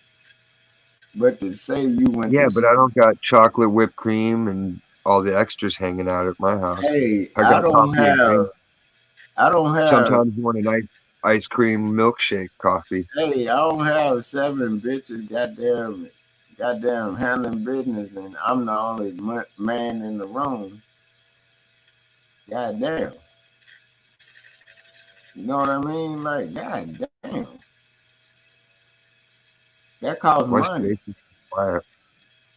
But to say you went Yeah, to but I don't got chocolate whipped cream and all the extras hanging out at my house. Hey, I don't have sometimes you want a nice ice cream milkshake coffee. Hey, I don't have 7 bitches goddamn handling business and I'm the only man in the room. Goddamn. You know what I mean? Like, goddamn. That costs money.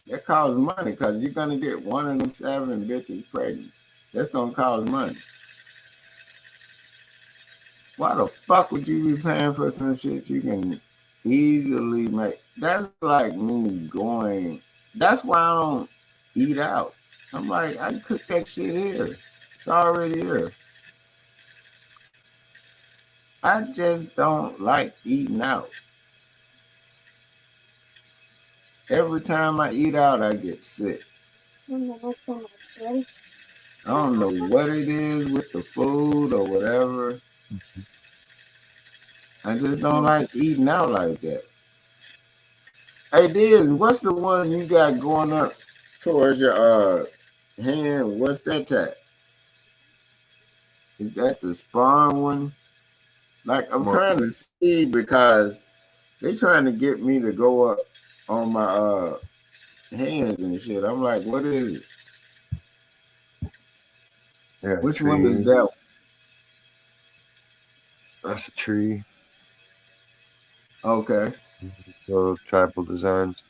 That costs money because you're going to get one of them 7 bitches pregnant. That's going to cost money. Why the fuck would you be paying for some shit you can easily make? That's like me going. That's why I don't eat out. I'm like, I can cook that shit here. It's already here. I just don't like eating out. Every time I eat out, I get sick. I don't know what it is with the food or whatever. I just don't like eating out like that. Hey, Diz, what's the one you got going up towards your hand? What's that at? Is that the spawn one? Like, I'm trying to see because they trying to get me to go up on my hands and shit. I'm like, what is it? Yeah, which one is that? That's a tree. Okay. So tribal designs.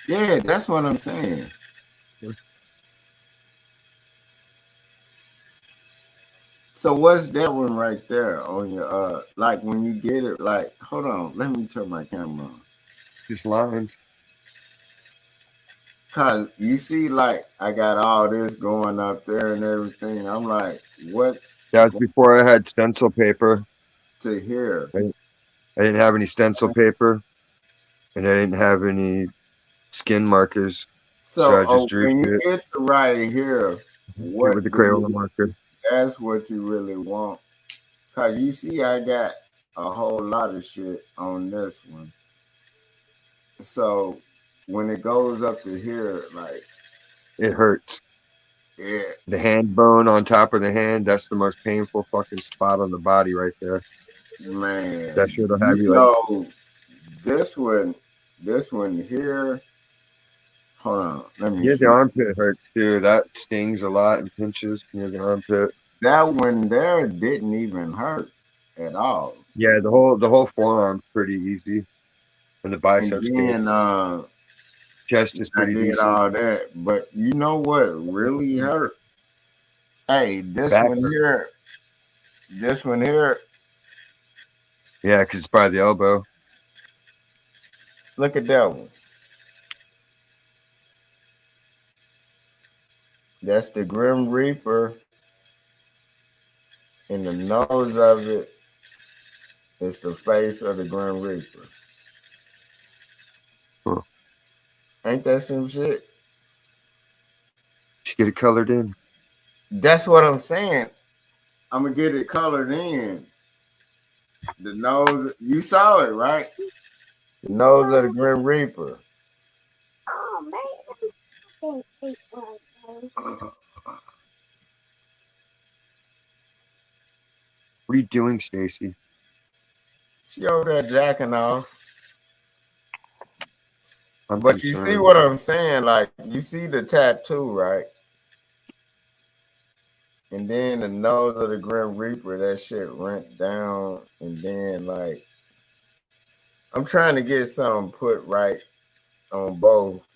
Yeah, that's what I'm saying. So what's that one right there on your like when you get it, like, hold on, let me turn my camera on. Just lines. Cause you see, like, I got all this going up there and everything. I'm like, what's that was before I had stencil paper to here? I didn't have any stencil paper and I didn't have any skin markers. So I just drew when you get to right here, what with the Crayola marker. That's what you really want. Cause you see I got a whole lot of shit on this one. So when it goes up to here, like, it hurts. Yeah, The hand bone on top of the hand, that's the most painful fucking spot on the body right there. man. That shit'll You have you like, know, this one here. Hold on, let me yeah, the see. armpit hurts too. That stings a lot and pinches near the armpit. That one there didn't even hurt at all. Yeah, the whole forearm's pretty easy. And the And biceps too. then Chest is I pretty did decent. all that, but you know what really hurt? Hey, this Back one hurt. here, this one here. Yeah, because it's by the elbow. Look at that one. That's the Grim Reaper, and the nose of it is the face of the Grim Reaper. Huh. Ain't that some shit? Should get it colored in. That's what I'm saying. I'm gonna get it colored in. The nose, you saw it, right? The nose of the Grim Reaper. Oh man, I can't eat one of those. What are you doing, Stacy? She over there jacking off. I'm But you see concerned. what I'm saying? Like, you see the tattoo, right? And then the nose of the Grim Reaper, that shit went down. And then, like, I'm trying to get something put right on both.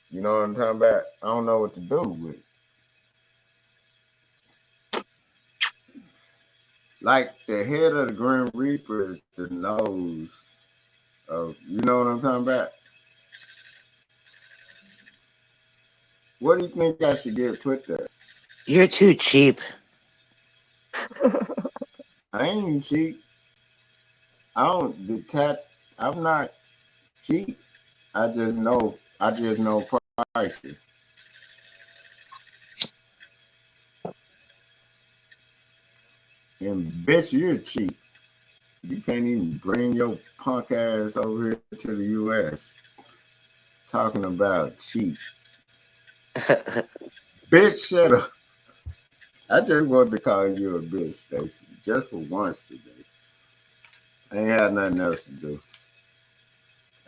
You know what I'm talking about? I don't know what to do with it. Like, the head of the Grim Reaper is the nose of, you know what I'm talking about? What do you think I should get put there? You're too cheap. I ain't cheap. I'm not cheap. I just know prices. And bitch, you're cheap. You can't even bring your punk ass over here to the US talking about cheap. Bitch, shut up. I just wanted to call you a bitch, Stacy, just for once today. I ain't had nothing else to do.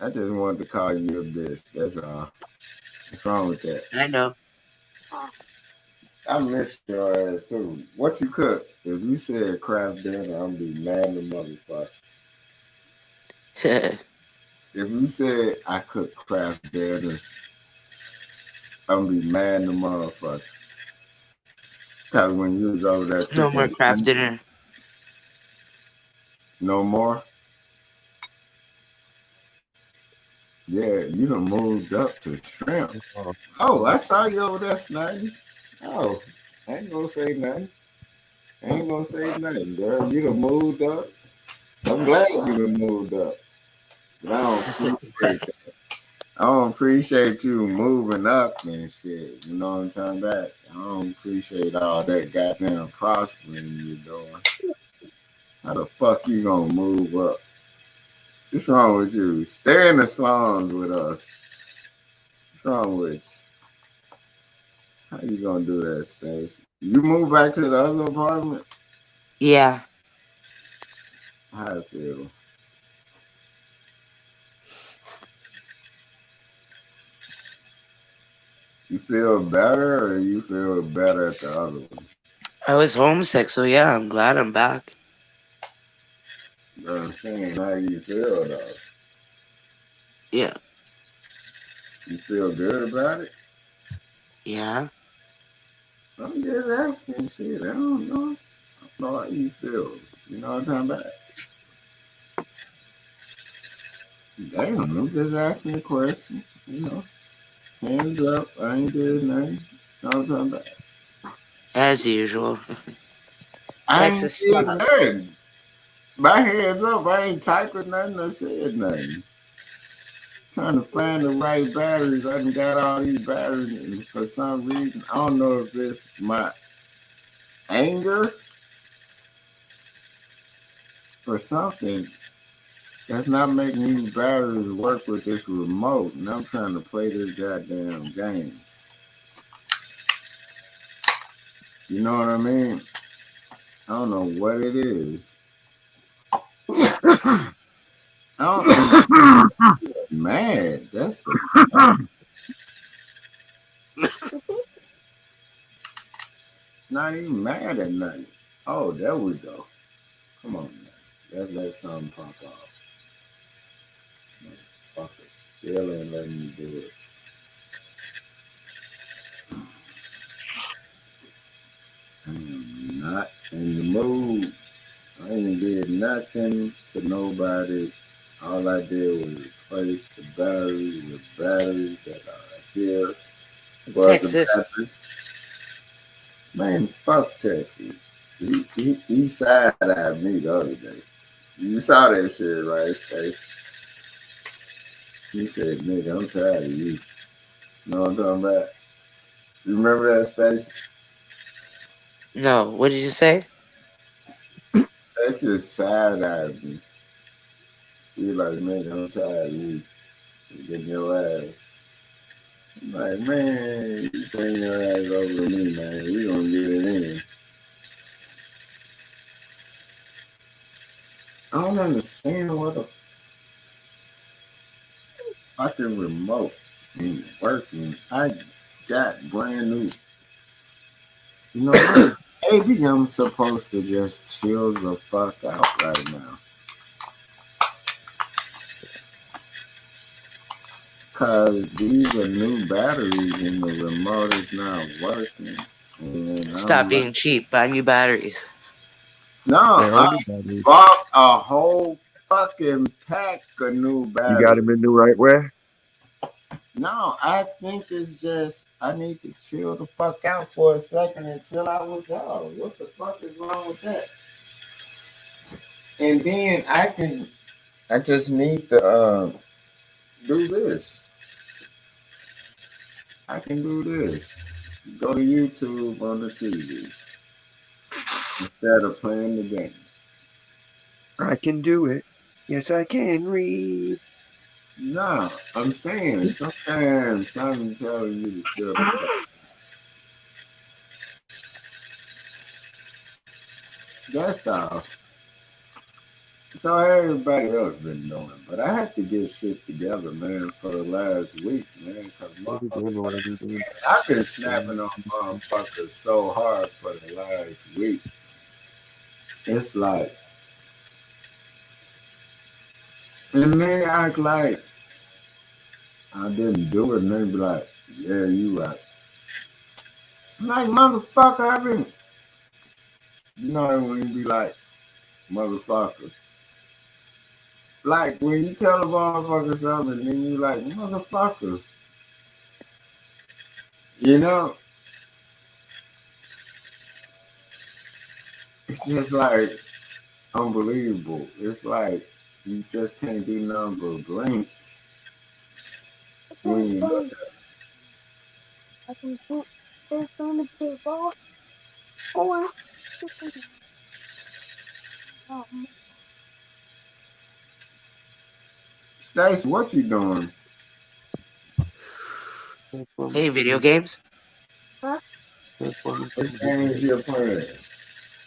I just wanted to call you a bitch. That's all. What's wrong with that? I know. I miss your ass too. What you cook? If you said crab dinner, I'm be mad in the motherfucker. If you said I cook crab dinner, I'm be mad in the motherfucker. Cause when you was over there No more cooking, crab dinner. no more. Yeah, you done moved up to shrimp. Oh, I saw you over there, Snotty. Oh, I ain't gonna say nothing. Girl. You done moved up. I'm glad you done moved up. But I don't appreciate that. I don't appreciate you moving up and shit. You know what I'm talking about? I don't appreciate all that goddamn prospering you're doing. How the fuck you gonna move up? What's wrong with you? Stay in the slums with us. What's wrong with you? How you gonna do that, Stacey? You move back to the other apartment? Yeah. How it feel? You feel better or you feel better at the other one? I was homesick, so yeah, I'm glad I'm back. You know what I'm saying? How you feel though? Yeah. You feel good about it? Yeah. I'm just asking shit. I don't know. I don't know how you feel. You know what I'm talking about? Damn, I'm just asking a question. You know, hands up. I ain't did nothing. You know what I'm talking about? As usual. I ain't Texas did style. nothing. My hands up. I ain't typing nothing or said nothing. Trying to find the right batteries. I done got all these batteries, and for some reason, I don't know if it's my anger or something that's not making these batteries work with this remote. And I'm trying to play this goddamn game. You know what I mean? I don't know what it is. I don't mad. That's the not even mad at nothing. Oh, there we go. Come on now. Let's let something pop off. Motherfucker still ain't letting me do it. I'm not in the mood. I ain't did nothing to nobody. All I did was replace the batteries with batteries that are here. Was Texas. the batteries. Man, fuck Texas. He side-eyed me the other day. You saw that shit, right, Stace? He said, nigga, I'm tired of you. You know what I'm talking about? You remember that, Stace? No, what did you say? Texas side-eyed me. He like, nigga, I'm tired of you. You getting your ass. I'm like, man, you bring your ass over to me, man. We gonna get it in. I don't understand what a fucking remote ain't working. I got brand new. You know what? Maybe I'm supposed to just chill the fuck out right now. Cause these are new batteries and the remote is not working. And Stop being cheap. Buy new batteries. No, I bought a whole fucking pack of new batteries. You got them in the right way? No, I think it's just I need to chill the fuck out for a second and chill out with y'all. What the fuck is wrong with that? And then I just need to do this. I can do this. Go to YouTube on the TV instead of playing the game. I can do it. Yes, I can read. No, I'm saying sometimes something tells you to chill the fuck out. That's all. So everybody else been doing, but I had to get shit together, man, for the last week, man. Cause I've been snapping on motherfuckers so hard for the last week. It's like, and they act like I didn't do it, and they be like, "Yeah, you right." I'm like, motherfucker, I've been, you know, when you be like, motherfucker. Like when you tell a motherfucker something, and then you like, motherfucker. You know? It's just like unbelievable. It's like you just can't do nothing but blink. When you look at it. I can put this on the table. Or Stacy, what you doing? Hey, video games? Huh? What games you playing?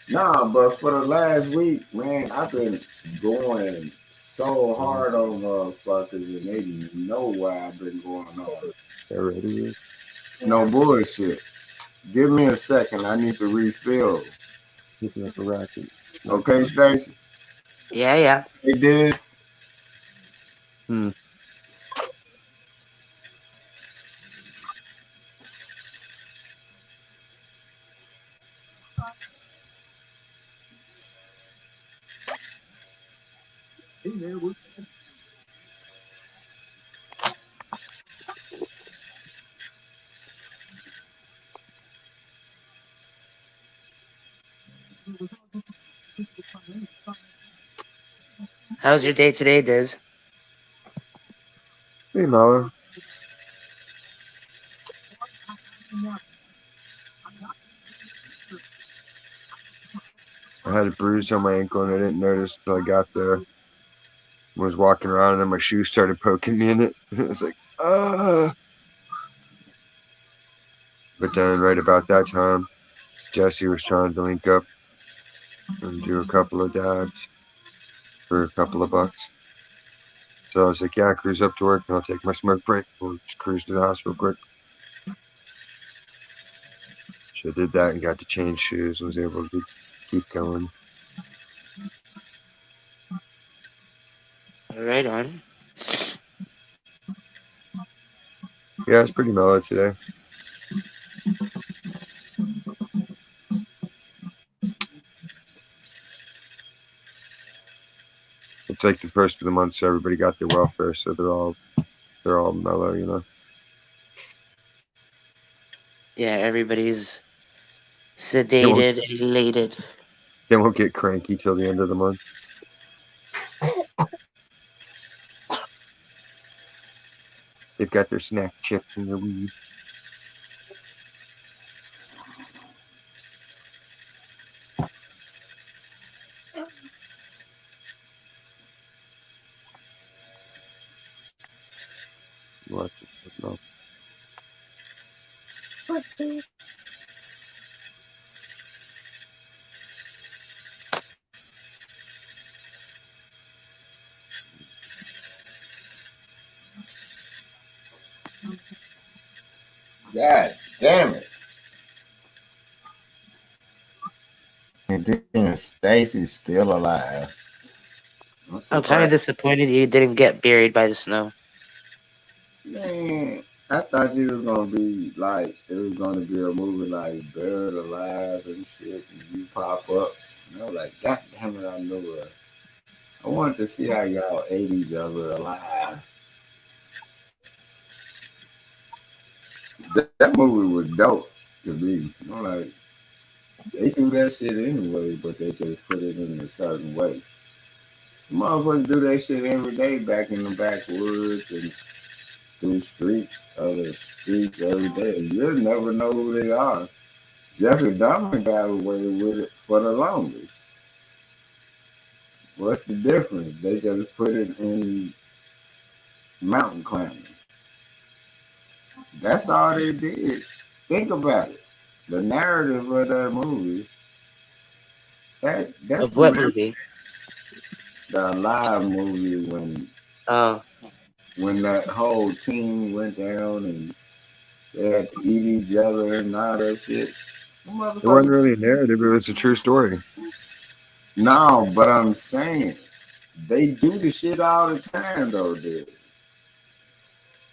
Nah, but for the last week, man, I've been going so hard on motherfuckers, and they know why I've been going on. No bullshit. Give me a second. I need to refill. Okay, Stacy? Yeah. Hey, Diz. How's your day today, Diz? Hey, Mala. I had a bruise on my ankle and I didn't notice until I got there. I was walking around and then my shoe started poking me in it. It was like, ah. But then right about that time, Jesse was trying to link up and do a couple of dabs for a couple of bucks. So I was like, yeah, cruise up to work and I'll take my smoke break. We'll just cruise to the house real quick. So I did that and got to change shoes and was able to keep going. Right on. Yeah, it's pretty mellow today. It's like the first of the month, so everybody got their welfare, so they're all mellow, you know. Yeah, everybody's sedated and elated. They won't get cranky till the end of the month. They've got their snack chips and their weed. Watch it. No. God damn it. And then Stacy's still alive. I'm kind of disappointed you didn't get buried by the snow. Man, I thought you was gonna be like it was gonna be a movie like Buried Alive and shit, and you pop up. And I was like, God damn it, I knew it. I wanted to see how y'all ate each other alive. That movie was dope to me. I'm like, they do that shit anyway, but they just put it in a certain way. Motherfuckers do that shit every day back in the backwoods and through other streets every day. You'll never know who they are. Jeffrey Dahmer got away with it for the longest. What's the difference? They just put it in mountain climbing. That's all they did. Think about it. The narrative of that movie. That's Of what movie? The Alive movie when that whole team went down and they had to eat each other and all that shit. It wasn't really a narrative, it was a true story. No, but I'm saying they do the shit all the time though, dude.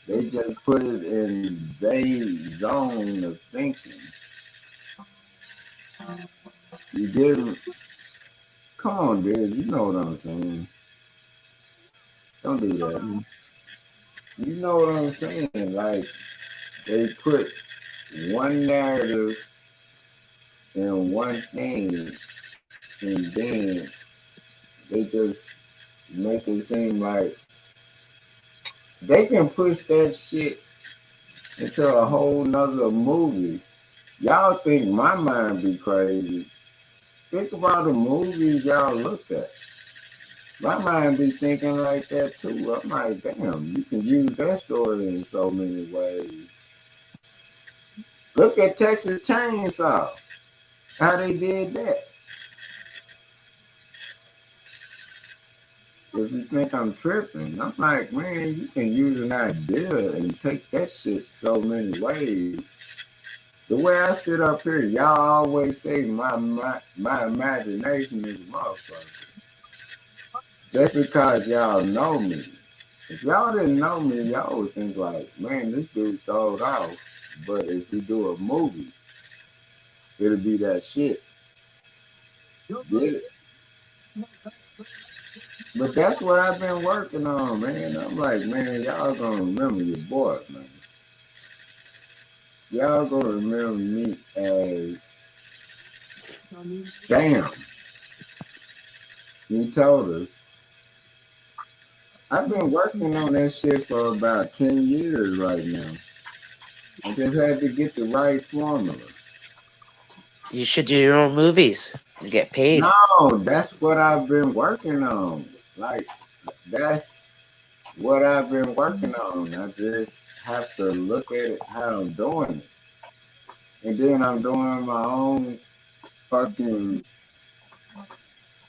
They just put it in their zone of thinking. You didn't. Come on, dude. You know what I'm saying. Don't do that. You know what I'm saying. Like, they put one narrative in one thing, and then they just make it seem like they can push that shit into a whole nother movie. Y'all think my mind be crazy. Think about the movies y'all look at. My mind be thinking like that too. I'm like, damn, you can use that story in so many ways. Look at Texas Chainsaw. How they did that. If you think I'm tripping, I'm like, man, you can use an idea and take that shit so many ways. The way I sit up here, y'all always say my imagination is a motherfucker. Just because y'all know me. If y'all didn't know me, y'all would think like, man, this dude throwed off. But if you do a movie, it'll be that shit. Get it? But that's what I've been working on, man. I'm like, man, y'all gonna remember your boy, man. Y'all gonna remember me as, damn, he told us. I've been working on that shit for about 10 years right now. I just had to get the right formula. You should do your own movies and get paid. No, that's what I've been working on. Like, that's what I've been working on. I just have to look at it how I'm doing it. And then I'm doing my own fucking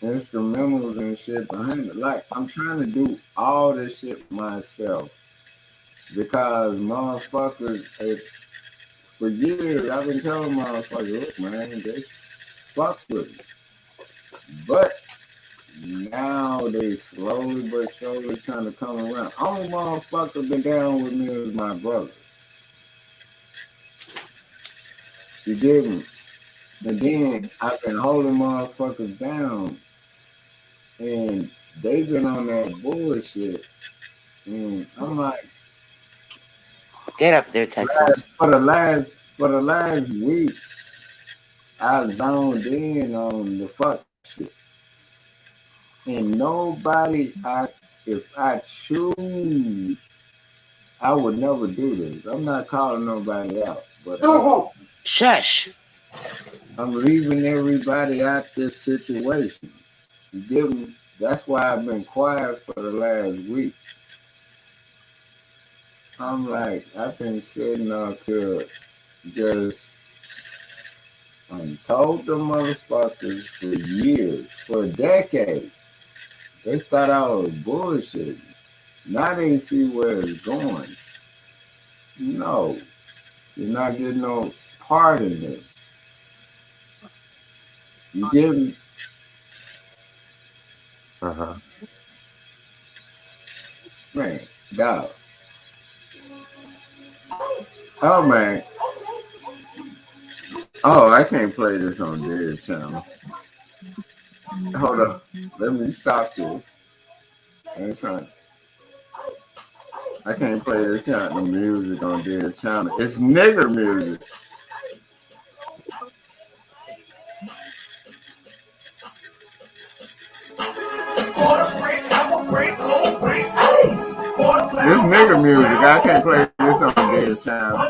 instrumentals and shit behind it. Like, I'm trying to do all this shit myself because motherfuckers, for years, I've been telling motherfuckers, look, man, just fuck with me. But now they slowly but surely trying to come around. Only motherfucker been down with me is my brother. You get me? And then I've been holding motherfuckers down, and they've been on that bullshit. And I'm like, Get up there, Texas. for the last week, I zoned in on the fuck shit. And nobody, if I choose, I would never do this. I'm not calling nobody out, but Shush. I'm leaving everybody out this situation. You get me? That's why I've been quiet for the last week. I'm like, I've been sitting up here just told the motherfuckers for years, for a decade. They thought I was bullshitting. Now they see where it's going. No, you're not getting no part in this. You get me? Uh-huh. Man, dog. Oh, man. Oh, I can't play this on their channel. Hold up. Let me stop this. I can't play this kind of music on their channel. It's nigger music. This nigga music, I can't play this on their channel.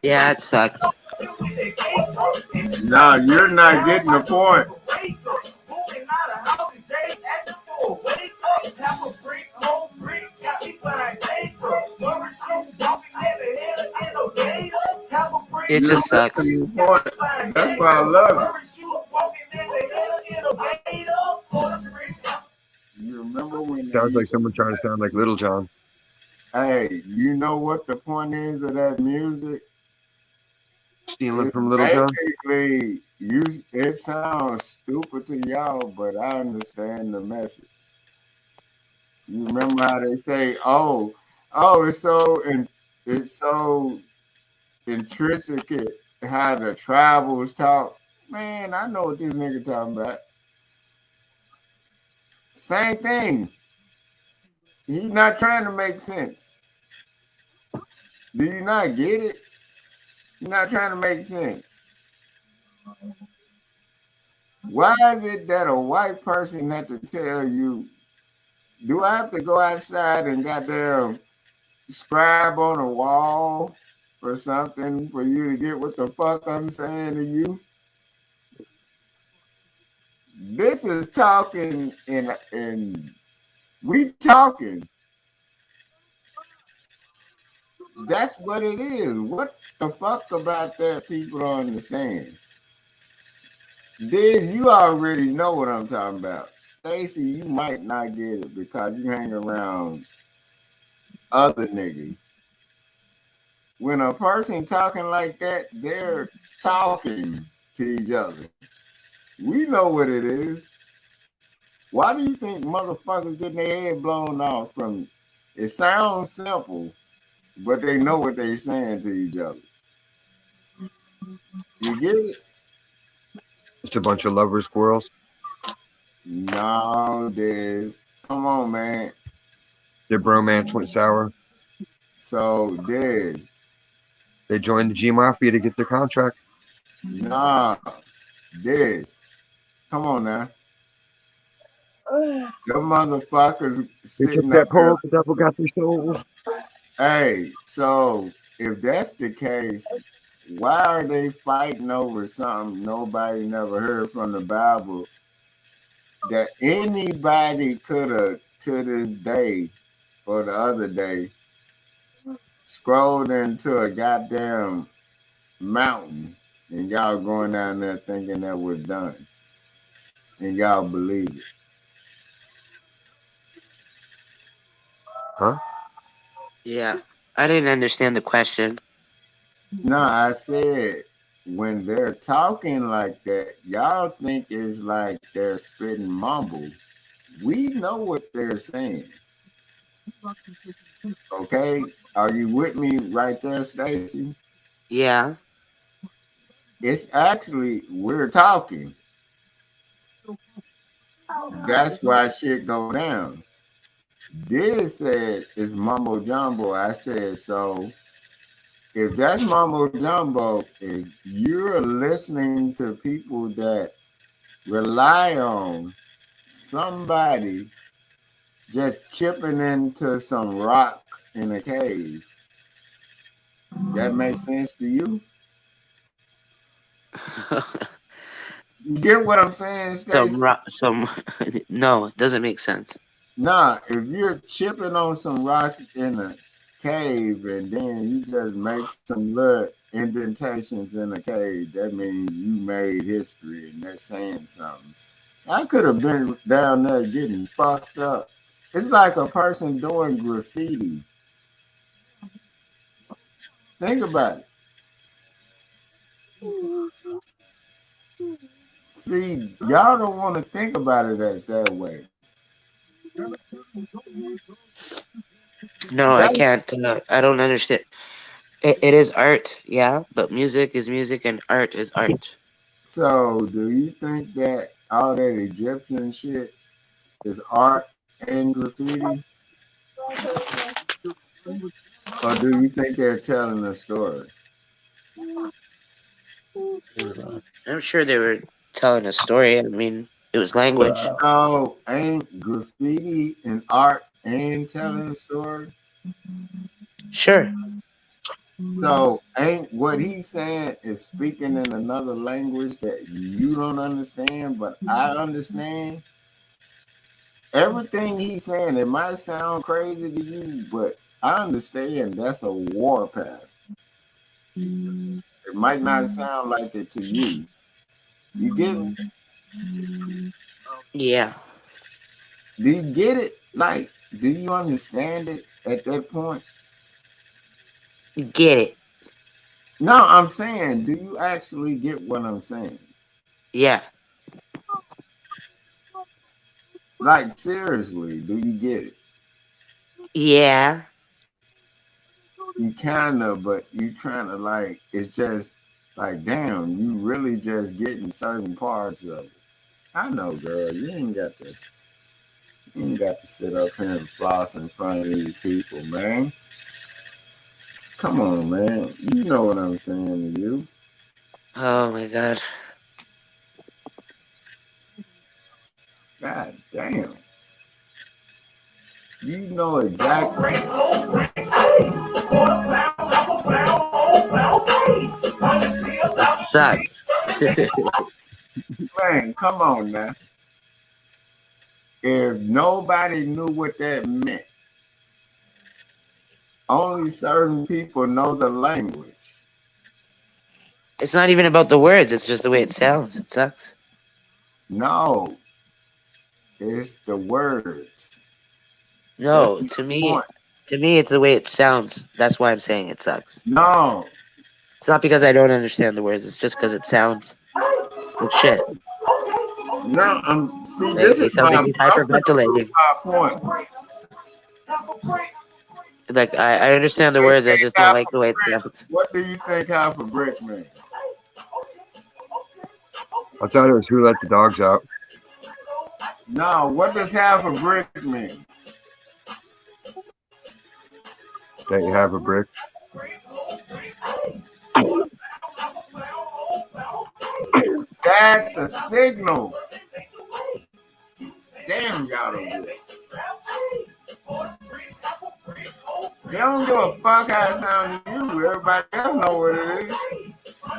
Yeah, it sucks. No, you're not getting the point. It just sucks. That's why I love it. You remember when Sounds like someone trying to sound like Little John. Hey, you know what the point is of that music? Stealing from Little John? Basically, it sounds stupid to y'all, but I understand the message. You remember how they say, oh, it's so intrinsic how the tribals talk. Man, I know what this nigga talking about. Same thing. He's not trying to make sense. Do you not get it? You're not trying to make sense. Why is it that a white person had to tell you, do I have to go outside and goddamn scribe on a wall or something for you to get what the fuck I'm saying to you? This is talking and we talking. That's what it is. What the fuck about that people don't understand? Diz, you already know what I'm talking about. Stacy, you might not get it because you hang around other niggas. When a person talking like that, they're talking to each other. We know what it is. Why do you think motherfuckers getting their head blown off from it? Sounds simple, but they know what they're saying to each other. You get it? Just a bunch of lover squirrels. No, Diz. Come on, man. Their bromance went sour. So, Diz, They joined the G Mafia to get their contract. Nah, this. Come on now. Them motherfuckers They took sitting that up there. pole. The devil got their soul. Hey, so if that's the case, why are they fighting over something nobody never heard from the Bible that anybody could have to this day or the other day scrolled into a goddamn mountain and y'all going down there thinking that was done and y'all believe it? Huh? Yeah. I didn't understand the question. No, I said when they're talking like that, y'all think it's like they're spitting mumble. We know what they're saying. Okay? Are you with me right there, Stacy? Yeah. It's actually we're talking. That's why shit go down. This said it's mumbo jumbo. I said so. If that's mumbo jumbo, if you're listening to people that rely on somebody just chipping into some rock in a cave, that makes sense to you? You get what I'm saying, Stacey? No, it doesn't make sense. Nah, if you're chipping on some rock in a cave and then you just make some little indentations in the cave, that means you made history and that's saying something. I could have been down there getting fucked up. It's like a person doing graffiti. Think about it. See, y'all don't want to think about it as that way. No, I can't. I don't understand. It is art, yeah, but music is music and art is art. So, do you think that all that Egyptian shit is art and graffiti? Or do you think they're telling a story? I'm sure they were telling a story. I mean, it was language. So, ain't graffiti and art and telling a story? Sure. So, ain't what he's saying is speaking in another language that you don't understand, but I understand? Everything he's saying, it might sound crazy to you, but I understand that's a warpath. It might not sound like it to you. You get me? Yeah. Do you get it? Like, do you understand it at that point? Get it. No, I'm saying, do you actually get what I'm saying? Yeah. Like, seriously, do you get it? Yeah. You kind of, but you trying to like, it's just like, damn, you really just getting certain parts of it. I know, girl, you ain't got to sit up here and floss in front of these people, man. Come on, man. You know what I'm saying to you. Oh my God. God damn. You know exactly. Sucks. Man, come on now. If nobody knew what that meant, only certain people know the language. It's not even about the words. It's just the way it sounds. It sucks. No, it's the words. No, to me, it's the way it sounds. That's why I'm saying it sucks. No. It's not because I don't understand the words. It's just because it sounds like shit. No, see, this is sounds like he's hyperventilating. My point. Like, I understand the words. I just don't like the way it sounds. What do you think half a brick means? I thought it was who let the dogs out. No, what does half a brick mean? That you have a brick. That's a signal. Damn, y'all don't do it. They don't give a fuck how it sounds to you. Everybody else know what it is.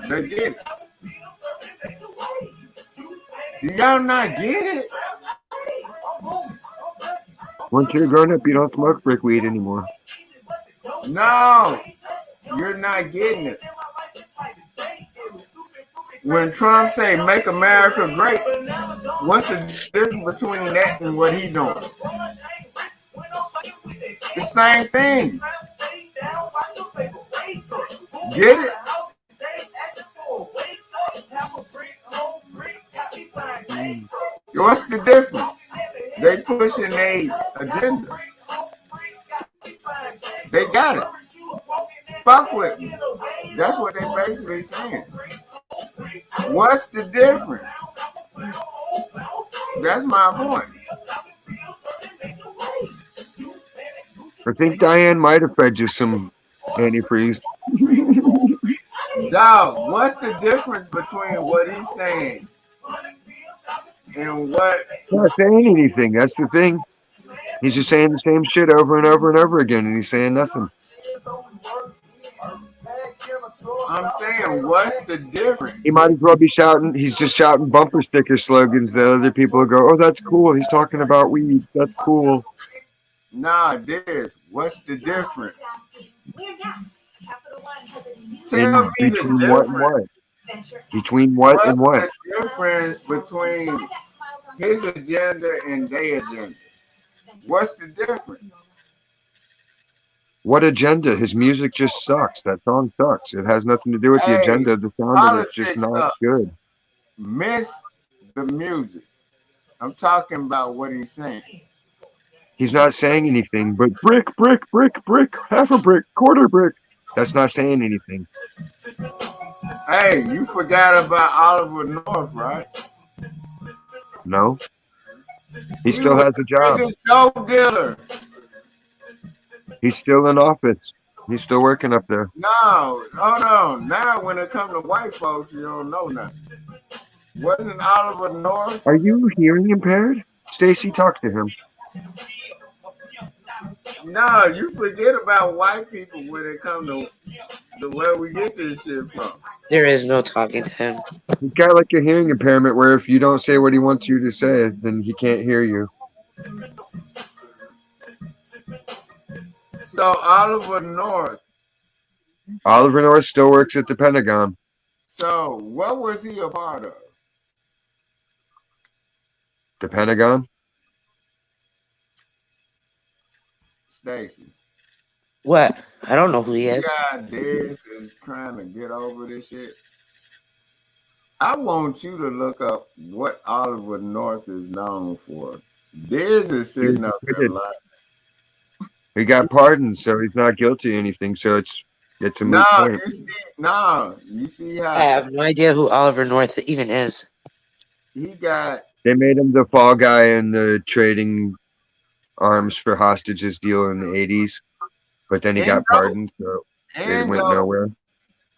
They get it. Do y'all not get it? Once you're grown up, you don't smoke brick weed anymore. No, you're not getting it. When Trump say "Make America Great," what's the difference between that and what he doing? The same thing. Get it? What's the difference? They pushing a agenda. They got it. Fuck with me. That's what they basically saying. What's the difference? That's my point. I think Diane might have fed you some antifreeze. Dog, what's the difference between what he's saying and what? He's not saying anything. That's the thing. He's just saying the same shit over and over and over again, and he's saying nothing. I'm saying, what's the difference? He might as well be shouting. He's just shouting bumper sticker slogans that other people will go, "Oh, that's cool. He's talking about weed. That's cool." Nah, this. What's the difference? Tell me Between the what and difference. what? Between what and what? What's the difference between his agenda and their agenda? What's the difference? What agenda? His music just sucks. That song sucks. It has nothing to do with the Hey, agenda. The sound of it's just politics not sucks. good. Miss the music. I'm talking about what he's saying. He's not saying anything but brick, brick, brick, brick, half a brick, quarter brick. That's not saying anything. Hey, you forgot about Oliver North, right? No. He still has a job. Biggest dope dealer. He's still in office. He's still working up there. No, hold on. Now, when it comes to white folks, you don't know nothing. Wasn't Oliver North? Are you hearing impaired? Stacy, talk to him. No, you forget about white people when it comes to where we get this shit from. There is no talking to him. He's got like a hearing impairment where if you don't say what he wants you to say, then he can't hear you. So Oliver North. Oliver North still works at the Pentagon. So what was he a part of? The Pentagon? Stacy. What? I don't know who he is. God, Dez is trying to get over this shit. I want you to look up what Oliver North is known for. Dez is sitting up there like, He got pardoned, so he's not guilty of anything. So it's a moot point. you see how I have no idea who Oliver North even is. he got. They made him the fall guy in the trading arms for hostages deal in the 80s, but then he got pardoned, so it went nowhere.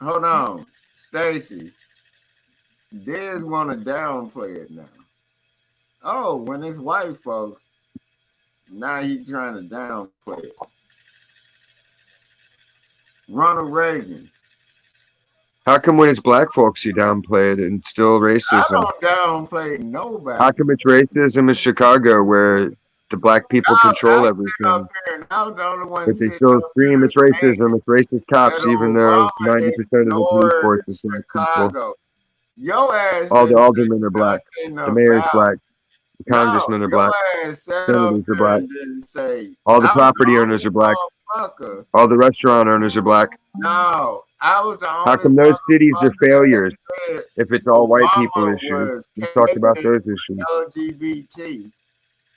Hold on, Stacy. Dez want to downplay it now. Oh, when it's white folks, now he's trying to downplay it. Ronald Reagan. How come when it's black folks you downplay it and still racism? I don't downplay nobody. How come it's racism in Chicago where the black people control everything? But they still scream it's racism, it's racist cops, even though 90% of the police force is black people. Your ass all the aldermen are black, the mayor's black, the congressmen are black, senators are black, all the property owners are black, all the restaurant owners are black. No, I was the only. How come those cities are failures if it's all white people issues? Let's talk about those issues. LGBT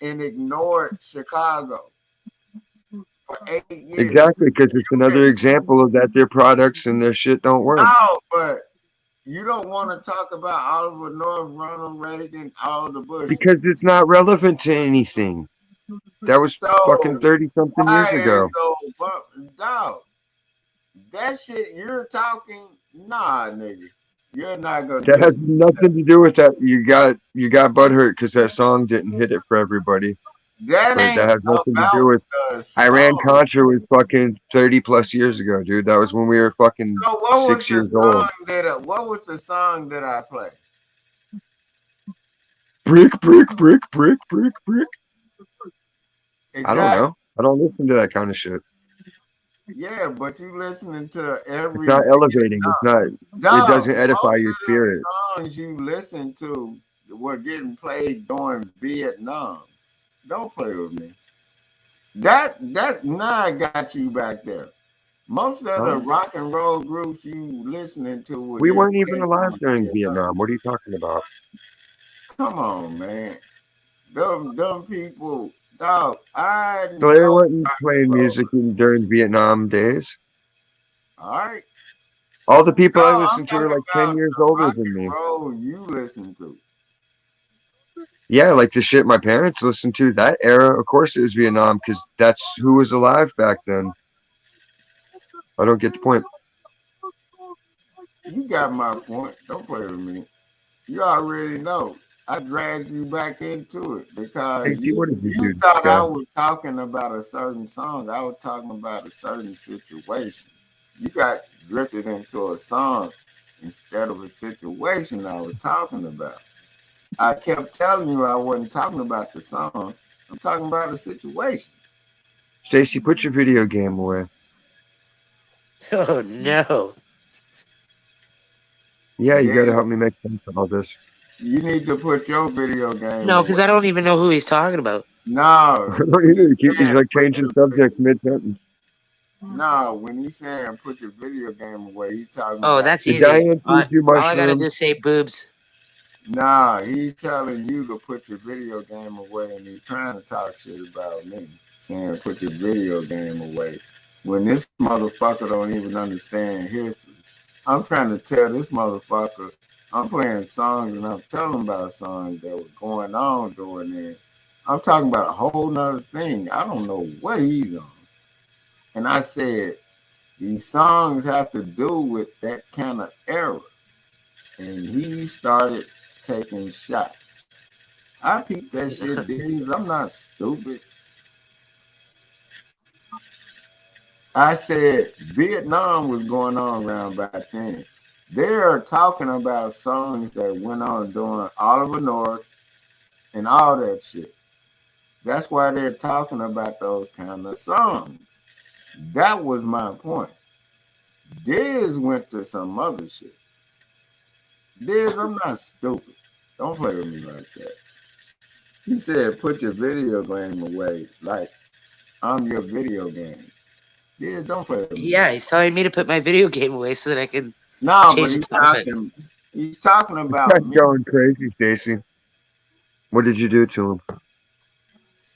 and ignored Chicago for 8 years. Exactly, because it's another example of that their products and their shit don't work. No, but you don't want to talk about Oliver North, Ronald Reagan, all the Bush. Because it's not relevant to anything. That was fucking 30-something years ago. Dog, that shit you're talking, nah, nigga. You're not gonna That do has it. nothing to do with that. You got butthurt because that song didn't hit it for everybody. That But ain't that has nothing to do about with the Iran song. Contra was fucking 30 plus years ago, dude. That was when we were fucking So what was 6 the years song old. that I played? Brick. I don't Exactly. know. I don't listen to that kind of shit. Yeah, but you listening to It's every not elevating. It's not. It dog. doesn't edify Most your of them spirit. songs you listen to were getting played during Vietnam. Don't play with me. That now I got you back there. Most of the Huh? rock and roll groups you listening to were We getting weren't even played alive during during Vietnam. Vietnam. What are you talking about? Come on, man. Them people, dog. I Slayer know wasn't rock playing and roll. music during Vietnam days. All right. All the people I No, I'm listened to are talking like about 10 years the older rock than and me. roll you listen to. Yeah, like the shit my parents listened to, that era, of course it was Vietnam because that's who was alive back then. I don't get the point. You got my point. Don't play with me. You already know. I dragged you back into it because Hey, G, what did you you do, thought I guy? was talking about a certain song. I was talking about a certain situation. You got drifted into a song instead of a situation I was talking about. I kept telling you I wasn't talking about the song. I'm talking about a situation. Stacy, put your video game away. Oh no. Yeah, you got to Then help me make sense of all this. you need to put your video game No, away. because I don't even know who he's talking about. No, He's like changing subjects mid-sentence. no, when he's saying put your video game away, he's talking Oh, about. that's The guy easy. All feeds you I gotta mushrooms. just say boobs. Nah, he's telling you to put your video game away, and he's trying to talk shit about me, saying put your video game away. When this motherfucker don't even understand history, I'm trying to tell this motherfucker I'm playing songs and I'm telling about songs that were going on during then. I'm talking about a whole nother thing. I don't know what he's on. And I said, these songs have to do with that kind of era. And he started taking shots. I peeped that shit, Diz. I'm not stupid. I said Vietnam was going on around back then. They're talking about songs that went on during Oliver North and all that shit. That's why they're talking about those kind of songs. That was my point. Diz went to some other shit. Diz, I'm not stupid. Don't play with me like that. He said, put your video game away. Like, I'm your video game. Diz, don't play with me. Yeah, he's telling me to put my video game away so that I can No, change but the topic. he's talking about That's me. going crazy, Stacy. What did you do to him?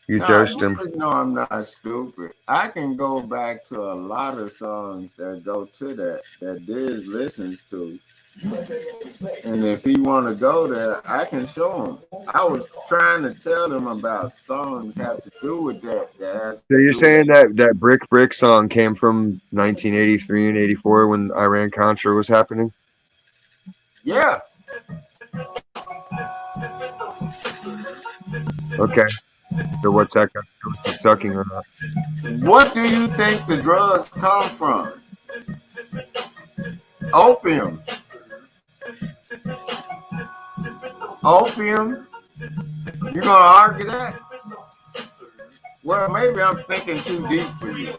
You dosed You him. just know I'm not stupid. I can go back to a lot of songs that go to that Diz listens to. And if he want to go there, I can show him. I was trying to tell him about songs have to do with that. So you're saying that Brick song came from 1983 and 84 when Iran Contra was happening? Yeah. Okay. So what's that got to do with sucking or not? What do you think the drugs come from? Opium. Opium? You gonna argue that? Well, maybe I'm thinking too deep for you.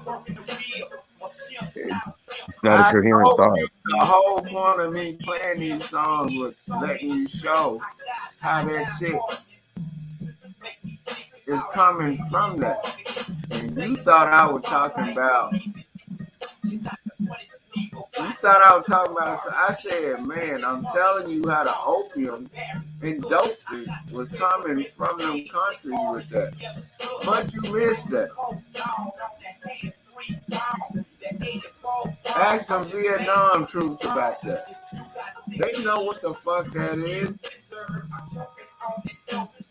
It's not a coherent thought. The whole point of me playing these songs was letting you show how that shit is coming from that. And you thought I was talking about. I said, man, I'm telling you how the opium and dope was coming from them countries with that. But you missed that. Ask some Vietnam troops about that. They know what the fuck that is.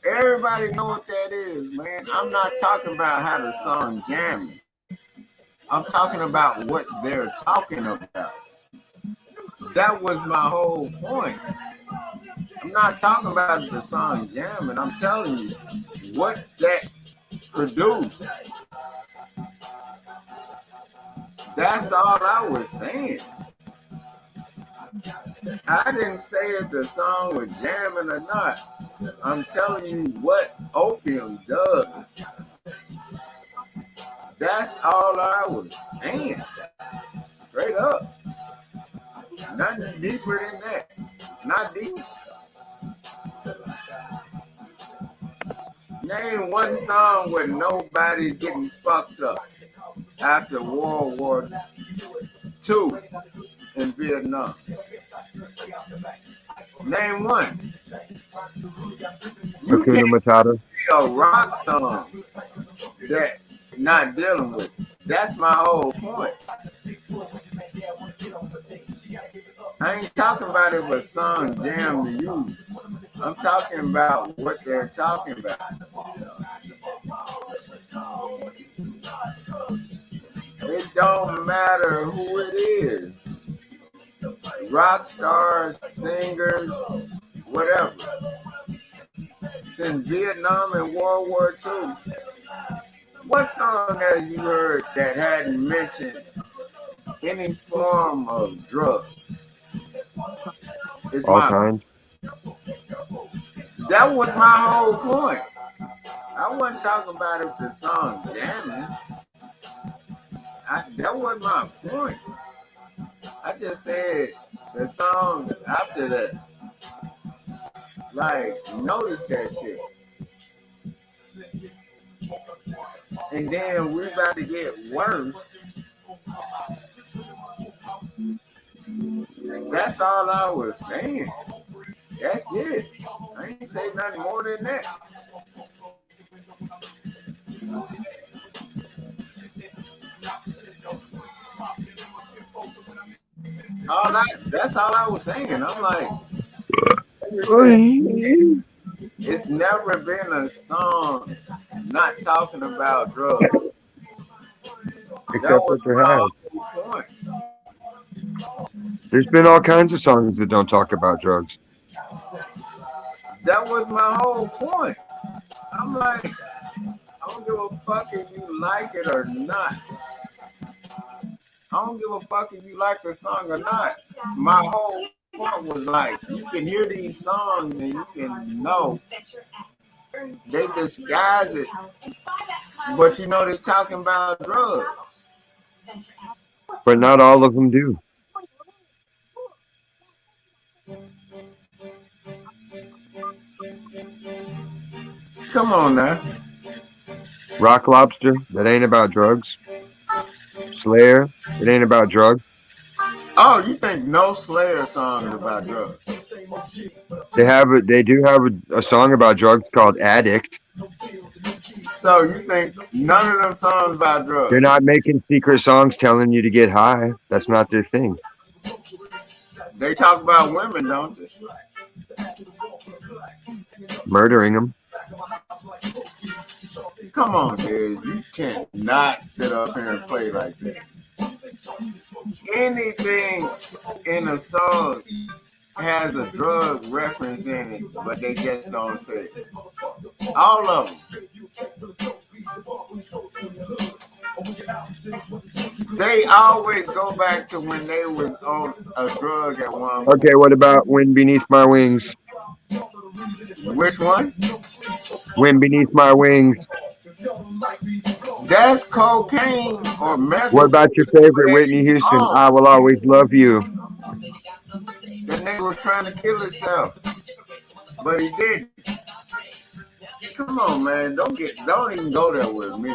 Everybody know what that is, man. I'm not talking about how the song jamming. I'm talking about what they're talking about. That was my whole point. I'm not talking about the song jamming. I'm telling you what that produced. That's all I was saying. I didn't say if the song was jamming or not. I'm telling you what opium does. That's all I was saying. Straight up. Nothing deeper than that. Not deep. Name one song where nobody's getting fucked up after World War II in Vietnam. Name one. You Hakuna can't Matata. be a rock song that not dealing with. That's my whole point. I ain't talking about if a song jam to you. I'm talking about what they're talking about. It don't matter who it is. Rock stars, singers, whatever. Since Vietnam and World War II, what song have you heard that hadn't mentioned any form of drug? It's All kinds. That was my whole point. I wasn't talking about if the song's jamming. That wasn't my point. I just said the song after that. Like, notice that shit. And then we're about to get worse. That's all I was saying. That's it. I ain't say nothing more than that. That's all I was saying. I'm like, it's never been a song not talking about drugs. Except for there has. There's been all kinds of songs that don't talk about drugs. That was my whole point. I'm like, I don't give a fuck if you like it or not. I don't give a fuck if you like the song or not. My whole point was like, you can hear these songs and you can know they disguise it, but you know they're talking about drugs. But not all of them do. Come on now. Rock Lobster, that ain't about drugs. Slayer, it ain't about drugs. Oh, you think no Slayer song is about drugs? They do have a song about drugs called Addict. So you think none of them songs about drugs? They're not making secret songs telling you to get high. That's not their thing. They talk about women, don't they? Murdering them. Come on, dude. You cannot sit up here and play like that. Anything in a song has a drug reference in it, but they just don't say it. All of them. They always go back to when they was on a drug at one point. Okay, what about Wind Beneath My Wings? Which one? Wind Beneath My Wings. That's cocaine or meth. What about your favorite Whitney Houston? I Will Always Love You. The nigga was trying to kill himself, but he didn't. Come on, man. Don't even go there with me.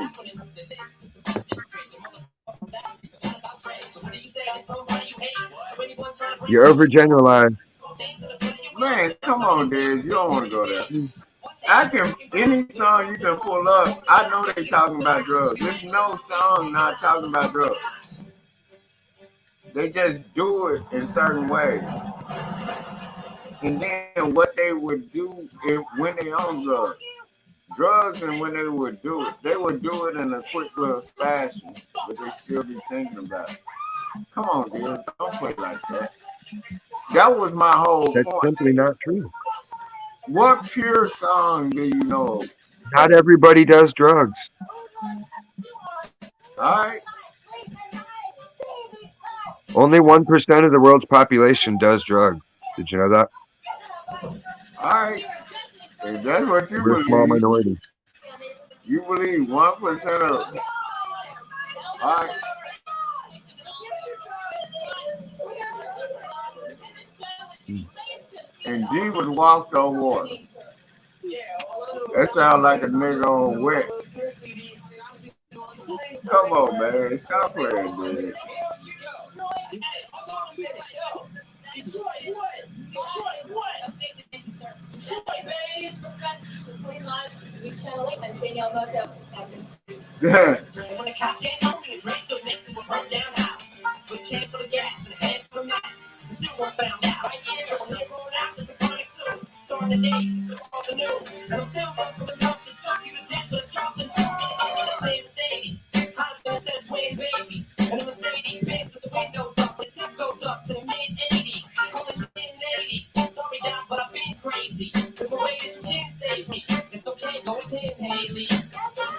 You're overgeneralized. Man, come on, Dez. You don't want to go there. Any song you can pull up, I know they talking about drugs. There's no song not talking about drugs. They just do it in certain ways. And then what they would do when they on drugs and when they would do it in a quick little fashion, but they still be thinking about it. Come on, dude. Don't play like that. That was my whole That's point. simply not true. What pure song do you know? Not everybody does drugs. All right. Only 1% of the world's population does drugs. Did you know that? All right. If that's what you We're a small believe, minority. you believe 1% of. All right. And D was walked on water. That sounds like a nigga on wet. Come on, man. Stop playing, man. Yeah.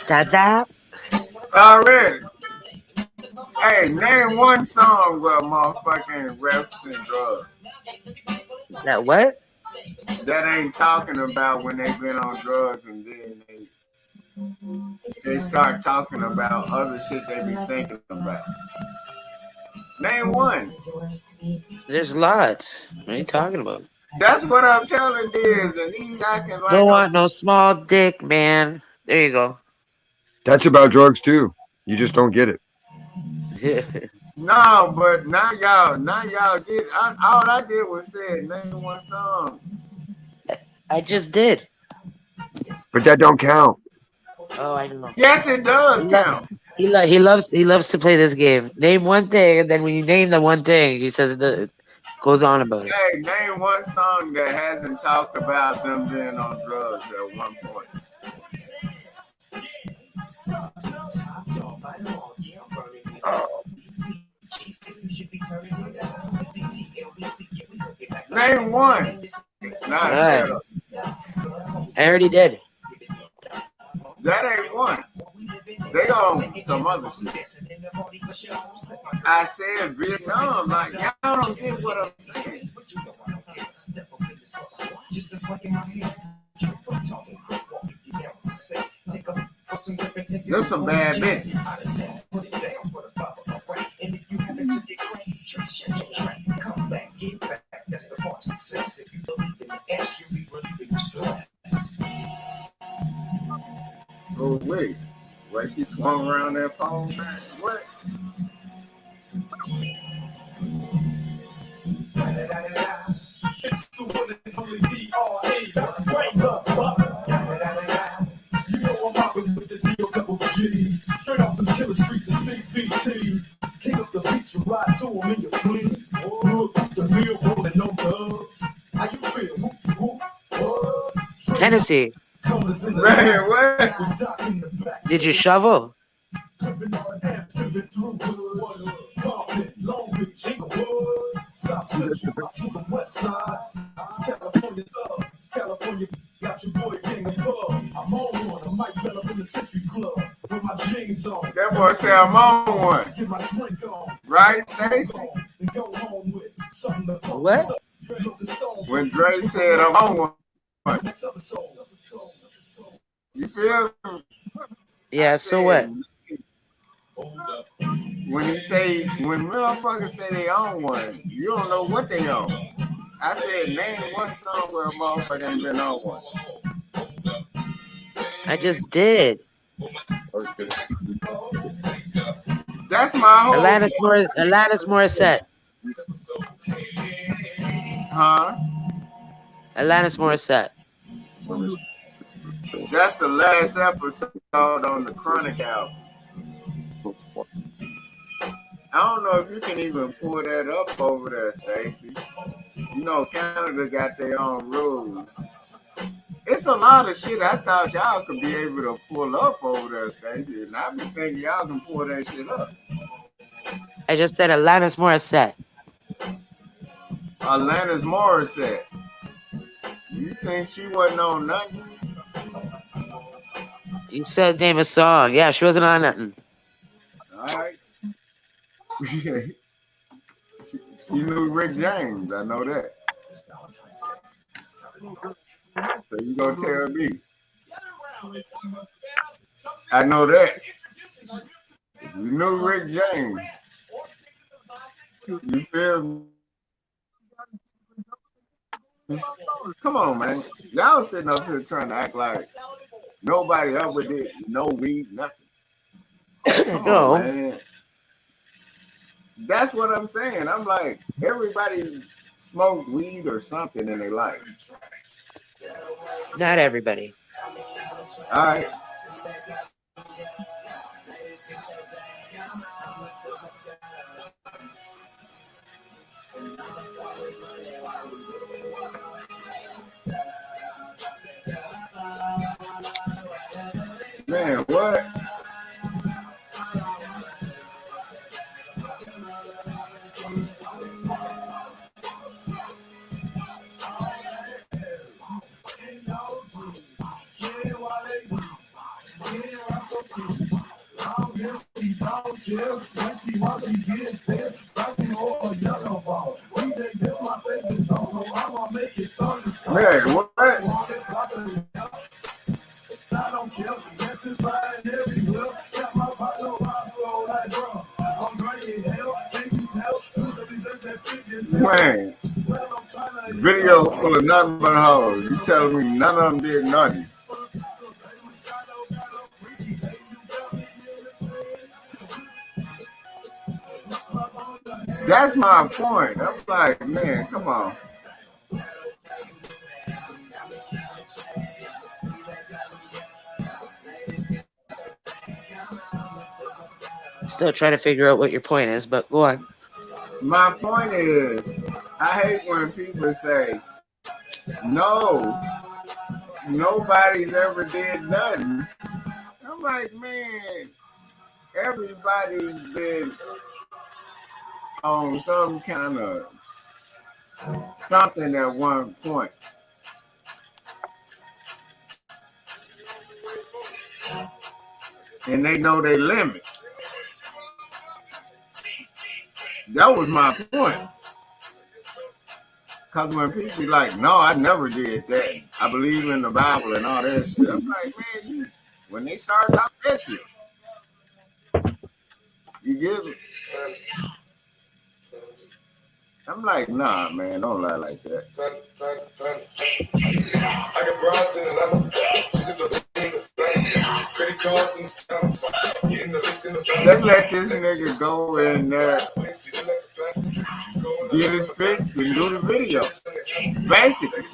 Dada. Already. Hey, name one song where motherfucking referencing drugs. That what? That ain't talking about when they been on drugs and then they start talking about other shit they be thinking about. Name one. There's lots. What are you talking about? That's what I'm telling Diz, and he's acting like Don't want no small dick, man. There you go. That's about drugs too. You just don't get it. No, but now y'all get. All I did was say name one song. I just did. But that don't count. Oh, I don't know. Yes, it does count. He loves to play this game. Name one thing, and then when you name the one thing, he says it goes on about it. Hey, name one song that hasn't talked about them being on drugs at one point. Name one. Nah, Right. shut up. I already did. That ain't one. They on some other shit. I said Vietnam, like y'all don't get what I'm saying. There's some bad bitches. Oh wait, where she swung around that pole, man? What? It's the one and only D.R.A. You know I'm rocking with the D.O.G. Straight off the killer streets of CBT. King of the beach, you ride to him in your fleet. Look up the real rolling on dubs. How you feel? Whoop, whoop. Tennessee. Man, what? Did you shovel? California got your boy King above. I'm on one. I might bell up in the Century Club with my jeans on. That boy said I'm on one. Get my drink on. Right, Stacey? What? When Dre said I'm on one. You feel me? Yeah, so what? When motherfuckers say they own one, you don't know what they own. I said name one song where a motherfucker ain't been on one. I just did. That's my whole Alanis Morissette. Huh? Alanis Morissette. That's the last episode on the Chronic album. I don't know if you can even pull that up over there, Stacey. You know, Canada got their own rules. It's a lot of shit I thought y'all could be able to pull up over there, Stacey. And I be thinking y'all can pull that shit up. I just said Alanis Morissette. Alanis Morissette. You think she wasn't on nothing? You said name a song. Yeah, she wasn't on nothing. All right. she knew Rick James. I know that. So you gonna tell me? I know that. You knew Rick James. You feel me? Come on, man. Y'all sitting up here trying to act like nobody ever did no weed, nothing. Come No. on, man. That's what I'm saying. I'm like, everybody smoked weed or something in their life. Not everybody. All right. Man, what? Man, what? I don't care. Yes, it's flying everywhere. Got my partner Roscoe like bro. I'm drinking hell. Can't you tell? Who's every bit that fitness? Man, video full of nothing but hoes. You telling me none of them did nothing? That's my point. I'm like, man, come on. Still trying to figure out what your point is, but go on. My point is, I hate when people say, no, nobody's ever did nothing. I'm like, man, everybody's been on some kind of something at one point. And they know their limit. That was my point. Because when people be like, no, I never did that. I believe in the Bible and all that shit. I'm like, man, when they start out that shit, you give it. I'm like, nah, man, don't lie like that. I got broads in Atlanta. She's in the credit cards and scams. Getting the links in the They let this nigga go in there, get his fix, and do the video. Basically.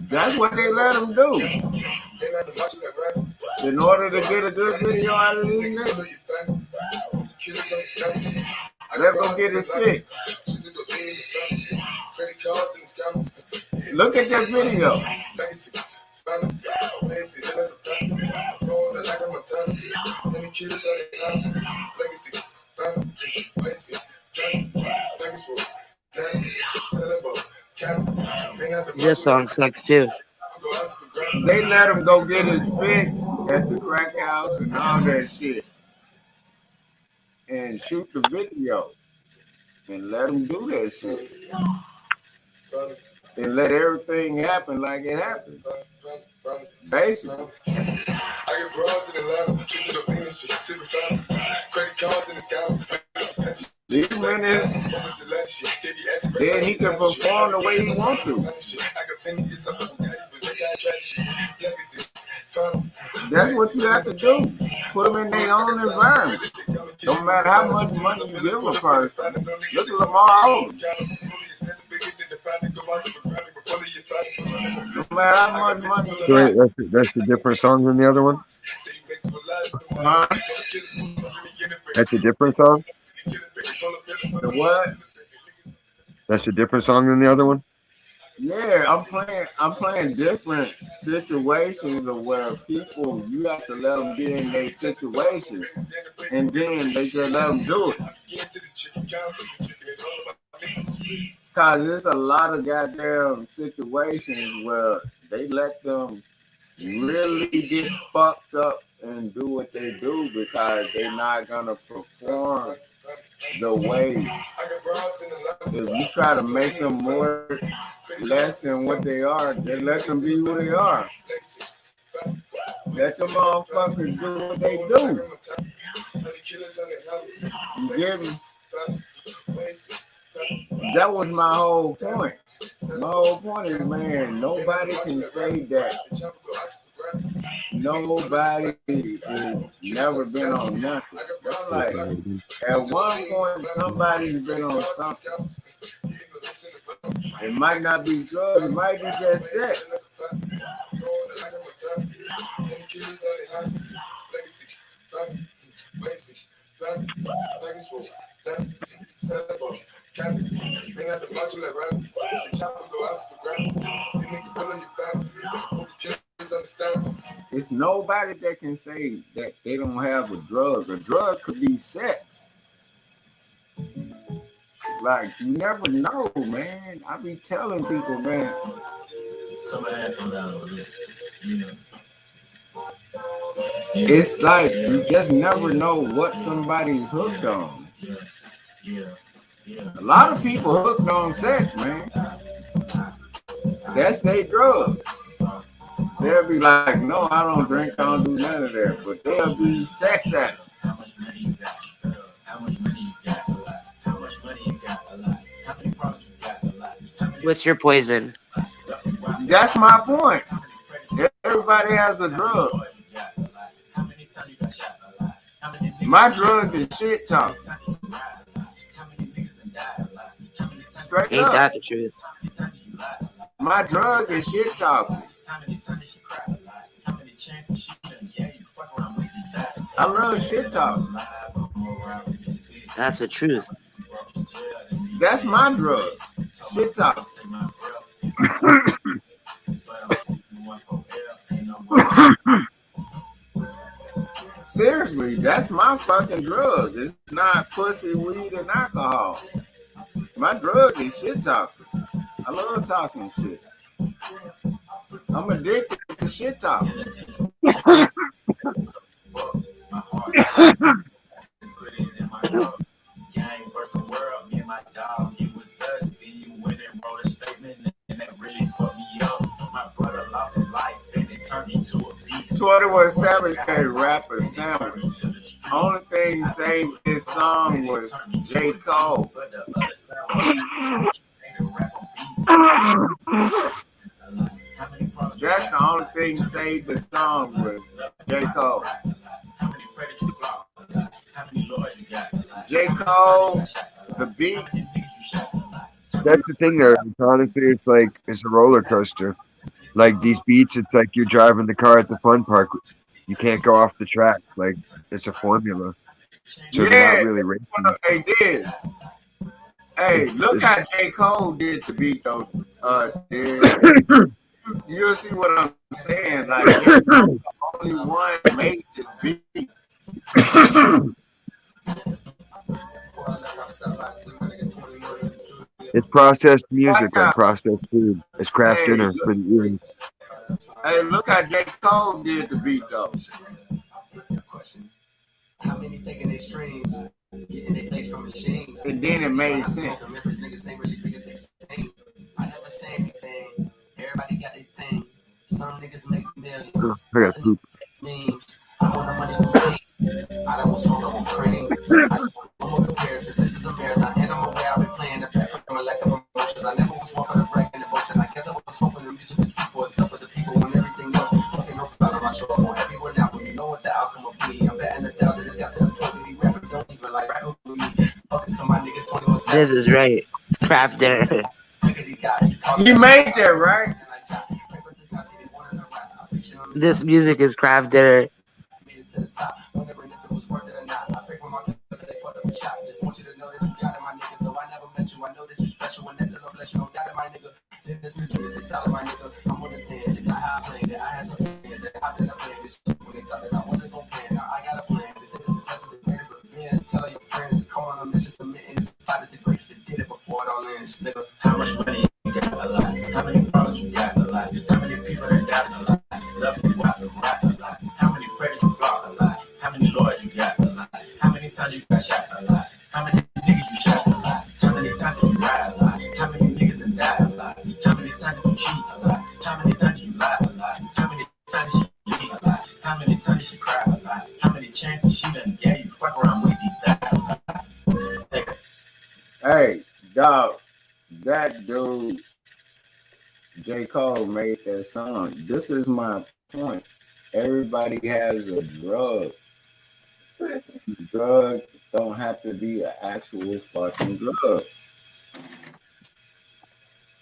That's what they let him do. In order to get a good video out of these niggas, let's go get his fix. Look at that video. This song sucks too. They let him go get his fix at the crack house and all that shit. And shoot the video. And let him do that shit. And let everything happen like it happened. Basically. I get broads in Atlanta. She's in the Venus, super fan. Credit cards in the scams. Then he can perform the way he wants to. That's what you have to do. Put them in their own environment. No matter how much money you give a person. Look at Lamar Odom. No matter how much money you So that's a different song than the other one? That's a different song? The what? That's a different song than the other one? Yeah, I'm playing different situations of where people you have to let them get in their situation, and then they just let them do it. Cause there's a lot of goddamn situations where they let them really get fucked up and do what they do because they're not gonna perform the way. If you try to make them more less than what they are, just let them be who they are. Let them motherfuckers do what they do. You get me? That was my whole point. My whole point is, man, nobody can say that. Nobody has never been on nothing. They're like, at one point, somebody's been on something. It might not be drugs, it might be just sex. It's nobody that can say that they don't have a drug. A drug could be sex. Like, you never know, man. I be telling people, man. It's like you just never know what somebody's hooked on. A lot of people hooked on sex, man. That's their drug. They'll be like, no, I don't drink, I don't do none of that. But they'll be sex addicts. What's your poison? That's my point. Everybody has a drug. My drug is shit talk. Straight Ain't up. that the truth? My drug is shit talking. I love shit talk. That's the truth. That's my drug. Shit talk. Seriously, that's my fucking drug. It's not pussy, weed, and alcohol. My drug is shit talking. I love talking shit. I'm addicted to shit talk. Twenty-One Savage can't rap a sandwich. Only thing saved this song was J. Cole. That's the only thing saved the song was J. Cole. J. Cole, the beat. That's the thing there. Honestly, it's like it's a roller coaster. Like these beats, it's like you're driving the car at the fun park. You can't go off the track. Like it's a formula. So they're not really racing. What they did. Hey, look how J. Cole did the beat though. You'll see what I'm saying. Like the only one made this beat. It's processed music like processed food. It's craft dinner for the ears. Hey, look how J. Cole did the beat though. How many faking their streams? Getting their plays from machines. And then it made sense. Niggas ain't really big as they seem. I never say anything. Everybody got their thing. Some niggas make millions. I got poop. Memes. I want the money to pay. I don't want smoke, I want cream. I don't want comparisons. This is a marathon, and I'm aware I've been playing the back from a lack of emotions. I never was one for the break and devotion. I guess I was hoping the music would speak for itself, but the people and everything else. Fucking no problem, I show up on everywhere now. When you know what the outcome will be, I'm betting 1,000. It's got to the point where these rappers don't even like rapping with me. Fucking come my nigga 21. This is right. Craft dinner. You made that, right? This music is craft dinner. To the top, whenever if it was worth it or not. I pray for my kids because they fucked up the shop. Just want you to know that you got it, my nigga. Though I never met you, I know that you're special. And that little bless you don't got it, my nigga. Then this new twist, they solid my nigga. I'm on the 10, check out how I planned it. I had some fans that hopped in the plan. This shit when they thought that I wasn't gonna plan. Now I got a plan. They say the success is the greatest revenge. Tell your friends, come on a mission, submitting. This spot is the greatest that did it before it all ends, nigga. How much money you got? A lot. How many problems you got? A lot. How many people that died? A lot. Love you, rock, a lot. How many credits you got? A lot. How many lawyers you got? A lot. How many times you got shot? A lot. How many niggas you shot? A lot. How many times did you ride? A lot. How many niggas that died? A lot. How many times did you cheat? A lot. How many times did you lie? A lot. How many times did she leave? A lot. How many times did she cry? A lot. How many chances she done gave you? Fuck around with you, that. Hey, dog, that dude, J. Cole made that song. This is my point. Everybody has a drug. Drug don't have to be an actual fucking drug.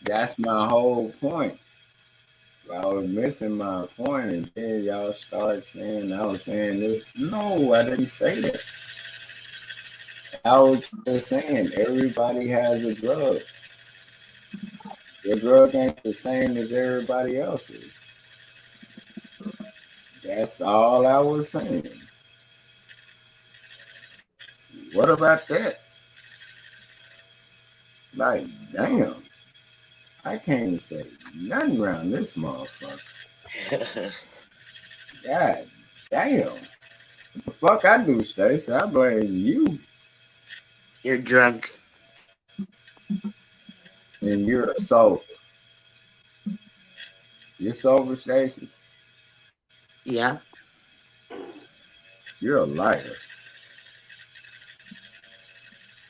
That's my whole point. Y'all was missing my point, and then y'all start saying I was saying this. No, I didn't say that. I was just saying everybody has a drug. Your drug ain't the same as everybody else's. That's all I was saying. What about that? Like, damn. I can't say nothing around this motherfucker. God damn. What the fuck I do, Stacey? I blame you. You're drunk. And you're sober. You're sober, Stacey? Yeah. You're a liar.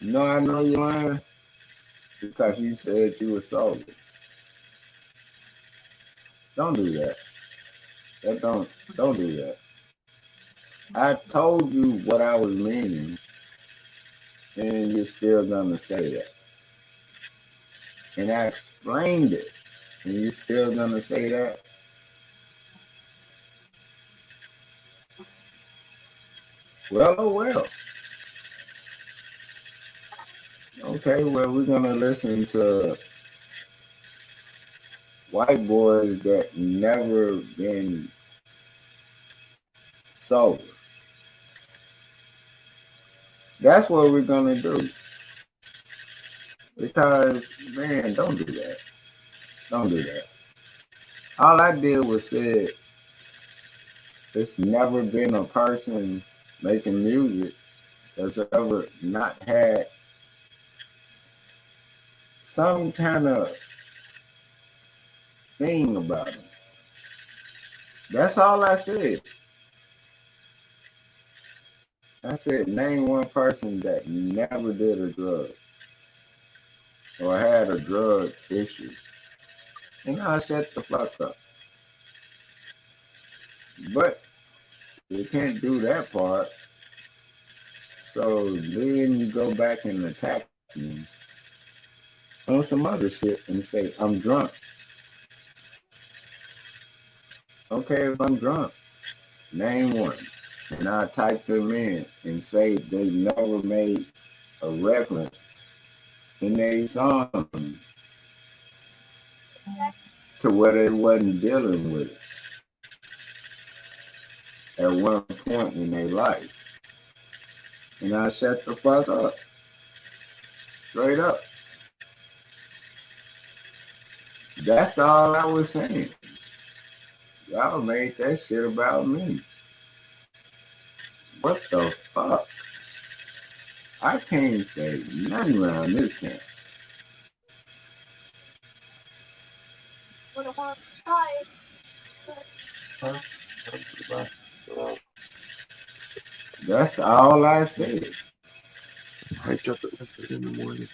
You know I know you're lying? Because you said you were sober. Don't do that. Don't do that. I told you what I was meaning, and you're still gonna say that. And I explained it, and you're still gonna say that. Well, oh well. Okay, well, we're gonna listen to white boys that never been sober. That's what we're gonna do. Because, man, don't do that. Don't do that. All I did was say there's never been a person making music that's ever not had some kind of thing about them. That's all I said. I said, name one person that never did a drug or had a drug issue. And I'll shut the fuck up. But you can't do that part. So then you go back and attack me on some other shit and say, I'm drunk. Okay, if I'm drunk, name one. And I type them in and say they never made a reference in their songs to where they wasn't dealing with it at one point in their life. And I shut the fuck up. Straight up. That's all I was saying. Y'all made that shit about me. What the fuck? I can't say nothing around this camp. That's all I said. I got the in the morning.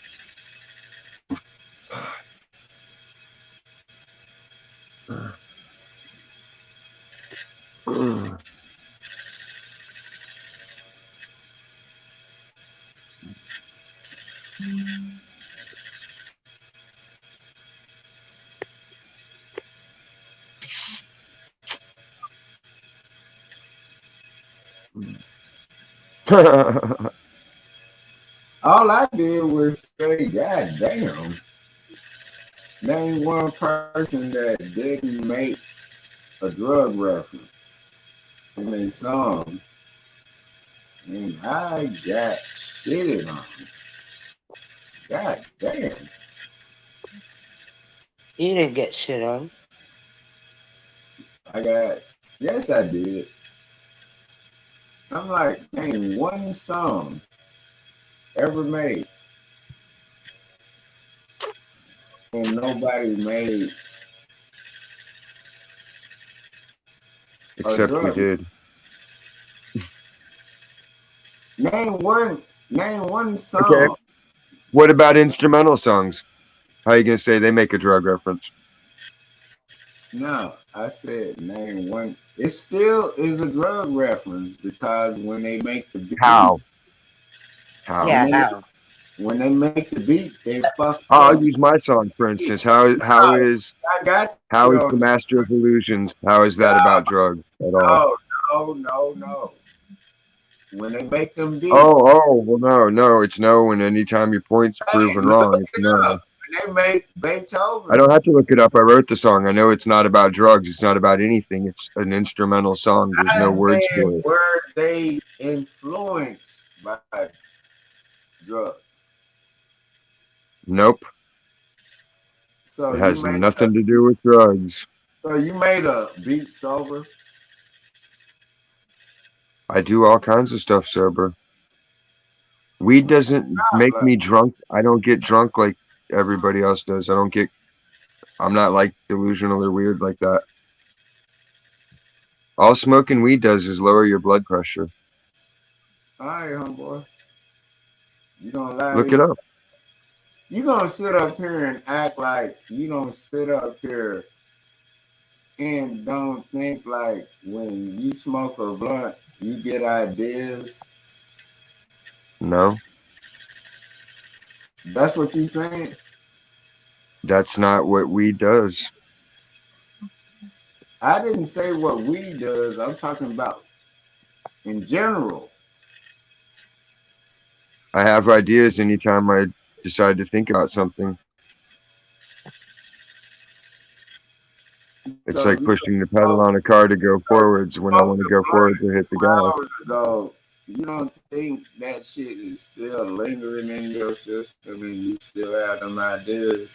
All I did was say, God damn. Name one person that didn't make a drug reference in a song, and I got shitted on. God damn. You didn't get shit on. Yes, I did. I'm like, name one song ever made, and nobody made Except we drug. did. Name one song. Okay. What about instrumental songs? How are you gonna say they make a drug reference? No, I said name one. It still is a drug reference because when they make the beat, How? Yeah, how? When they make the beat, they fuck. I'll use my song for instance. How is the Master of Illusions? How is that about drugs at all? No. When they make them beats. Well, no. It's no. And anytime your point's proven wrong, it's no. When they make Beethoven. I don't have to look it up. I wrote the song. I know it's not about drugs. It's not about anything. It's an instrumental song. There's no words to it. Were they influenced by drugs? Nope. So it has nothing to do with drugs. So you made a beat sober? I do all kinds of stuff sober. Weed doesn't make me drunk. I don't get drunk like everybody else does. I'm not like delusional or weird like that. All smoking weed does is lower your blood pressure. All right, homeboy. You gonna lie? Look it up. You gonna sit up here and act like you don't sit up here and don't think like when you smoke a blunt, you get ideas? No. That's what you saying? That's not what weed does. I didn't say what weed does. I'm talking about in general. I have ideas anytime I decide to think about something. It's like pushing the pedal on a car to go forwards when I want to go forward to hit the gas. You don't think that shit is still lingering in your system and you still have them ideas?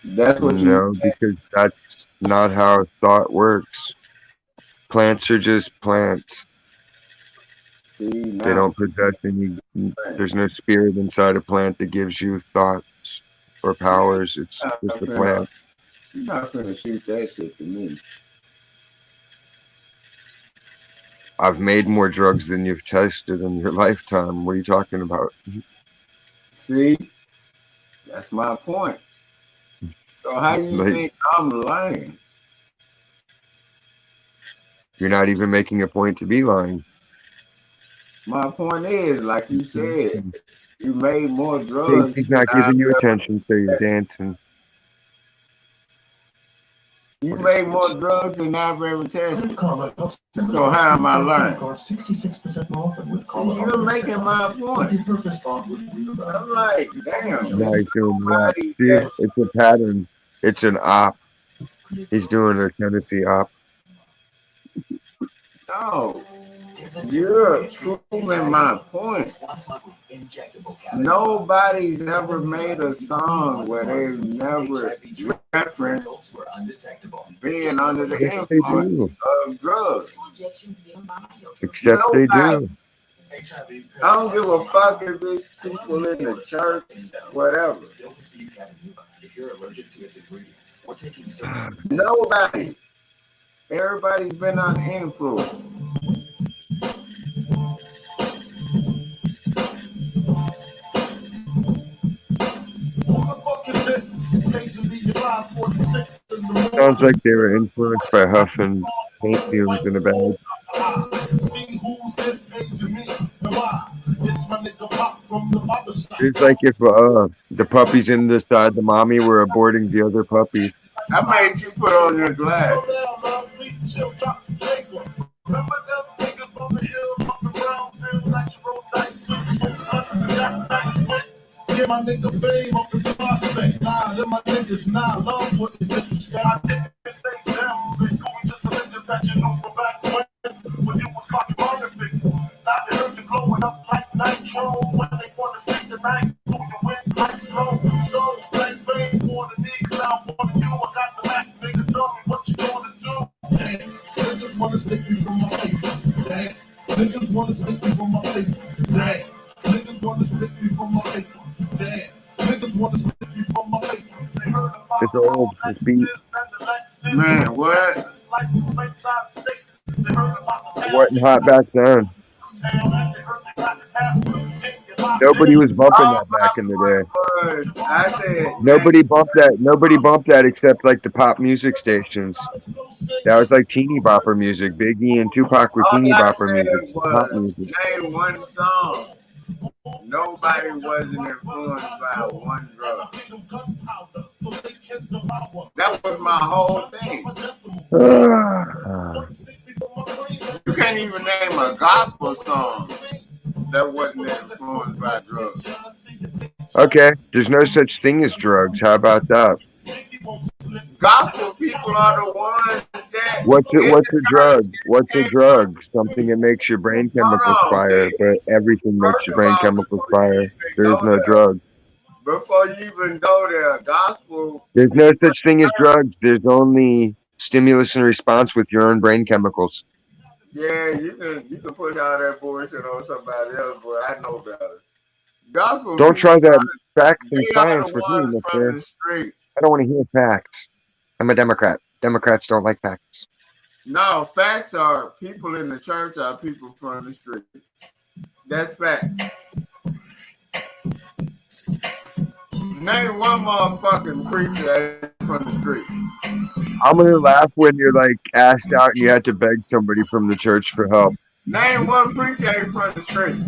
That's what you No, because that's not how thought works. Plants are just plants. See, they don't possess any. There's no spirit inside a plant that gives you thoughts or powers. It's just a plant. You're not gonna shoot that shit to me. I've made more drugs than you've tested in your lifetime. What are you talking about? See, that's my point. So how do you think I'm lying? You're not even making a point to be lying. My point is, like you said, you made more drugs. He's not giving you attention, so you're dancing. You made more drugs than I've ever tested. So how am I lying? 66% more often with See, you're making my point. I'm like, damn. Nice doing that. See, it's a pattern. It's an op. He's doing a Tennessee op. No, you're proving my point. Nobody's ever made a song where they've never referenced being under the influence of drugs. Except they do. I don't give a fuck if it's people in the church, whatever. Nobody. Everybody's been on influence. Sounds like they were influenced by Huff and paint fumes in a bag. It's like if the puppies inside the mommy were aborting the other puppies. I made you put on your glasses. Get my nigga fame up the prospect. Nah, them my niggas, nah, love what the disrespect. I didn't stay down, they going to some niggas that you know for back when you was fucking perfect. Now they heard you blowing up like nitro when they wanna stick the night. Who you win like slow, so black fame for the niggas out for the you. I got the Mac, nigga, tell me what you gonna do. Damn, niggas wanna stick me from my paper. Damn, niggas wanna stick me from my paper. Damn, niggas wanna stick me from my paper. Damn, niggas wanna stick me from my paper. They heard about It's old. It's beat. Man, what? Wasn't hot back then. Nobody was bumping that back in the day. I said Nobody bumped that. Nobody bumped that except like the pop music stations. That was like teeny bopper music. Biggie and Tupac were teeny bopper music, pop music. name one song. Nobody wasn't influenced by one drug. That was my whole thing. You can't even name a gospel song that wasn't influenced by drugs. Okay, there's no such thing as drugs. How about that? Gospel people are the ones that. What's a drug? What's a drug? Something that makes your brain chemicals fire, but everything makes your brain chemicals fire. There's no drug. Before you even go there, gospel. There's no such thing as drugs. There's only stimulus and response with your own brain chemicals. Yeah, you can push all that bullshit on somebody else, but I know better. Gospel. Don't try that facts and they are science the with me, ones from mister. the street. I don't want to hear facts. I'm a Democrat. Democrats don't like facts. No, facts are people in the church are people from the street. That's fact. Name one motherfucking preacher from the street. I'm gonna laugh when you're like asked out and you had to beg somebody from the church for help, Name one preacher ain't from the street.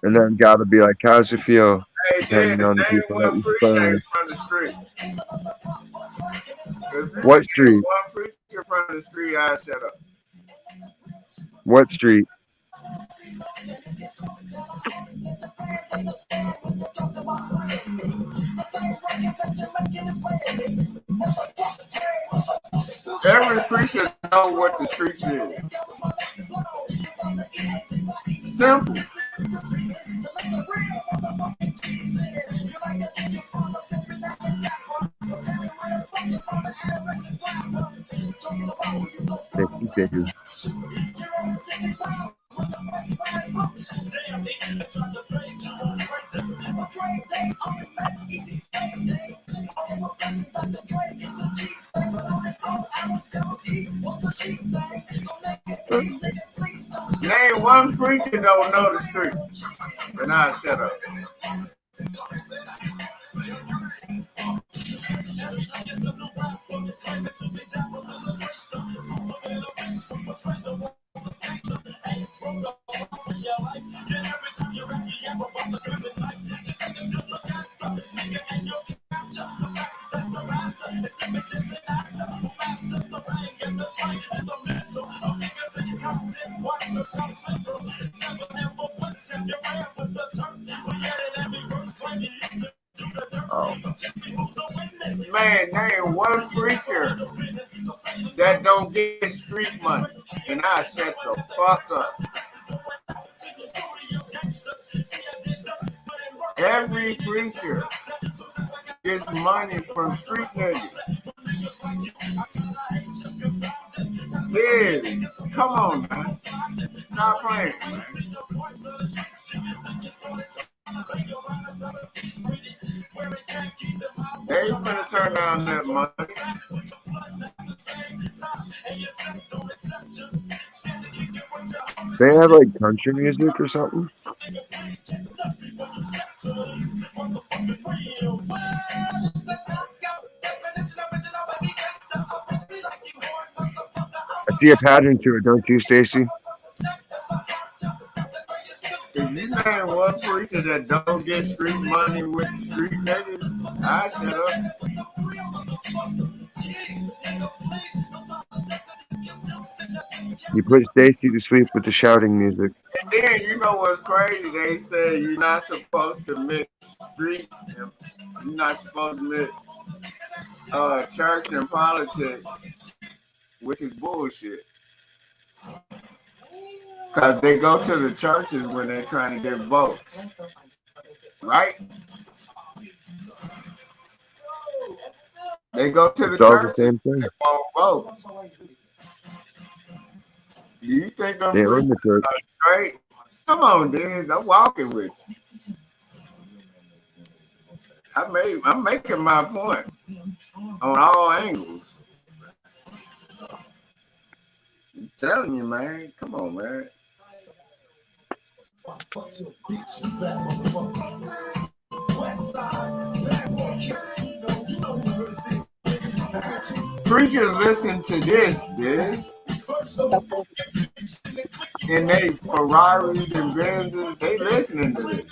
and then gotta be like, "How's it feel?" Hey, Depending Dan, on the name people that one you preacher find. ain't from the street. If you What name street? one preacher from the street, I shut up. What street? Every preacher know what the streets is. Simple. Name one preacher don't know the streets. And I shut up. Man, name one preacher that don't get street money, and I shut the fuck up. Every preacher gets money from street niggas. Yeah, come on, man. Stop playing, man. They ain't finna turn down that money. They have like country music or something. I see a pattern to it, don't you, Stacy? If you name one preacher that don't get street money with street niggas, I shut up. You put Stacy to sleep with the shouting music. And then you know what's crazy? They say you're not supposed to mix street. You're not supposed to mix church and politics, which is bullshit. Because they go to the churches when they're trying to get votes. Right? They go to the It's all the churches same thing. and want votes. Do you think I'm They own the church. straight? Come on, Diz. I'm walking with you. I'm making my point on all angles. I'm telling you, man. Come on, man. Preachers listen to this, and they Ferraris and Benzes, they listening to this.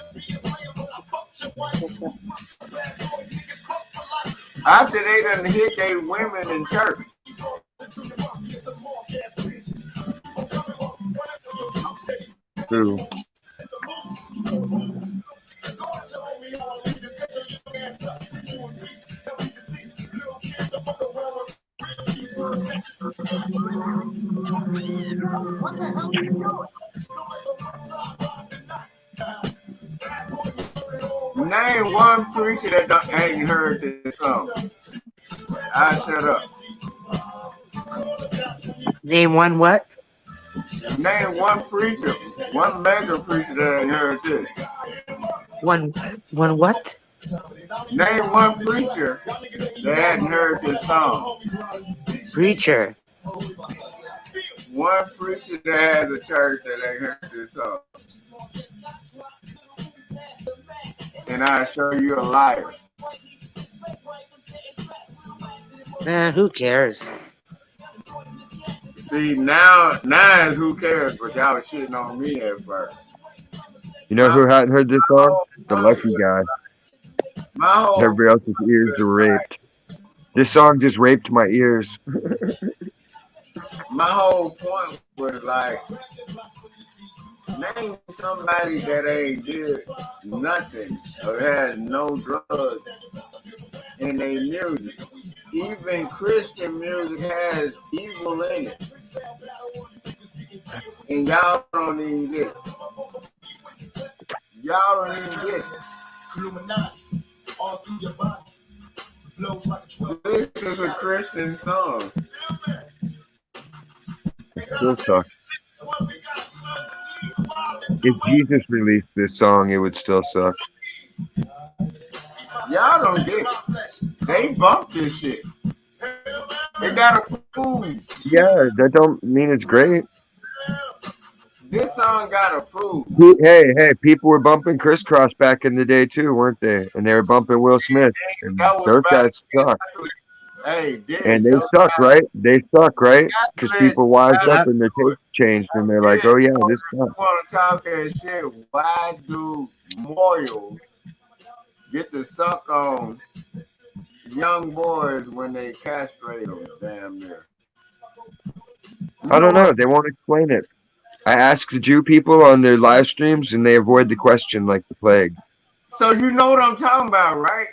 After they done hit their women in church. True. What the hell are you doing? Name one preacher that ain't heard this song. I shut up. Name one what? Name one preacher, one mega preacher that ain't heard this. One what? Name one preacher that hadn't heard this song. Preacher. One preacher that has a church that ain't heard this song. And I'll show you a liar. Man, who cares? See, now is who cares, but y'all was shitting on me at first. You know who hadn't heard this song? The lucky guy. My whole, Everybody else's ears are raped. This song just raped my ears. my whole point was like, name somebody that ain't did nothing or has no drugs in their music. Even Christian music has evil in it. And y'all don't even get it. Y'all don't even get it. This is a Christian song. Still sucks. If Jesus released this song, it would still suck. Y'all don't get it. They bumped this shit. They got approved. Yeah, that don't mean it's great. This song got approved. Hey, people were bumping Crisscross back in the day too, weren't they? And they were bumping Will Smith. And those guys suck. Hey, and they suck, right? They suck, right? Because people wised up and their taste changed, and they're like, "Oh yeah, this sucks." Want to talk that shit? Why do Moyles get to suck on young boys when they castrate them? Damn near. I don't know. They won't explain it. I ask the Jew people on their live streams, and they avoid the question like the plague. So you know what I'm talking about, right?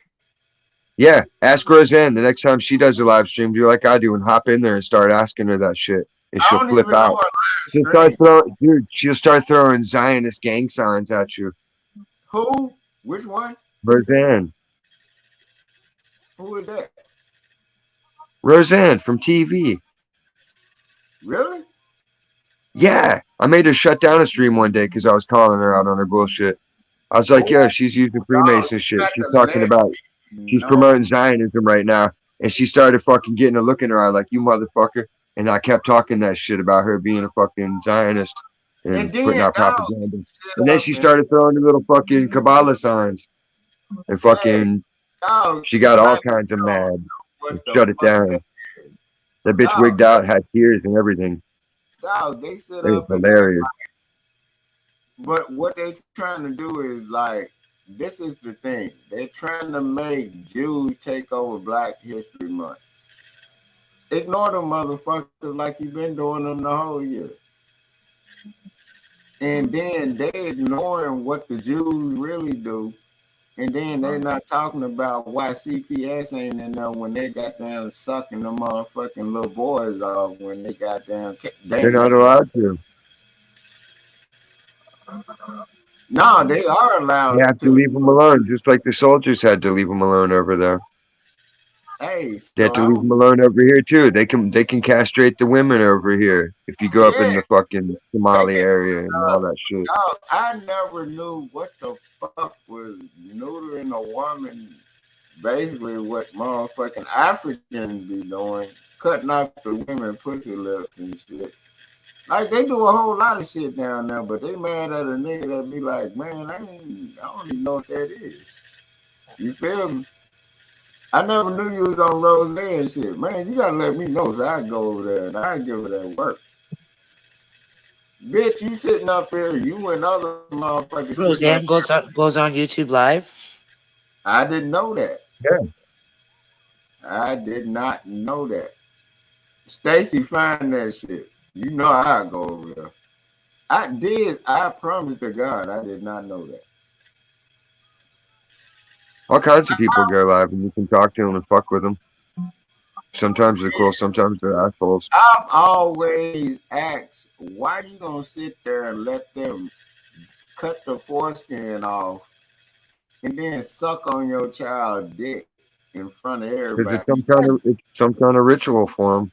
Yeah, ask Roseanne the next time she does a live stream. Do like I do and hop in there and start asking her that shit, and she'll flip out. She'll start throwing Zionist gang signs at you. Who? Which one? Roseanne. Who is that? Roseanne from TV. Really? Yeah, I made her shut down a stream one day because I was calling her out on her bullshit. I was like, "Yeah, she's using Freemason shit. She's talking about." She's promoting Zionism right now. And she started fucking getting a look in her eye like, "You motherfucker." And I kept talking that shit about her being a fucking Zionist and putting out propaganda. And then she started throwing the little fucking Kabbalah signs. And fucking, she got all kinds of mad. And shut it down. That bitch wigged out, had tears and everything. They set it was up hilarious. But what they're trying to do is like, this is the thing. They're trying to make Jews take over Black History Month. Ignore them motherfuckers like you've been doing them the whole year. And then they ignoring what the Jews really do. And then they're not talking about why CPS ain't in there when they got them sucking the motherfucking little boys off when they got them. They're not allowed to. No, they are They allowed have to leave them alone, just like the soldiers had to leave them alone over there. Hey, They have to leave them alone over here too. They can castrate the women over here if you go up in the fucking Somali area and all that shit. I never knew what the fuck was neutering a woman. Basically, what motherfucking Africans be doing, cutting off the women pussy lips and shit. Like they do a whole lot of shit down there, but they mad at a nigga that be like, man, I don't even know what that is. You feel me? I never knew you was on Rose and shit. Man, you gotta let me know so I can go over there and I give it that work. Bitch, you sitting up here, you and other motherfuckers. Roseanne goes on YouTube Live? I didn't know that. Yeah. I did not know that. Stacy, find that shit. You know how I go over there. I promise to God, I did not know that. All kinds of people go live and you can talk to them and fuck with them. Sometimes they're cool, sometimes they're assholes. I've always asked, why you gonna sit there and let them cut the foreskin off and then suck on your child's dick in front of everybody? It's some kind of ritual for them.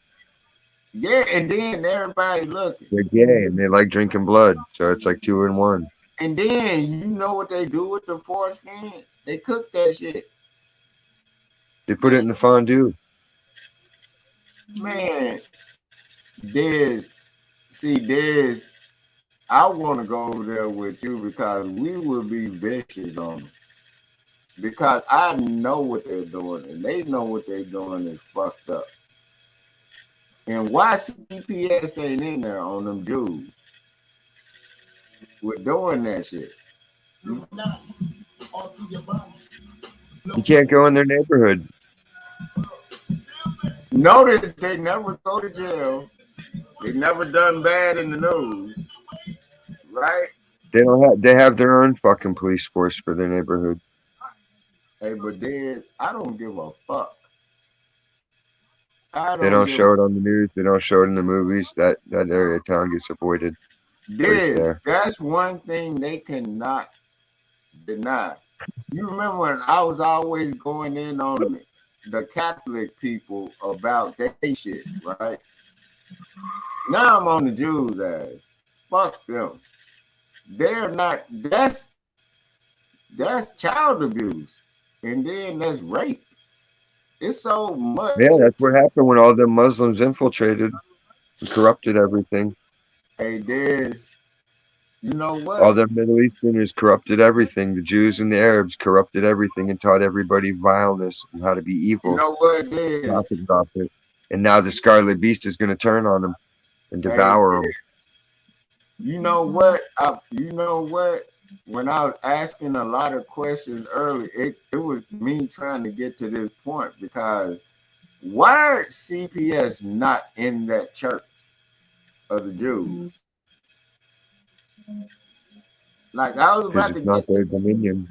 Yeah, and then everybody looking. They're gay and they like drinking blood, so it's like 2 in 1. And then you know what they do with the foreskin? They cook that shit. They put it in the fondue. Man, Dez, I want to go over there with you because we will be vicious on them. Because I know what they're doing, and they know what they're doing is fucked up. And why CPS ain't in there on them Jews? We're doing that shit. You can't go in their neighborhood. Notice they never go to jail. They never done bad in the news, right? They have their own fucking police force for their neighborhood. Hey, but then I don't give a fuck. They don't show it on the news. They don't show it in the movies. That area of town gets avoided. That's one thing they cannot deny. You remember when I was always going in on the Catholic people about that shit, right? Now I'm on the Jews' ass. Fuck them. They're not. That's child abuse, and then that's rape. It's so much. Yeah, that's what happened when all the Muslims infiltrated and corrupted everything. Hey, Dez, you know what? All the Middle Easterners corrupted everything. The Jews and the Arabs corrupted everything and taught everybody vileness and how to be evil. You know what, Dez? And now the Scarlet Beast is going to turn on them and devour them. You know what? When I was asking a lot of questions early, it was me trying to get to this point because why are CPS not in that church of the Jews? Like I was about to it's not their dominion.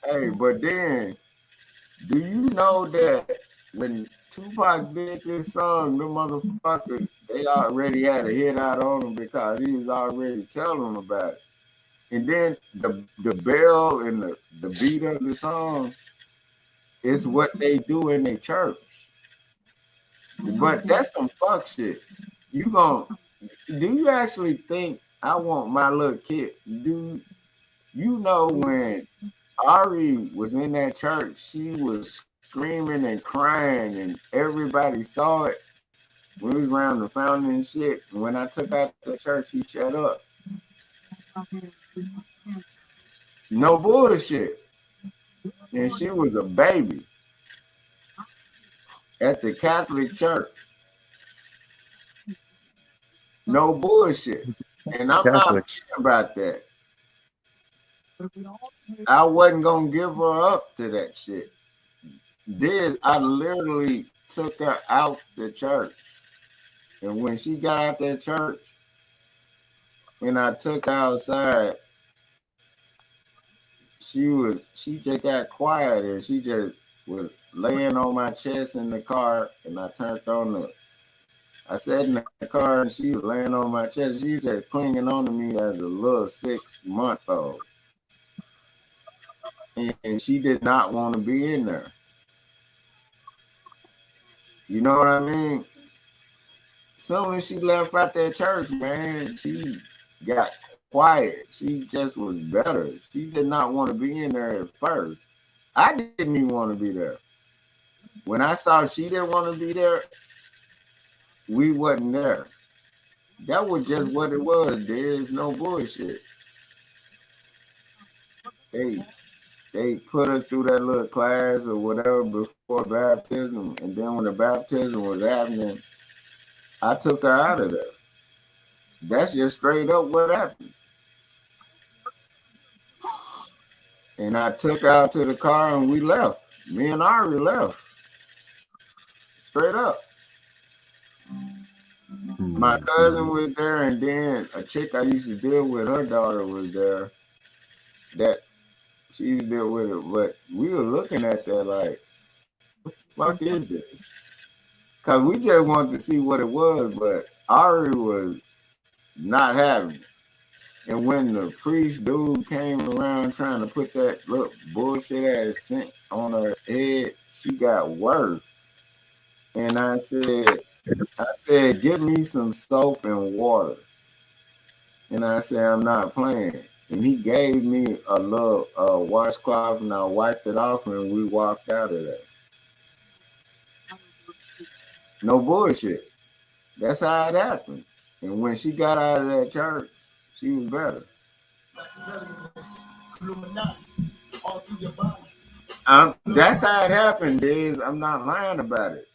Hey, but then do you know that when Tupac did this song, the motherfuckers, they already had a hit out on him because he was already telling them about it. And then the bell and the beat of the song is what they do in their church. But that's some fuck shit. Do you actually think I want my little kid? Do you know when Ari was in that church, she was screaming and crying and everybody saw it. We was around the fountain and shit. And when I took out the church, she shut up. No bullshit. And she was a baby at the Catholic Church. No bullshit. And I'm not thinking about that. I wasn't gonna give her up to that shit. I literally took her out the church. And when she got out that church and I took her outside, she just got quiet and she just was laying on my chest in the car, and I I sat in the car and she was laying on my chest. She was just clinging on to me as a little 6-month-old. And she did not want to be in there. You know what I mean? Soon as she left out that church, man, she got quiet. She just was better. She did not want to be in there at first. I didn't even want to be there. When I saw she didn't want to be there, we wasn't there. That was just what it was. There's no bullshit. They put her through that little class or whatever before baptism, and then when the baptism was happening, I took her out of there. That's just straight up what happened. And I took her out to the car and we left. Me and Ari left. Straight up. My cousin was there, and then a chick I used to deal with, her daughter was there. That she used to deal with it, but we were looking at that like, what the fuck is this? Because we just wanted to see what it was, but Ari was not having it. And when the priest dude came around trying to put that little bullshit ass scent on her head, she got worse. And I said, give me some soap and water. And I said, I'm not playing. And he gave me a little washcloth, and I wiped it off, and we walked out of there. No bullshit. That's how it happened. And when she got out of that church, she was better. That's how it happened, Diz. I'm not lying about it.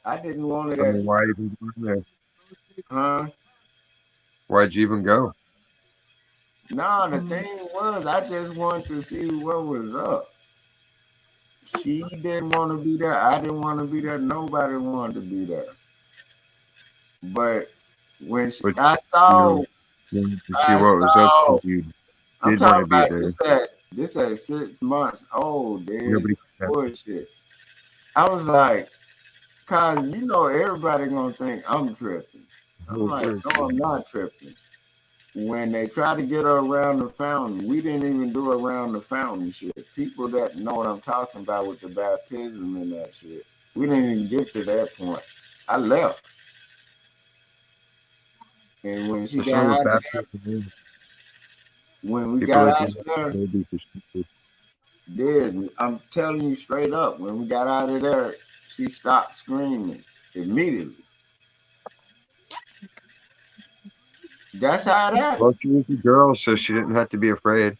I didn't want it. Why even go there? Huh? Why'd you even go? No, the thing was, I just wanted to see what was up. She didn't want to be there. I didn't want to be there. Nobody wanted to be there. But when I saw, you see what was up, you did want to be there. This at 6 months old, dude. Bullshit. I was like, cause you know everybody gonna think I'm tripping. I'm like, no, I'm not tripping. When they try to get her around the fountain, we didn't even do around the fountain shit. People that know what I'm talking about with the baptism and that shit, we didn't even get to that point. I left. And when she got out of there, when we got out of there, I'm telling you straight up, when we got out of there, she stopped screaming immediately. That's how it happened. Well, she was a girl, so she didn't have to be afraid.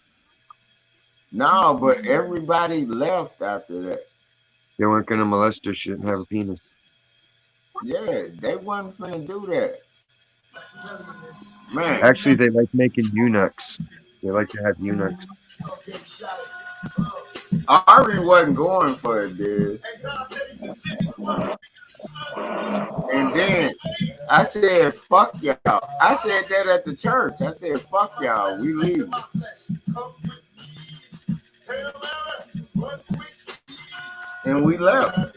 No, but everybody left after that. They weren't going to molest her. She didn't have a penis. Yeah, they wasn't finna do that. Man. Actually, they like making eunuchs. They like to have eunuchs. Ari wasn't going for it, dude. And then I said, fuck y'all. I said that at the church. I said, fuck y'all. We leave. And we left.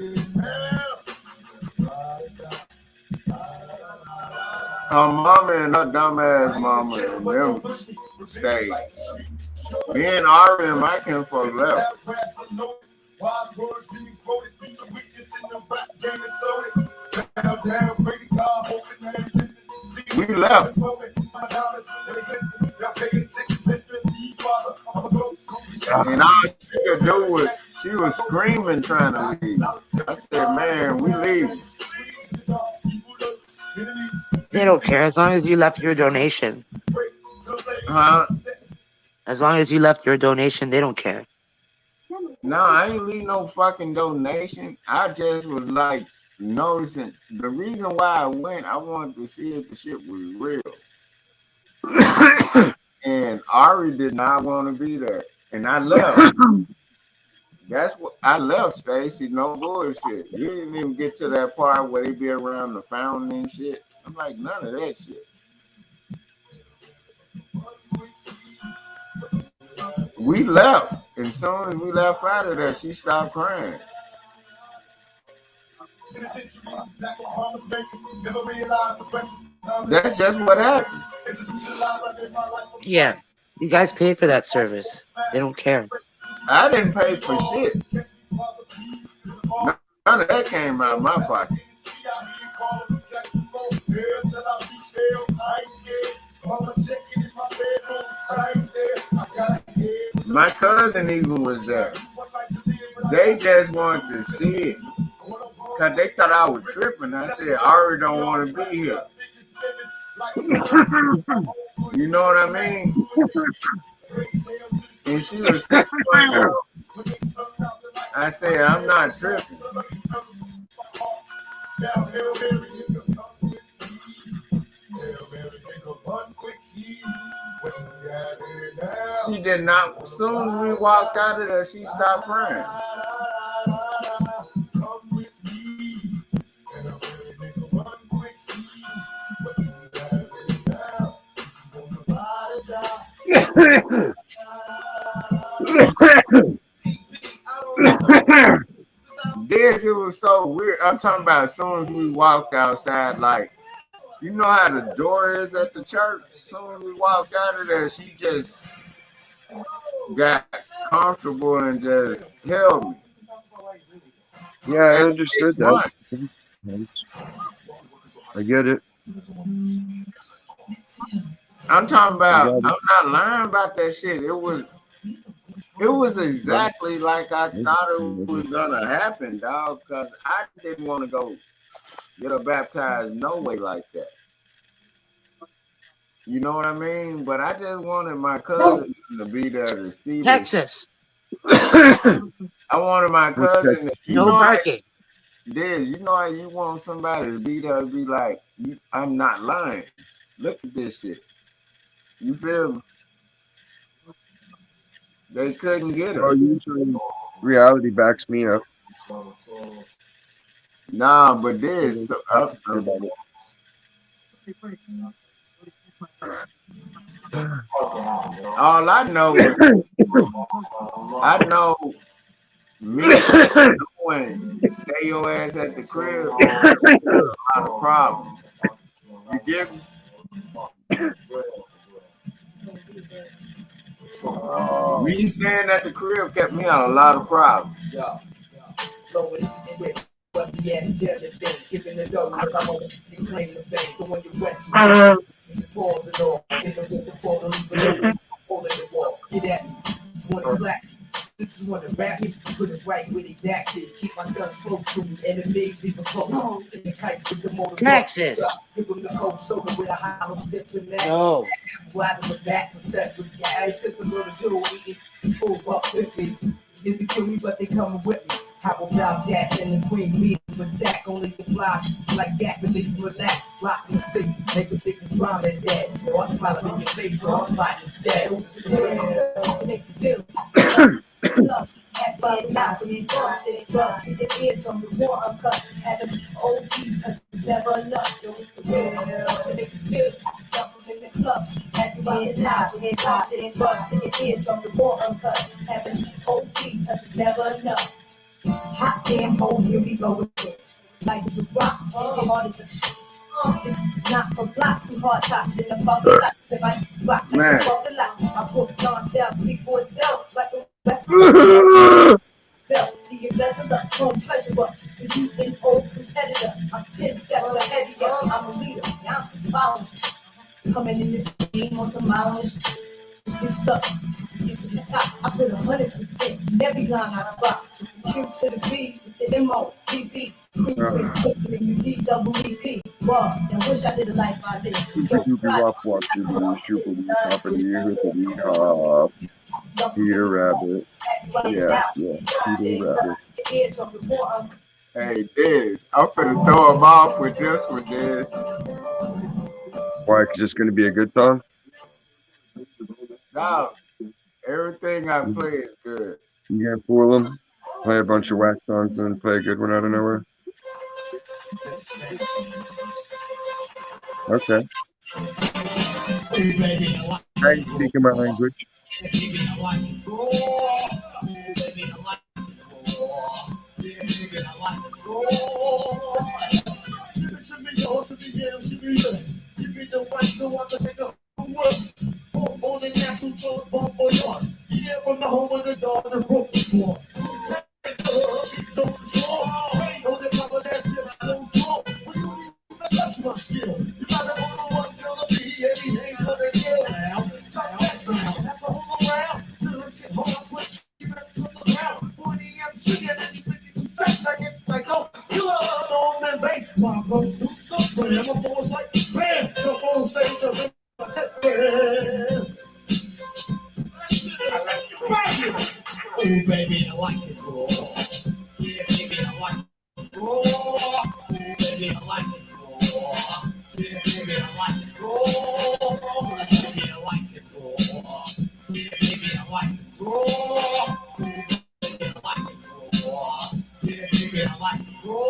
Her mama and her dumbass mama and them stayed. Me and Ari and my kinfolk left. We left. And all she could do was, she was screaming trying to leave. I said, man, we leave. They don't care as long as you left your donation. Huh? As long as you left your donation, they don't care. No, I ain't leave no fucking donation. I just was like noticing. The reason why I went, I wanted to see if the shit was real. And Ari did not want to be there. And I left. That's what I left, Stacy. No bullshit. You didn't even get to that part where they be around the fountain and shit. I'm like, none of that shit. We left. As soon as we left out of there, she stopped crying. That's just what happened. Yeah. You guys pay for that service. They don't care. I didn't pay for shit. None of that came out of my pocket. My cousin even was there. They just wanted to see it. Because they thought I was tripping. I said, I already don't want to be here. You know what I mean? And she was 6 months old. I said, I'm not tripping. She did not. As soon as we walked out of there, she stopped crying. This, it was so weird. I'm talking about as soon as we walked outside, like, you know how the door is at the church? As soon as we walked out of there, she just got comfortable and just held me. Yeah, I understood that. I get it. I'm talking about, I'm not lying about that shit. It was exactly like I thought it was gonna happen, dog, because I didn't want to go get her baptized no way like that. You know what I mean? But I just wanted my cousin to be there to see Texas. I wanted my cousin to, no barking. You know how you want somebody to be there to be like, I'm not lying. Look at this shit. You feel me? They couldn't get her. Oh, usually reality backs me up. Nah, but this all I know is I know me when stay your ass at the crib, a lot of problems. You get me? Me staying at the crib kept me out a lot of problems. This is one of rap me, put it right with exactly. Keep my guns close to me, enemies even closer. In the kites with the motor. Texas. Give them the cold soda with a hollow tip to neck. No. Glad the back to set with gas. It's a little dude eating full buck 50s. Get to kill me, but they coming with me. Hop on down, gas and the queen, me attack. Only the fly like that, but leave you relax. Lock in the sleep, make them think the drama is dead. Yo, I smile up in your face, so I'm fighting instead. Make you feel love, at not when you don't this drugs in your ear from the war uncut. Having OD, cause it's never enough. Yo, it's the real, make you feel love in the club. Happy by the night, when you don't this drugs in your ear from the war uncut. Having OD, cause it's never enough. Hot damn hole, here we go again. Like it's a rock, it's the hardest. Not for blocks, we hard tops in the fucking lot. If I rock, like this fucking lot. I put on style, speak for itself, like a West belt. The embezzler, chrome treasure, but the youth and old competitor. I'm 10 steps ahead of you. I'm a leader, I'm some followers. Coming in this game on some mileage. Just get stuck, just to get to the top. I put 100% in every line I drop. Just the Q to the B with the M-O-B-B. DWEP. Well, I wish I did a life I did. Peter Rabbit. Yeah, Peter Rabbit. Hey, Diz, I'm finna throw him off with this one, Diz. Why? Because it's gonna be a good song? No, everything I play is good. You can't fool them? play a bunch of whack songs and then play a good one out of nowhere. Okay. Now you speaking my language. From the home of the dog that broke the score. You gotta hold on one till the be everything for the deal now. Talk that down, that's a whole around. Let's get hard quick, keep it to the ground. 40 MC and then 52 steps, I get psycho. You are on man, babe. My vote do so slam. My voice like bam. Jump on stage, jump in. Oh, baby, I like it raw. Yeah, baby, I like it raw. Oh, baby, I like it raw. Yeah, baby, I like it raw. Baby, I like it raw. Yeah, baby, I like it raw. Baby, I like it raw. Yeah, baby, I like it raw.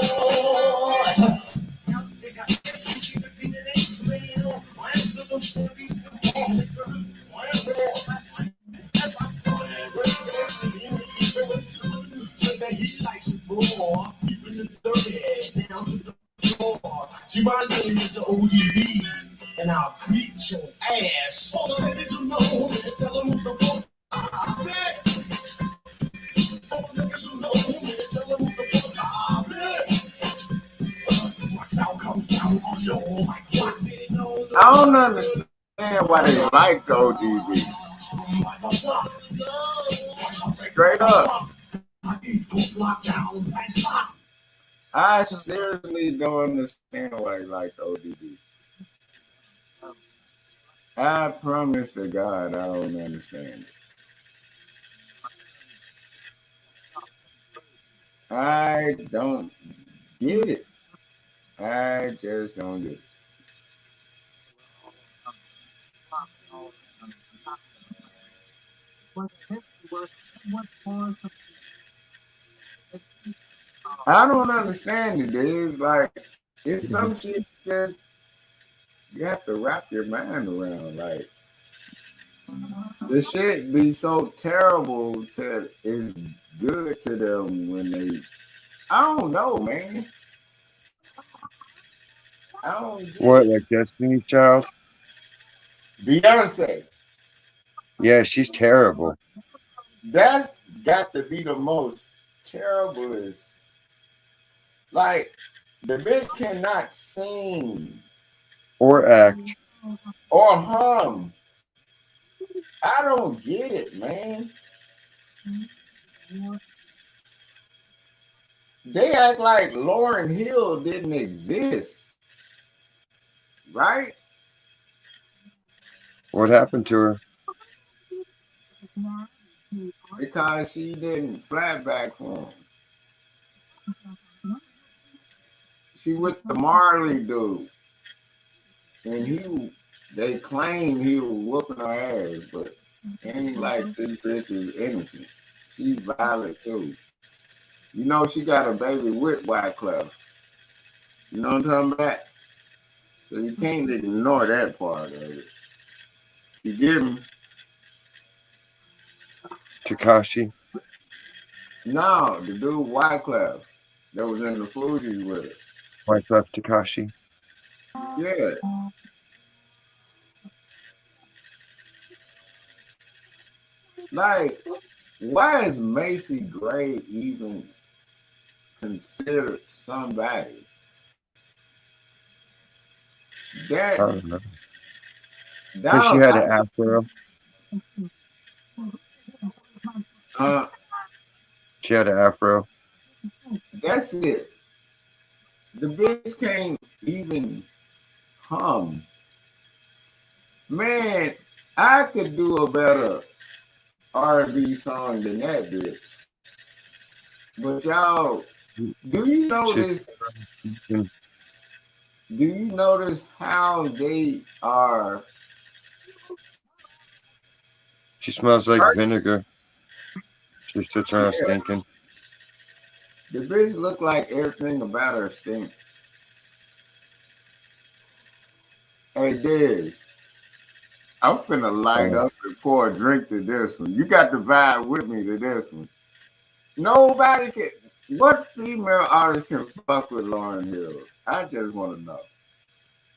Now stick out here, so keep it beating ain't swinging on. I am the most of these people. He likes it raw, keeping it dirty down to the floor. See, my name is the ODB, and I'll beat your ass. All the ladies who know me, tell them who the fuck I bet. All the niggas who know me, tell them who the fuck I bet. My sound comes down on your mic. I don't understand why they like the ODB. Straight up. I seriously don't understand why they like the ODB. I promise to God I don't understand it. I don't get it. I just don't get it. I don't understand it. It's like it's some shit just you have to wrap your mind around. Like the shit be so terrible to is good to them when they. I don't know, man. I don't. What, like Destiny's Child? Beyonce. Yeah, she's terrible. That's got to be the most terriblest. Like the bitch cannot sing or act or hum. I don't get it, man. They act like Lauryn Hill didn't exist, right? What happened to her? Because she didn't flat back for him. She with the Marley dude, and they claim he was whooping her ass, but ain't like this bitch is innocent. She's violent too. You know she got a baby with Wyclef. You know what I'm talking about? So you can't ignore that part of it. You get me? Tekashi? No, the dude Wyclef that was in the Fugees with it. Wyclef Tekashi? Yeah. Like, why is Macy Gray even considered somebody? That, I don't know. Because she had an afro. She had an afro. That's it. The bitch can't even hum. Man, I could do a better R&B song than that bitch. But y'all, do you notice? Do you notice how they are? She smells like vinegar. She sits around stinking. The bitch look like everything about her stink. Hey, Diz, I'm finna light up and pour a drink to this one. You got to vibe with me to this one. Nobody can. What female artist can fuck with Lauryn Hill? I just want to know.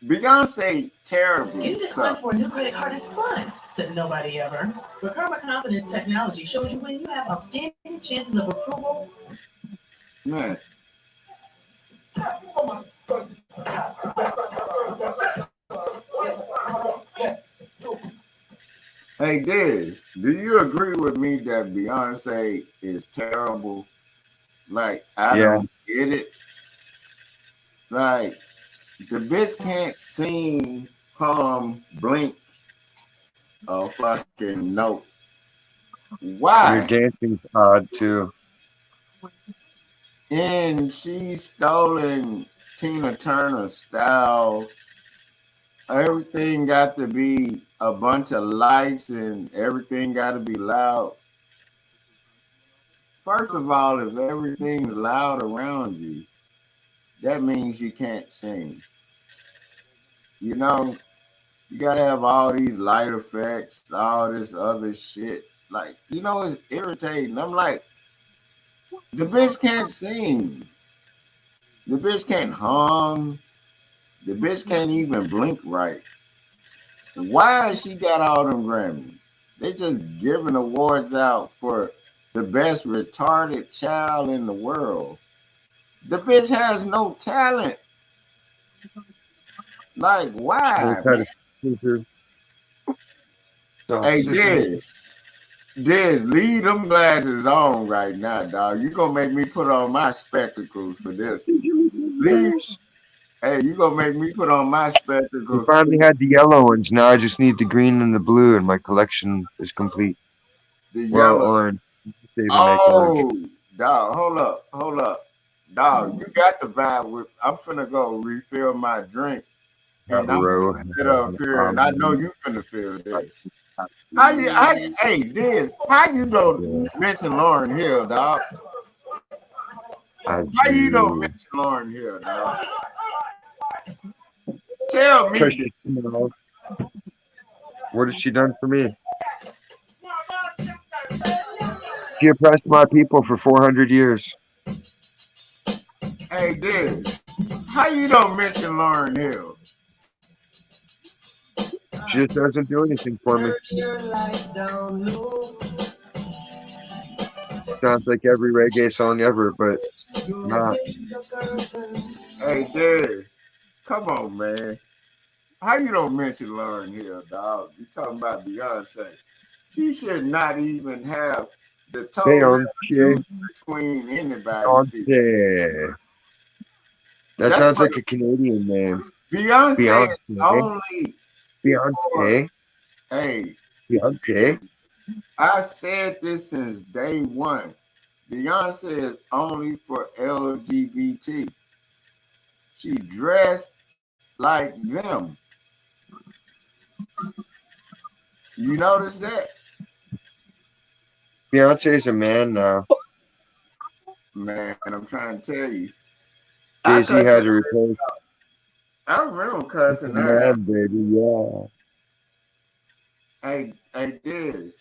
Beyonce terribly You decline sucks. for a new credit card is fun, said nobody ever. But Karma Confidence technology shows you when you have outstanding chances of approval. Man. Hey, Diz, do you agree with me that Beyonce is terrible? Like, I don't get it. Like, the bitch can't sing, hum, blink, a fucking note. Why? Your dancing's odd too. And she's stolen Tina Turner's style. Everything got to be a bunch of lights and everything got to be loud. First of all, if everything's loud around you, that means you can't sing. You know, you got to have all these light effects, all this other shit. Like, you know, it's irritating. I'm like, the bitch can't sing. The bitch can't hum. The bitch can't even blink right. Why has she got all them Grammys? They just giving awards out for the best retarded child in the world. The bitch has no talent. Like, why? Hey, Diz, leave them glasses on right now, dog. You gonna make me put on my spectacles for this. Hey, you gonna make me put on my spectacles. I finally had the yellow ones. Now I just need the green and the blue, and my collection is complete. The yellow. Orange. Oh, dog, hold up. Dog, you got the vibe with. I'm finna go refill my drink. And I'm gonna sit up here, and I know you finna feel this. Hey, Diz, how you don't mention Lauryn Hill, dog? How you don't mention Lauryn Hill, dog? Tell me. What has she done for me? She oppressed my people for 400 years. Hey, Diz, how you don't mention Lauryn Hill? She just doesn't do anything for me. Sounds like every reggae song ever, but not. Hey, Diz, come on, man. How you don't mention Lauryn Hill, dog? You talking about Beyonce? She should not even have the total between anybody. That sounds like a Canadian name. Beyonce is only. Beyonce. Hey. Beyonce. I've said this since day one. Beyonce is only for LGBT. She dressed like them. You notice that? Beyonce is a man now. Man, I'm trying to tell you. Jay-Z had to replace. I remember cussing her out. Baby, yeah. Hey, Diz.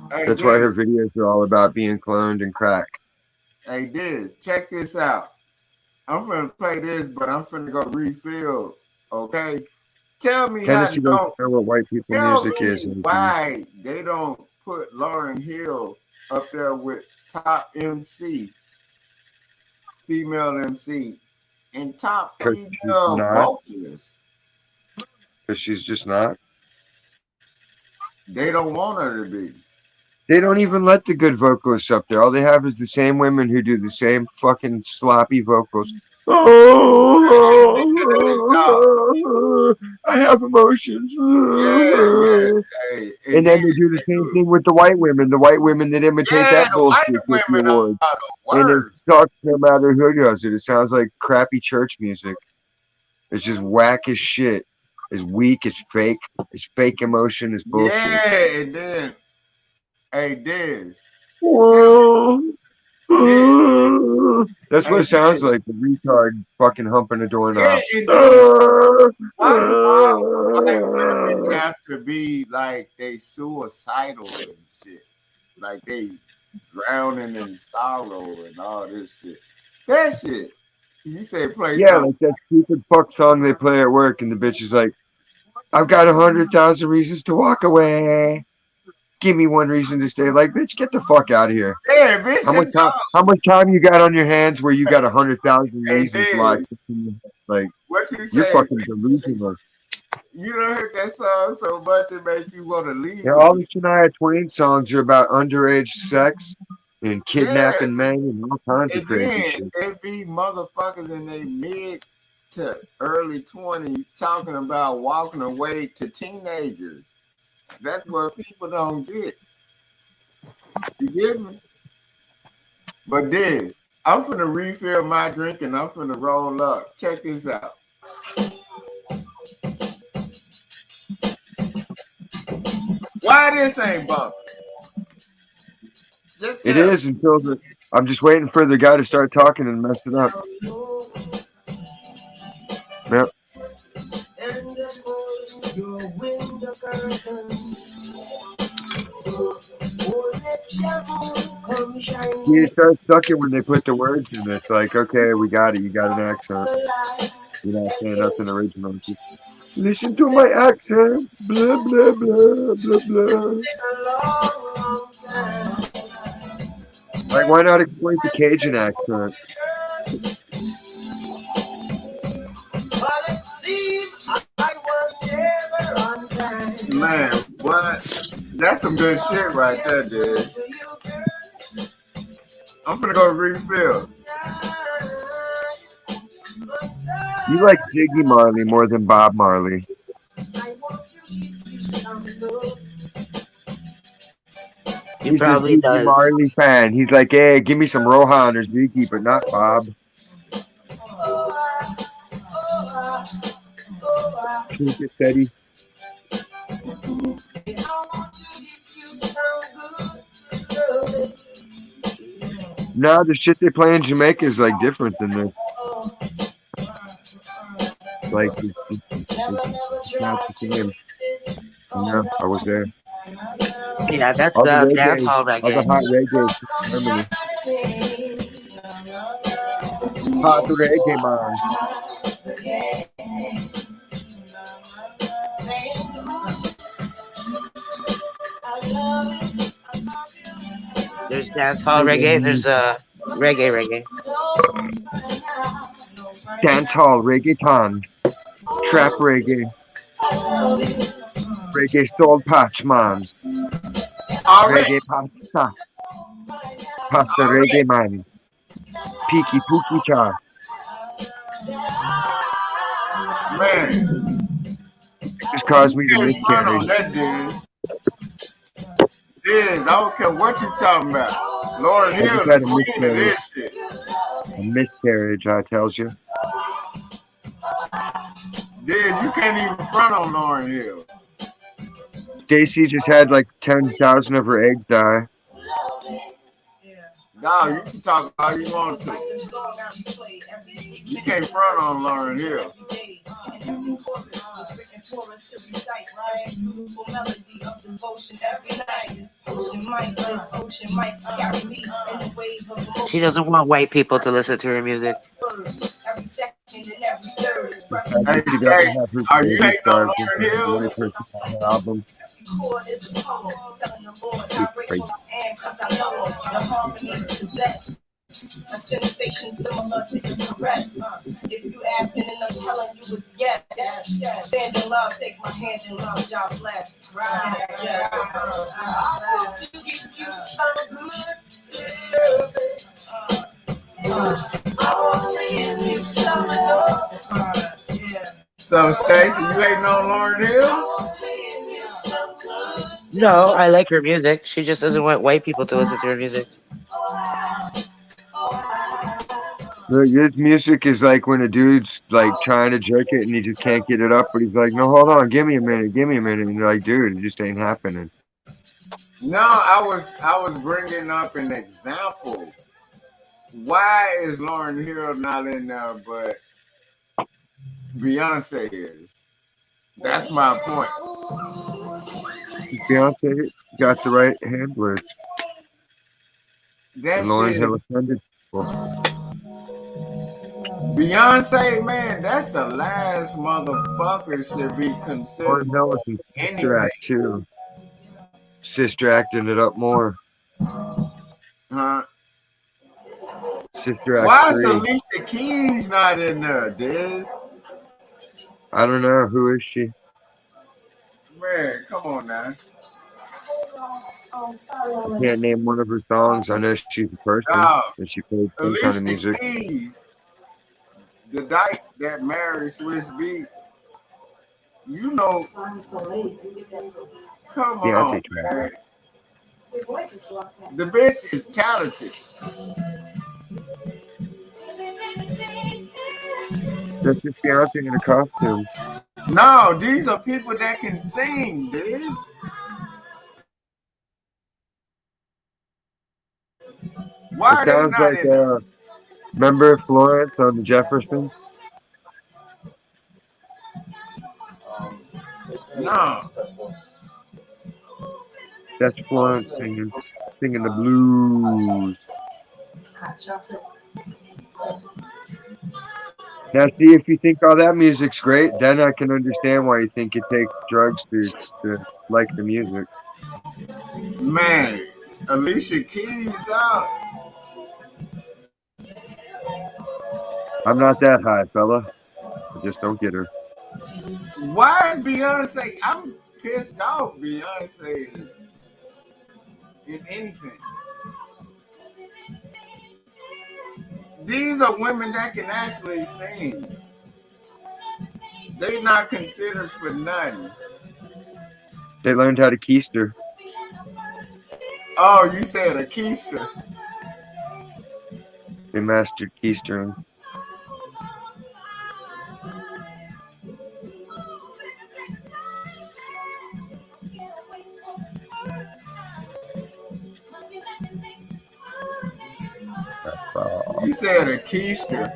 That's why her videos are all about being cloned and crack. Hey, Diz, check this out. I'm finna play this, but I'm finna go refill. Okay. Tell me Tennessee don't know what white people music is. Why they don't put Lauryn Hill up there with top MC, female MC, and top female vocalist? Because she's just not. They don't want her to be. They don't even let the good vocalists up there. All they have is the same women who do the same fucking sloppy vocals. I have emotions. And then they do the same thing with the white women. The white women that imitate that bullshit with the awards. And it sucks no matter who does it. It sounds like crappy church music. It's just whack as shit. It's weak. It's fake. It's fake emotion. It's bullshit. Yeah, and then, hey, Diz. That's what And it sounds like. The retard fucking humping a doorknob. and then why do all white women have to be like they suicidal and shit? Like they drowning in sorrow and all this shit. That shit. You said play Yeah, something. like that stupid fuck song they play at work, and the bitch is like, "I've got 100,000 reasons to walk away. Give me one reason to stay." Like, bitch, get the fuck out of here. Yeah, bitch. How much time you got on your hands where you got 100,000 Hey, reasons Diz, locked? Like, what you you're say? fucking delusional. You done heard that song so much it make you want to leave. Yeah, all the Shania Twain songs are about underage sex and kidnapping men and all kinds of And crazy then shit. it be motherfuckers in their mid to early 20s talking about walking away to teenagers. That's what people don't get. You get me? But this, I'm finna refill my drink and I'm finna roll up. Check this out. Why this ain't bumping? It is until I'm just waiting for the guy to start talking and mess it up. Yep. You start sucking when they put the words in. It's like, okay, we got it. You got an accent. You're not saying nothing original. Just listen to my accent. Blah, blah, blah, blah, blah. Like, why not explain the Cajun accent? Man, what? That's some good shit right there, dude. I'm gonna go refill. You like Ziggy Marley more than Bob Marley. He He's a probably Ziggy does. Marley fan. He's like, hey, give me some Rohan or Ziggy, but not Bob. Keep it steady. No, the shit they play in Jamaica is like different than this. Like, it's not the same. Yeah, I was there. Yeah, that's All the reggae, dance hall all the reggae. hot reggae from Germany. Hot reggae, There's dance hall reggae. There's reggae. Dance hall reggaeton. Trap reggae. Reggae soul patch, man. Reggae pasta. Pasta reggae, man. Peaky pooky cha. Man. Just caused me to On miscarry. that dude. I don't care what you talking about. Lauryn I Hill just had is a queen of miscarriage. this shit. A miscarriage, I tells you. Dude, you can't even front on Lauryn Hill. Stacy just had like 10,000 of her eggs die. No, you can talk all you want to. You can't front on Lauryn Hill. She doesn't want white people to listen to her music. Hey, Stacey, are you hating on Lauryn Hill? Album. A sensation similar to your caress. If you asking and I'm telling you it's yes. Stand in love, take my hand in love, God bless. Right. Yeah. I want to give you some good. I want to give you some love. So, Stacey, you hating on Lauryn Hill? No, I like her music. She just doesn't want white people to listen to her music. Look, his music is like when a dude's like trying to jerk it and he just can't get it up, but he's like, no, hold on, give me a minute. And you're like, dude, it just ain't happening. No, I was bringing up an example Why is Lauryn Hill not in there, but Beyonce is? That's my point. Beyonce got the right handler. That And Lauryn shit, Hill offended people. Beyonce, man, that's the last motherfucker should be considered Lauryn Hill was in Sister anything. Act too. Sister acting it up more. Huh? Sister Act Why is 3. Alicia Keys not in there, Diz? I don't know. Who is she? Man, come on now. I can't name one of her songs. I know she's a person Dog, and she plays some kind of Alicia music. Keys, the dyke that married Swiss Beat, you know, come on, Beyonce trash. man. The bitch is talented. That's just Beyonce in a costume. No, these are people that can sing, Diz. Why It are they sounds not like in there? remember Florence on the Jeffersons? No. That's Florence singing the blues. Now, see, if you think all that music's great, then I can understand why you think it takes drugs to like the music. Man, Alicia Keys, dog. I'm not that high, fella. I just don't get her. Why is Beyonce? I'm pissed off Beyonce in anything. These are women that can actually sing. They not considered for nothing. They learned how to keister. Oh, you said a keister. They mastered keistering. You said a keister.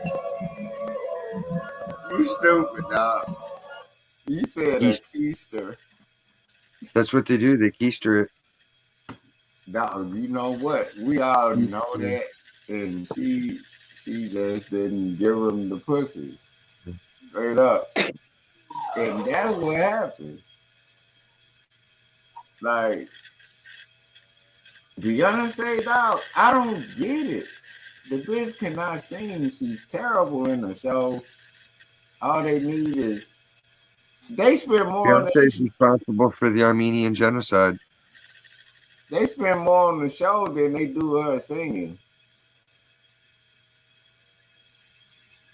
You stupid, dog. You said a keister. That's what they do. They keister it. Dog, you know what? We all know that, and she just didn't give him the pussy straight up, and that's what happened. Like Beyonce, dog, I don't get it. The bitch cannot sing. She's terrible in the show. All they need is they spend more on Beyonce's responsible for the Armenian genocide. they spend more on the show than they do her singing.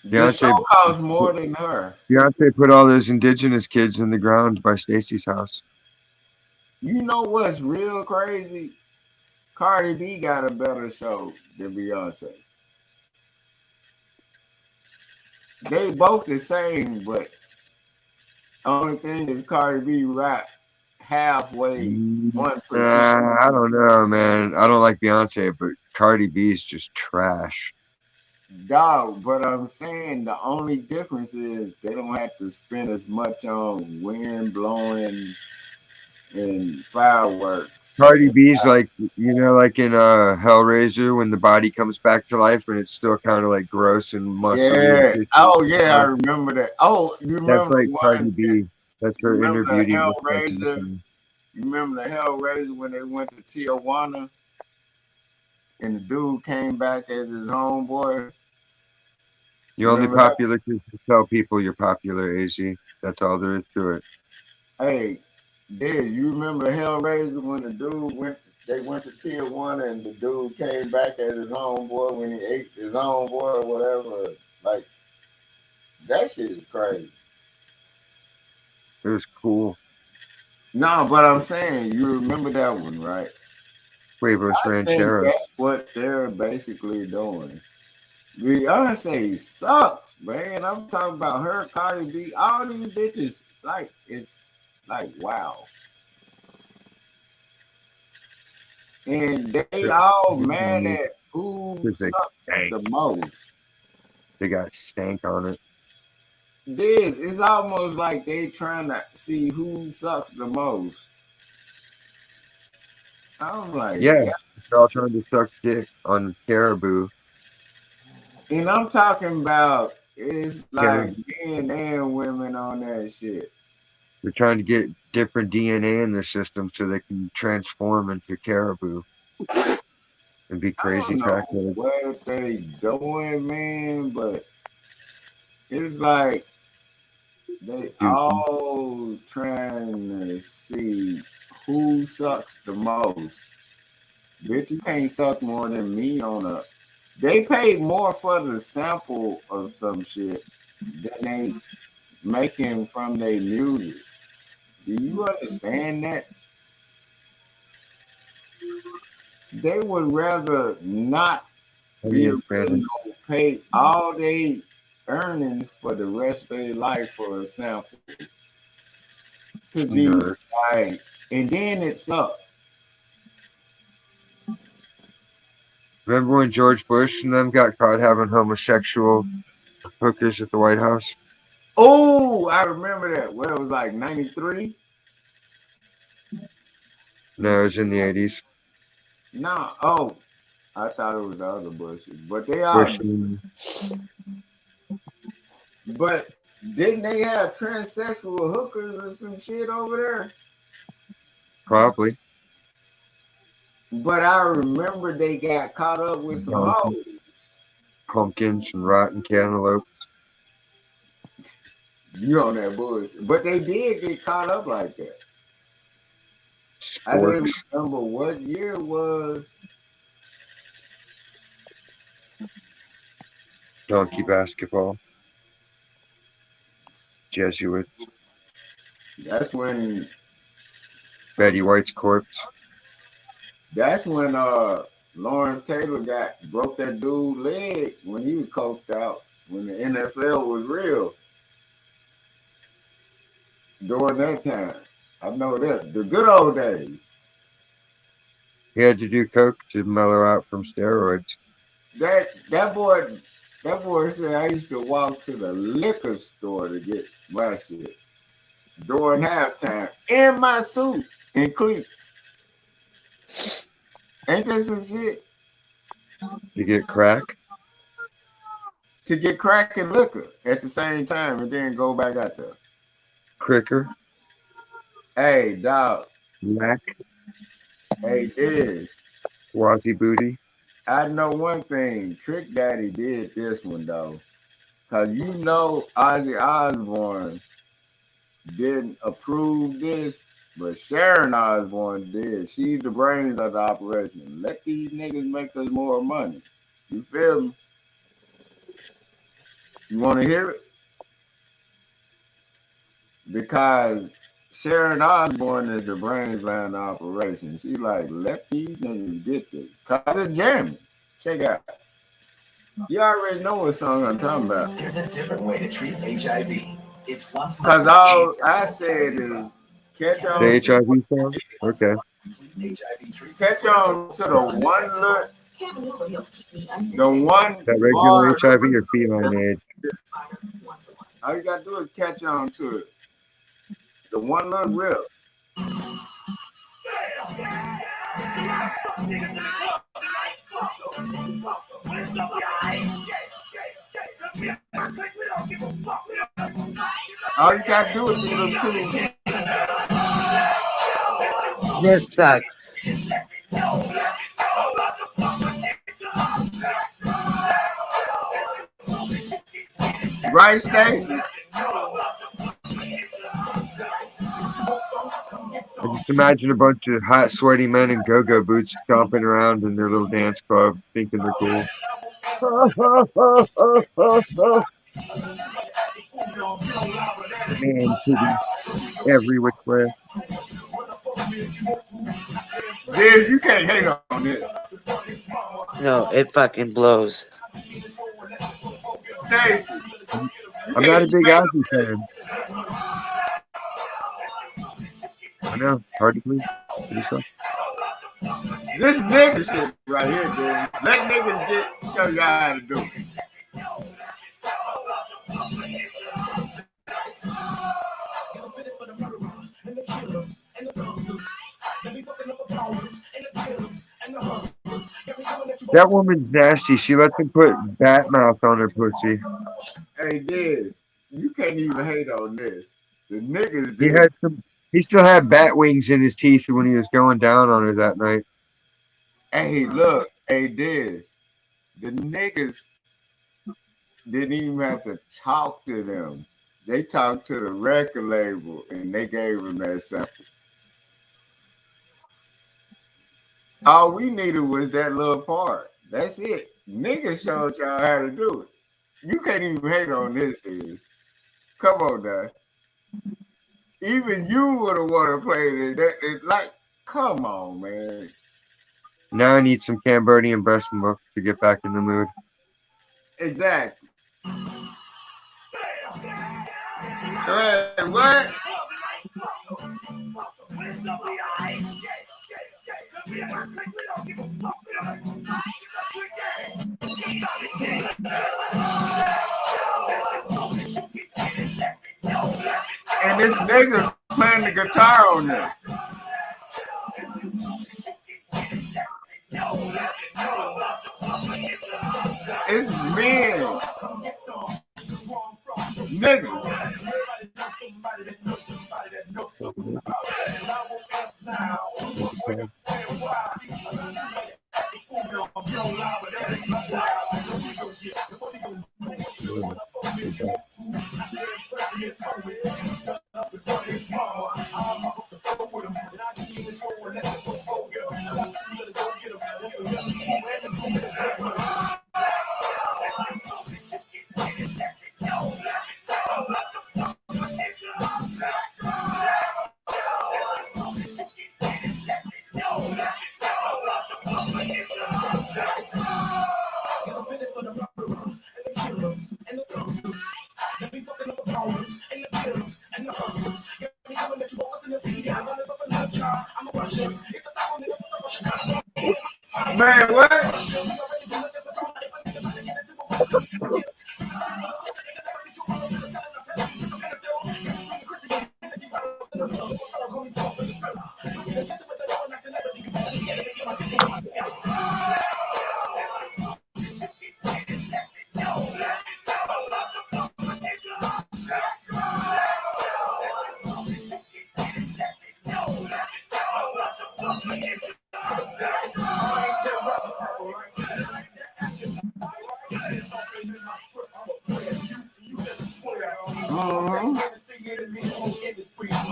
The show costs more than her. Beyonce put all those indigenous kids in the ground by Stacey's house. You know what's real crazy? Cardi B got a better show than Beyonce. They both the same, but only thing is Cardi B rap halfway 1%. I don't know, man. I don't like Beyonce, but Cardi B is just trash. Dog, but I'm saying the only difference is they don't have to spend as much on wind blowing and fireworks. Cardi B's like, you know, like in Hellraiser when the body comes back to life and it's still kind of like gross and muscly. Yeah. And Oh yeah, I remember that. Oh, you remember that's like Cardi B. That's her inner beauty. Hellraiser? You remember the Hellraiser when they went to Tijuana and the dude came back as his homeboy? You're only popular because you tell people you're popular, AZ. That's all there is to it. Hey, Dad, you remember the Hellraiser when the dude they went to Tijuana and the dude came back as his homeboy when he ate his homeboy or whatever? Like, that shit is crazy. It was cool. No, but I'm saying, you remember that one, right? Huevos Rancheros. That's what they're basically doing. Beyonce sucks, man. I'm talking about her, Cardi B, all these bitches. Like, it's like, wow. And they all mad at, ooh, who Because they sucks stank. the most. They got stank on it. It's almost like they trying to see who sucks the most. I'm like, Yeah, they're all trying to suck dick on caribou. and I'm talking about it's like Caribou. men and women on that shit. They're trying to get different DNA in their system so they can transform into caribou and be I crazy don't know crackheads. what they doing, man, but it's like they all trying to see who sucks the most. Bitch, you can't suck more than me on a. They paid more for the sample of some shit than they making from their music. Do you understand that? They would rather not be able to pay all they earnings for the rest of their life for a sample to be like, and then it sucks. Remember when George Bush and them got caught having homosexual hookers at the White House? Oh, I remember that. Well, it was like 93. No, it was in the 80s. No, oh, I thought it was the other Bushes, but they are. But didn't they have transsexual hookers or some shit over there? Probably. But I remember they got caught up with some hoes. Pumpkins and rotten cantaloupes. You on that bullshit. But they did get caught up like that. I don't remember what year it was. Donkey basketball. Jesuits. That's when Betty White's corpse. That's when Lawrence Taylor broke that dude's leg when he was coked out, when the NFL was real. During that time. I know that. The good old days. He had to do coke to mellow out from steroids. That boy said I used to walk to the liquor store to get my shit during halftime in my suit and cleats. Ain't that some shit? To get crack? To get crack and liquor at the same time and then go back out there. Cricker? Hey, dog. Mac? Hey, Diz. Wazzy Booty? I know one thing. Trick Daddy did this one, though. Because you know Ozzy Osbourne didn't approve this, but Sharon Osbourne did. She's the brains of the operation. Let these niggas make us more money. You feel me? You want to hear it? Because Sharon Osbourne is the brains behind the operation. She like, let these niggas get this. Because it's jamming. Check it out. You already know what song I'm talking about. There's a different way to treat HIV. It's once because all I said is catch on. The HIV song? Okay. Catch on to the one look. The one. That regular HIV or feline AIDS? All you gotta do is catch on to it. The one look real. All you gotta do is do them two. This sucks. Right, Stacey? I just imagine a bunch of hot, sweaty men in go-go boots stomping around in their little dance club, thinking they're cool. Man, titties every which way. Dude, you can't hate on this. No, it fucking blows. Stacey. I'm not a big Ozzy fan. I know, hard to believe. Pretty tough. This nigga shit right here, dude. Let niggas show y'all how to do it. That woman's nasty. She lets him put bat mouth on her pussy. Hey, Diz, you can't even hate on this. The niggas He did. had some. He still had bat wings in his teeth when he was going down on her that night. Hey, look, hey, Diz, the niggas didn't even have to talk to them. They talked to the record label and they gave them that sample. All we needed was that little part. That's it. Niggas showed y'all how to do it. You can't even hate on this, Diz. Come on, now. Even you would have wanted to play it. Like, come on, man. Now I need some Cambodian breast milk to get back in the mood. Exactly. Hey, what? And this nigga playing the guitar on this. It's men. Niggas. Man, what?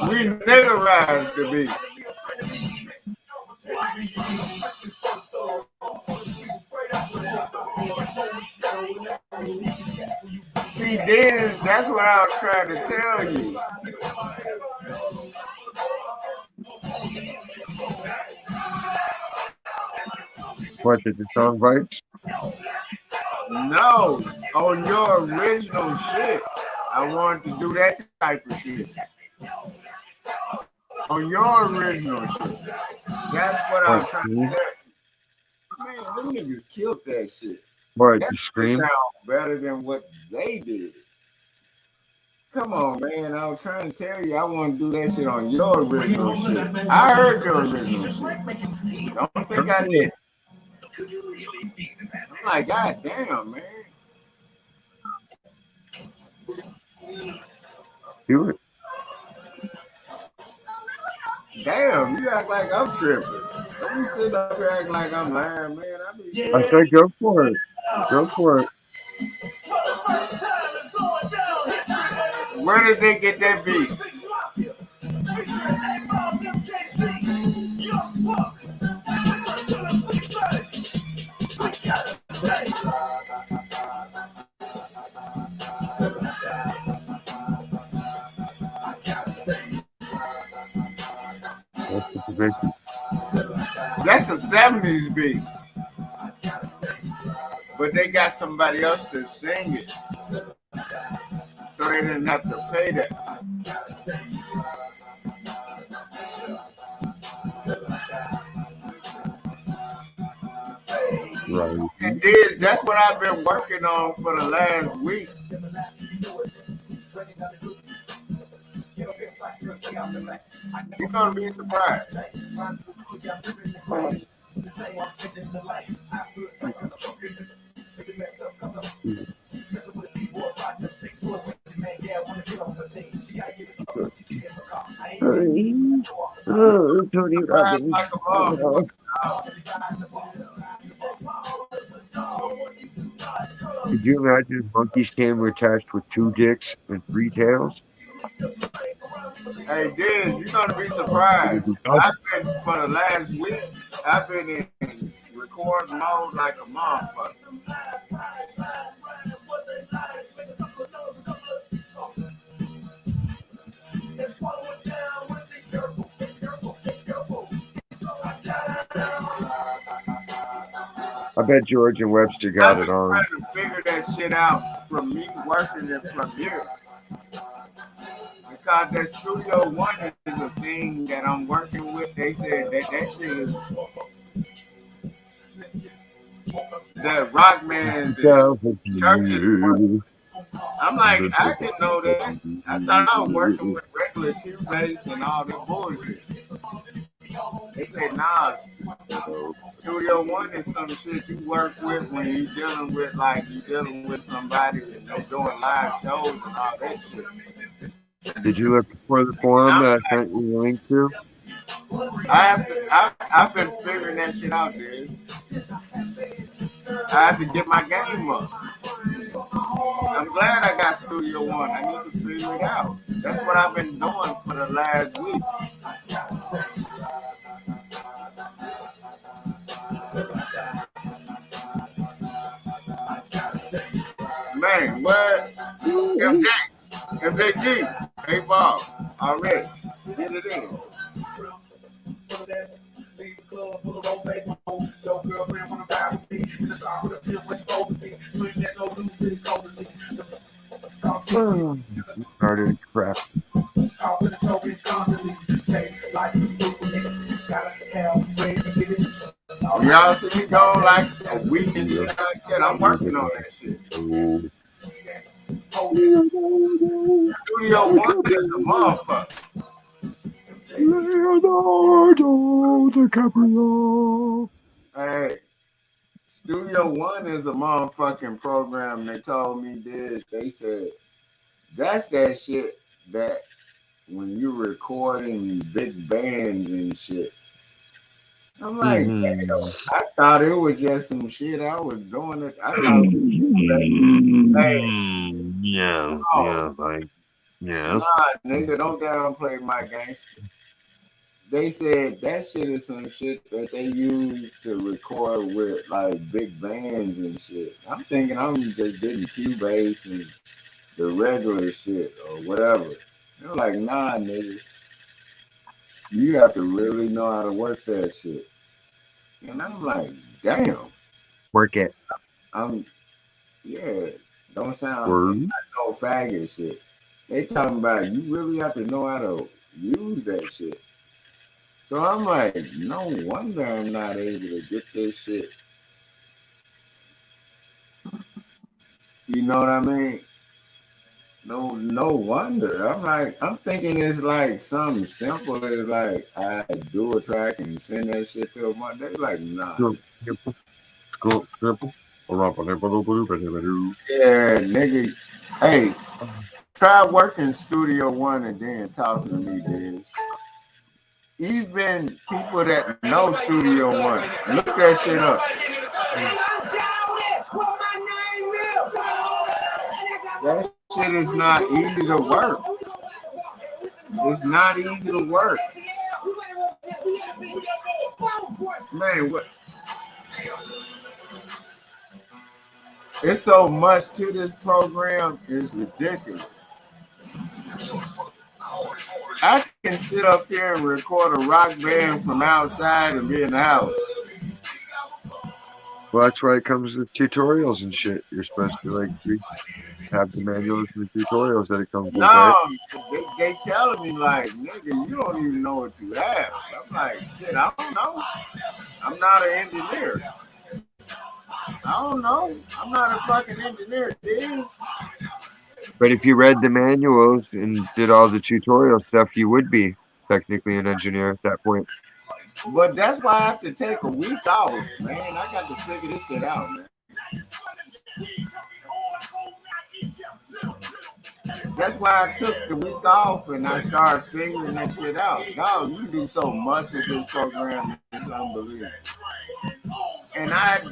We niggerized the beat. See, then that's what I was trying to tell you. What, did the song Vibes? No, on your original shit. I wanted to do that type of shit. On your original shit. That's what I was trying to tell you. Man, them niggas killed that shit. What, that you scream? sound better than what they did. Come on, man. I was trying to tell you I want to do that shit on your original shit. I heard your original shit. Don't think I did. I'm like, God damn, man. Do it. Damn, you act like I'm tripping. Don't be sitting up here acting like I'm lying, man. I said go for it. Go for it. Where did they get that beat? That's a 70s beat. But they got somebody else to sing it. So they didn't have to pay that. Right. And this, that's what I've been working on for the last week. You're gonna be surprised. Oh, Tony Robbins. Like a motherfucker. Could you imagine if monkeys came attached with 2 dicks and 3 tails? Hey, Diz, you're gonna be surprised. I've been for the last week. I've been in record mode like a motherfucker. I bet George and Webster got it on. I'm trying to figure that shit out from me working it from here. Because that Studio One is a thing that I'm working with. They said that shit is that Rockman churches. I'm like, I didn't know that. I thought I was working with regular Cubase and all that bullshit. They say, nah, Studio One is some shit you work with when you dealing with somebody and they're doing live shows and all that shit. Did you look for the forum that I sent you the link to? I've been figuring that shit out, dude. I have to get my game up. I'm glad I got Studio One. I need to figure it out. That's what I've been doing for the last week. Man, what? MJG, hey Bob, already. Get it in. Started crap. Y'all see me go like a week and shit like that. I'm working on that shit. Studio One is the motherfucker. Leonardo DiCaprio. Hey, Studio One is a motherfucking program. They told me this. They said that's that shit that when you're recording big bands and shit. I'm like, I thought it was just some shit. I was doing it. I thought Nah, nigga, don't downplay my gangster. They said that shit is some shit that they use to record with like big bands and shit. I'm thinking I'm just getting Cubase and the regular shit or whatever. They're like, nah, nigga. You have to really know how to work that shit. And I'm like, damn. Work it. Don't sound like no faggot shit. They talking about you really have to know how to use that shit. So I'm like, no wonder I'm not able to get this shit. You know what I mean? No wonder. I'm thinking it's like something simple as like I do a track and send that shit to them. They like, nah. Yeah, nigga. Hey, try working Studio One and then talking to me, dude. Even people that know Studio One, look that shit up. That shit is not easy to work. It's not easy to work. Man, what? It's so much to this program, it's ridiculous. I can sit up here and record a rock band from outside and be in the house. Well, that's why it comes with tutorials and shit. You're supposed to like have the manuals and the tutorials that it comes with. No, right? they telling me like, nigga, you don't even know what you have. I'm like, shit, I don't know. I'm not an engineer. I don't know. I'm not a fucking engineer, dude. But if you read the manuals and did all the tutorial stuff, you would be technically an engineer at that point. But that's why I have to take a week off, man. I got to figure this shit out, man. That's why I took the week off and I started figuring that shit out. Dog, you do so much with this program, it's unbelievable. And I've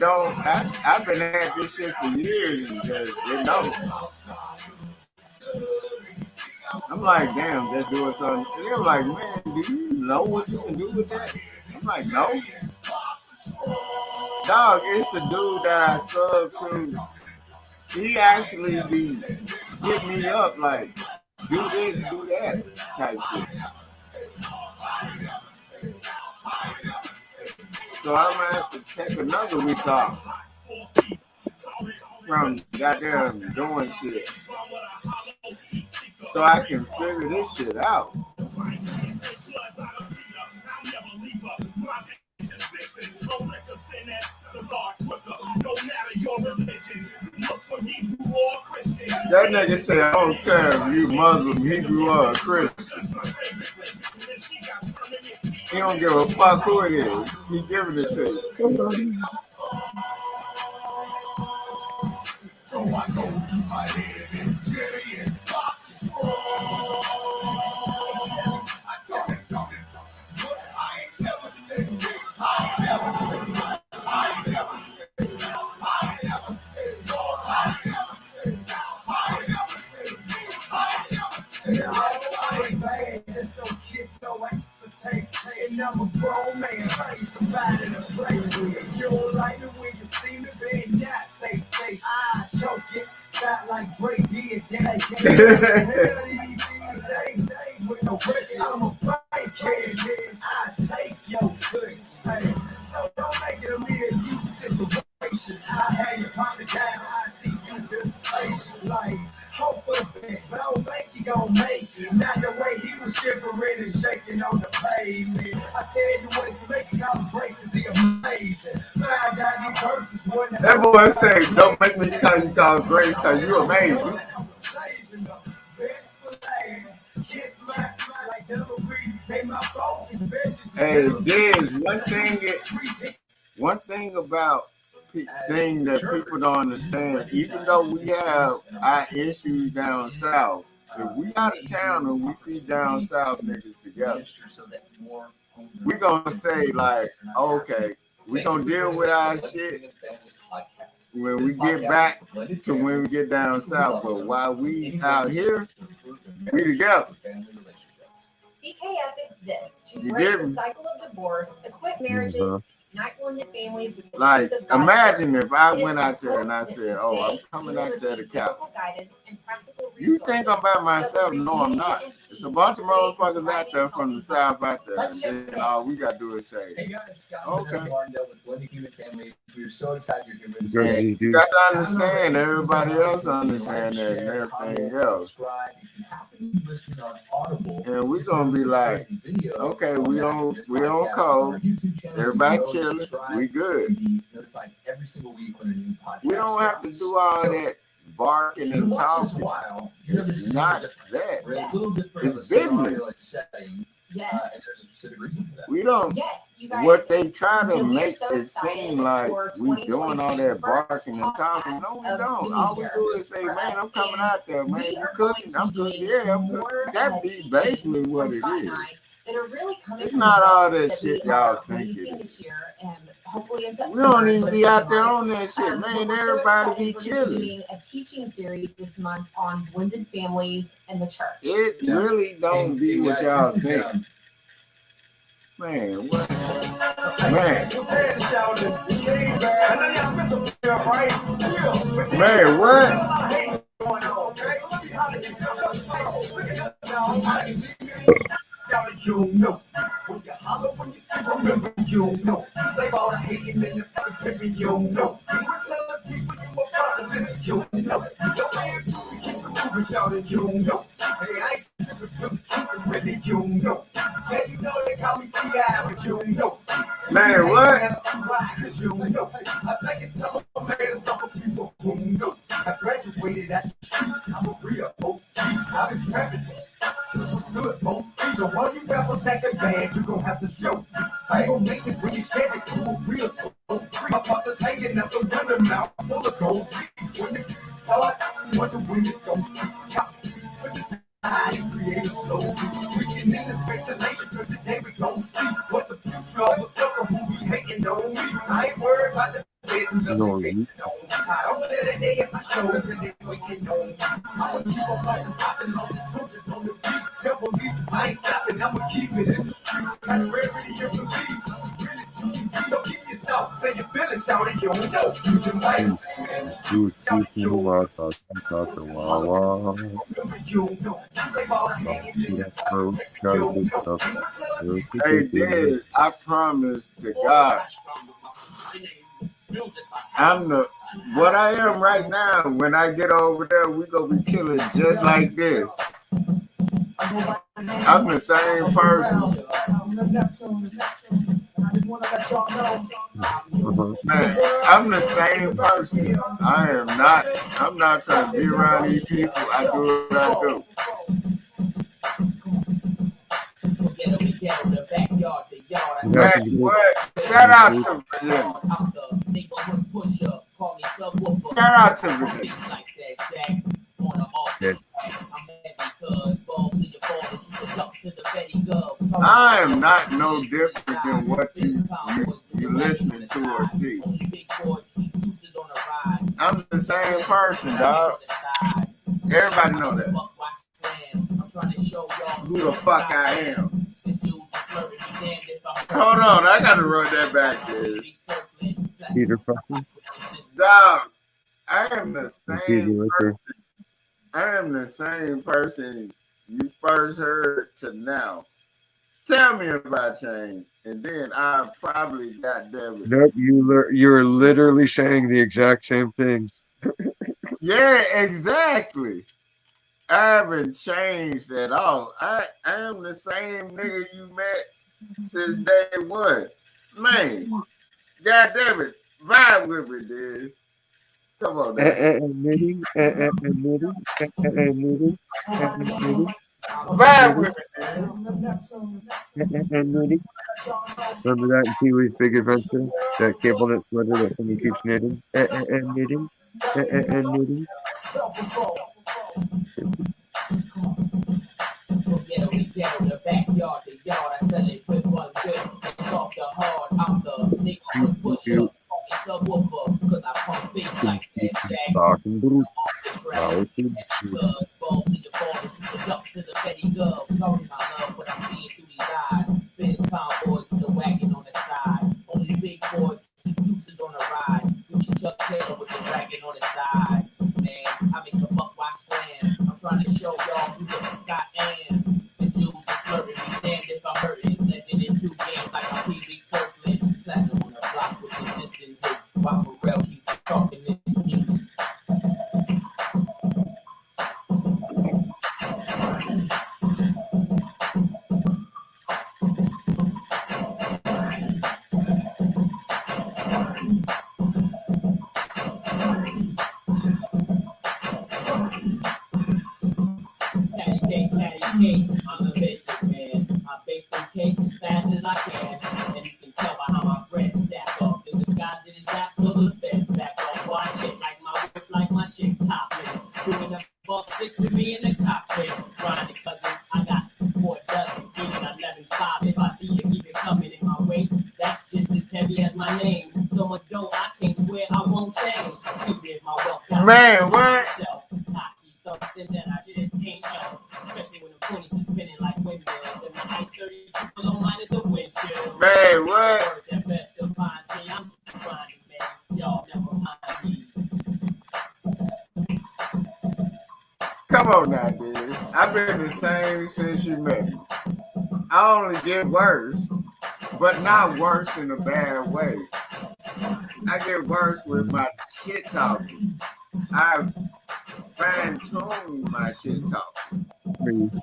been at this shit for years and just didn't know. I'm like, damn, just doing something. And they're like, man, do you know what you can do with that? I'm like, no. Dog, it's a dude that I sub to. He actually be getting me up like, do this, do that type shit. So I'm gonna have to take another week off from goddamn doing shit so I can figure this shit out. That nigga said, I don't care if you Muslim, Hebrew, or Christian. He don't give a fuck who it is. He giving it to you. So I go to my head and Jerry and box. I ain't never seen this. I ain't never seen this. I ain't never seen this. I ain't never seen this. I ain't never seen this. I ain't never seen this. I ain't never seen this. I ain't bad, just don't kiss, no act to take. And I'm a grown man, I need somebody to play with. You don't like the way you see me, baby, not say face. I choke it, not like Dre did. With no record, I'm a bike kid, I take your good. Hey, so don't make it a me and you situation. I had you popping down, I see you been patient. Like, hope for the best, but I don't think he gon' make it. Not the way he was shivering and shaking on the pavement. I tell you what, if you make it out brace, cause he amazing. I got these verses, one that boy say, don't make me call you call Grace, cause you amazing. Hey, there's one thing about thing that people don't understand. Even though we have our issues down south, if we out of town and we see down south niggas together, we gonna say like, okay, we gonna deal with our shit when we get back to when we get down south. But while we out here, we together. BKF exists to break the cycle of divorce, equip marriages, unite blended families with the like, imagine if I went out there and I said, oh, I'm coming out there to Cal. You think I'm by myself? No, I'm not. It's a bunch of motherfuckers out there from the south out there. And then all we gotta do is say, hey guys, Scott, okay. We're so excited you're here. You got to understand, everybody else understand that and everything else. And we're gonna be like, okay, we on code, everybody chilling, we good. We don't have to do all that barking and talking. It's not that. It's business. We don't. What they try to make it seem like we doing all that barking and talking. No, we don't. All we do is say, man, I'm coming out there, man. You cooking? I'm cooking. Yeah, I'm cooking. That be basically what it is. It's not all that shit y'all think it is. We don't even be out there on that shit, man. Everybody be chilling. Doing a teaching series this month on blended families in the church. It really don't be what y'all think. Man, what? Man. Man, what? You know, when you holler, when you speak, remember you know. Save all the hating and the pimping, you know. You were telling people you were part of this, you know. The way you do it, keep it moving, shouting, you know. Hey, I ain't tripping, really, you know. Yeah, you know they call me T.I., but you know. Man, what? You know. I think it's time, man, graduated at the street. I'm a real OG. I've been trapping. Good, bro. So while you rappers acting bad, you gon' have to show me. I ain't gon' make it when you shed it to a real soul. My pockets hanging out the window now, full of gold. When the thought, wonder when it's gon' see shop. But the side creative slow. We can in the speculation, cause today we gon' see what's the future of a sucker who be hating on me. I ain't worried about the feds and investigation on me. I don't let that day at my shows and they waking on me. I'ma keep on bustin' poppin' on the trumpets on the beat. Tell police I ain't stopping, I'ma keep it in the streets. Contrary to your beliefs, really shooting. So keep your thoughts, say your feelings, shout it, you don't know. You can write in the street, shout it, you don't know. You don't know. Say all Hey, Dad, I promise to God, I'm what I am right now. When I get over there, we gonna be chilling just like this. I'm the same person. Man, I'm the same person. I'm not trying to be around these people. I do what I do. Man, what? Shout out to Virginia. Shout out to Virginia. Yes. I am not no different than what you're listening to or see. I'm the same person, dog. Everybody know that. Who the fuck I am. Hold on, I gotta run that back, dude. Peter Parker. Dog, I am the same person. I am the same person you first heard to now. Tell me if I changed, and then I probably got there with Nope, you're literally saying the exact same thing. Yeah, exactly. I haven't changed at all. I am the same nigga you met since day one. Man, God damn it. Vibe with me, Diz. Come on, Admitting. Vibe with me, Admitting. Remember that in Pee-wee's Big Adventure? That cable knit sweater that somebody keeps knitting? Knitting. The backyard, the yard, I sell it with one good. Soft or hard, I'm the nigga who push up. Call me subwoofer, cause I pump bass like that jack. Cause ball to your ball and shoot it up to the Betty Gov. Sorry, my love, but I'm seeing through these eyes. Benz cowboys with the wagon on the side. Only big boys keep nooses on the ride. Gucci Chuck Taylor with the dragon on the side. Man, I make a buck while slam. I'm trying to show y'all who the fuck I am. The Jews is flirting me, damned if I'm hurting. Legend in 2 games like I'm Pee-wee Kirkland. Platinum on the block with consistent hits. While Pharrell keeps talking this music. I'm the business man. I bake them cakes as fast as I can. And you can tell by how my bread stack up. The disguise in his rap, so the feds back up. Watch it like my whip, like my chick topless. Doing a $1.6 with me in the cockpit. Grinding cousin, I got 4 dozen, even 11.5. If I see you keep it coming in my way, that's just as heavy as my name. So much dough, I can't swear I won't change. Excuse me if my wealth got man, what? Cocky, something that I just can't know. Especially when the 20s is spinning like windmills. And my ice 32 below minus the wind chill. Man, what? That best of mine, see, I'm grinding, man. Y'all never mind me. Come on now, dude. I've been the same since you met me. I only get worse, but not worse in a bad way. I get worse with my shit talking. I've fine-tuned my shit talking.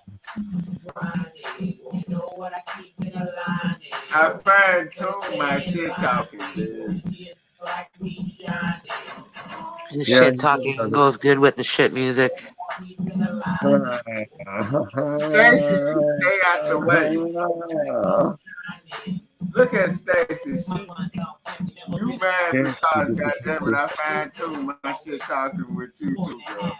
I fine-tuned my shit talking, dude. The Yeah. shit talking goes good with the shit music. Stacy, stay out the way. Look at Stacy. You mad because, goddamn it, I fine tune my shit talking with you too, girl.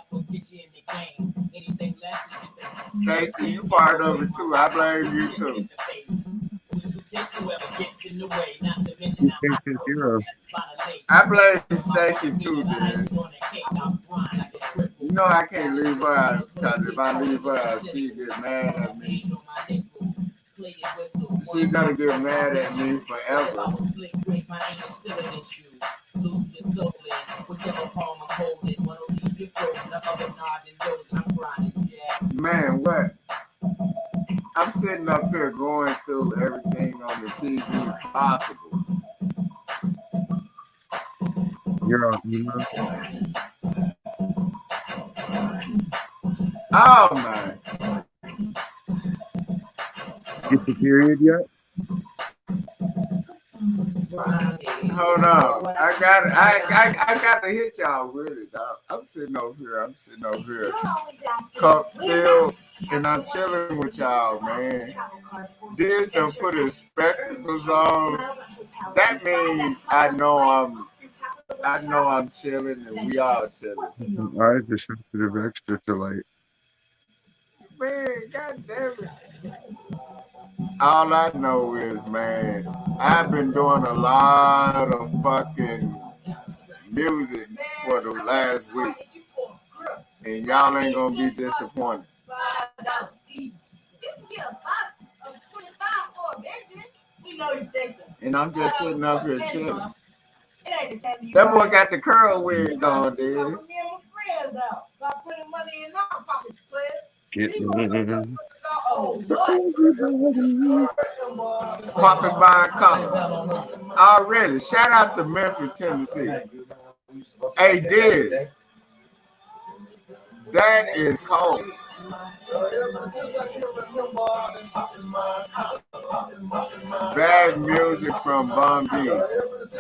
Stacy, you part of it too. I blame you too. I blame Stacy too, dude. You know I can't leave her out because if I leave her out, she get mad at me. She's gonna get mad at me forever. Man, what? I'm sitting up here going through everything on the TV possible. You're on email. Oh man. Get the period yet? Hold on. I gotta hit y'all with it, dog. I'm sitting over here. Cup filled, and I'm chilling with y'all, man. This done put his spectacles on. That means I know I'm chilling and we all chilling. Eyes are sensitive extra to light. Man, goddamn it. All I know is, man, I've been doing a lot of fucking music for the last week. And y'all ain't gonna be disappointed. And I'm just sitting up here chilling. That boy got the curl wig on, dude. Popping by color. Already. Shout out to Memphis, Tennessee. Hey, Diz. That is cold. Bad music from Bon B.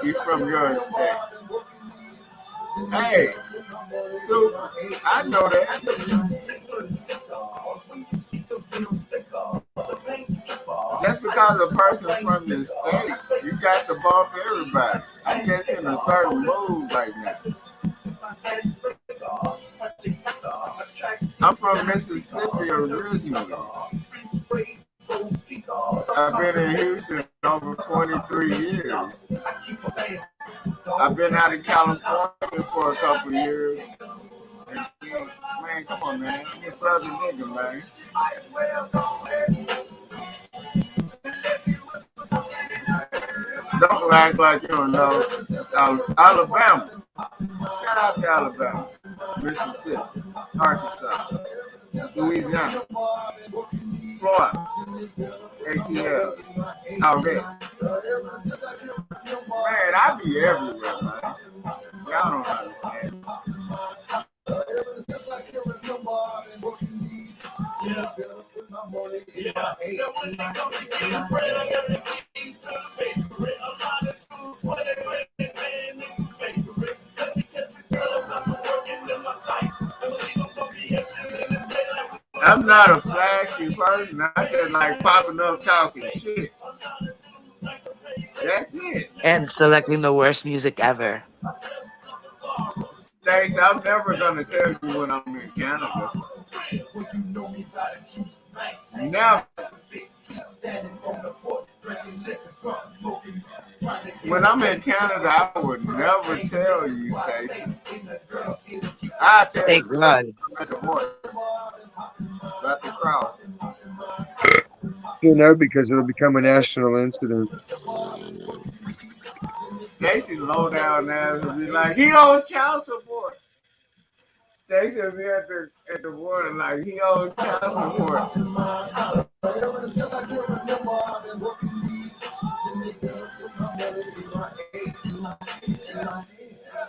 He's from your state. Hey, super. I know that. Just because a person's from the state, you got to bump everybody. I'm just in a certain mood right now. I'm from Mississippi originally. I've been in Houston over 23 years. I've been out of California for a couple of years. Man, come on, man. I'm a southern nigga, man. Don't act like you don't know. Alabama. Shout out to Alabama. Mississippi. Arkansas. Louisiana. Florida. ATL. Already. Man, I be everywhere, man. Y'all don't understand. I'm not a flashy person. I just like popping up talking shit. That's it. And selecting the worst music ever. Stacey, I'm never gonna tell you when I'm in Canada. Never. When I'm in Canada, I would never tell you, Stacey. I tell Thank you God. at the border, at the cross. You know, because it'll become a national incident. Stacey low down there will be like, he owes child support. Stacey will be at the border like, he owes child support.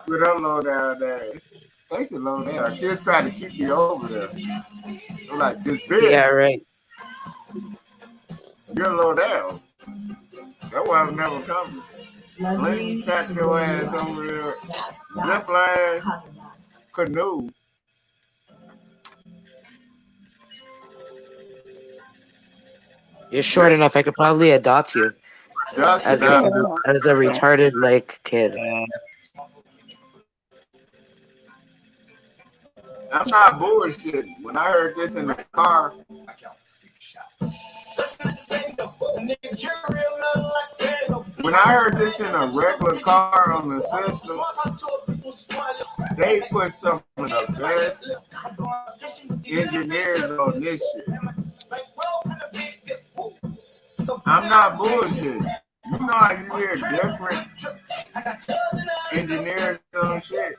With her low down ass. Stacey low down. She'll try to keep me over there. I'm like, this bitch. Yeah, right. You're low down. That's why I'm never coming. Lady, shut your ass over there. Zip line. canoe. You're short enough. I could probably adopt you as a retarded like kid. I'm not bullshitting. When I heard this in the car, when I heard this in a regular car on the system, they put some of the best engineers on this shit. I'm not bullshitting. You know how you hear different engineers on shit?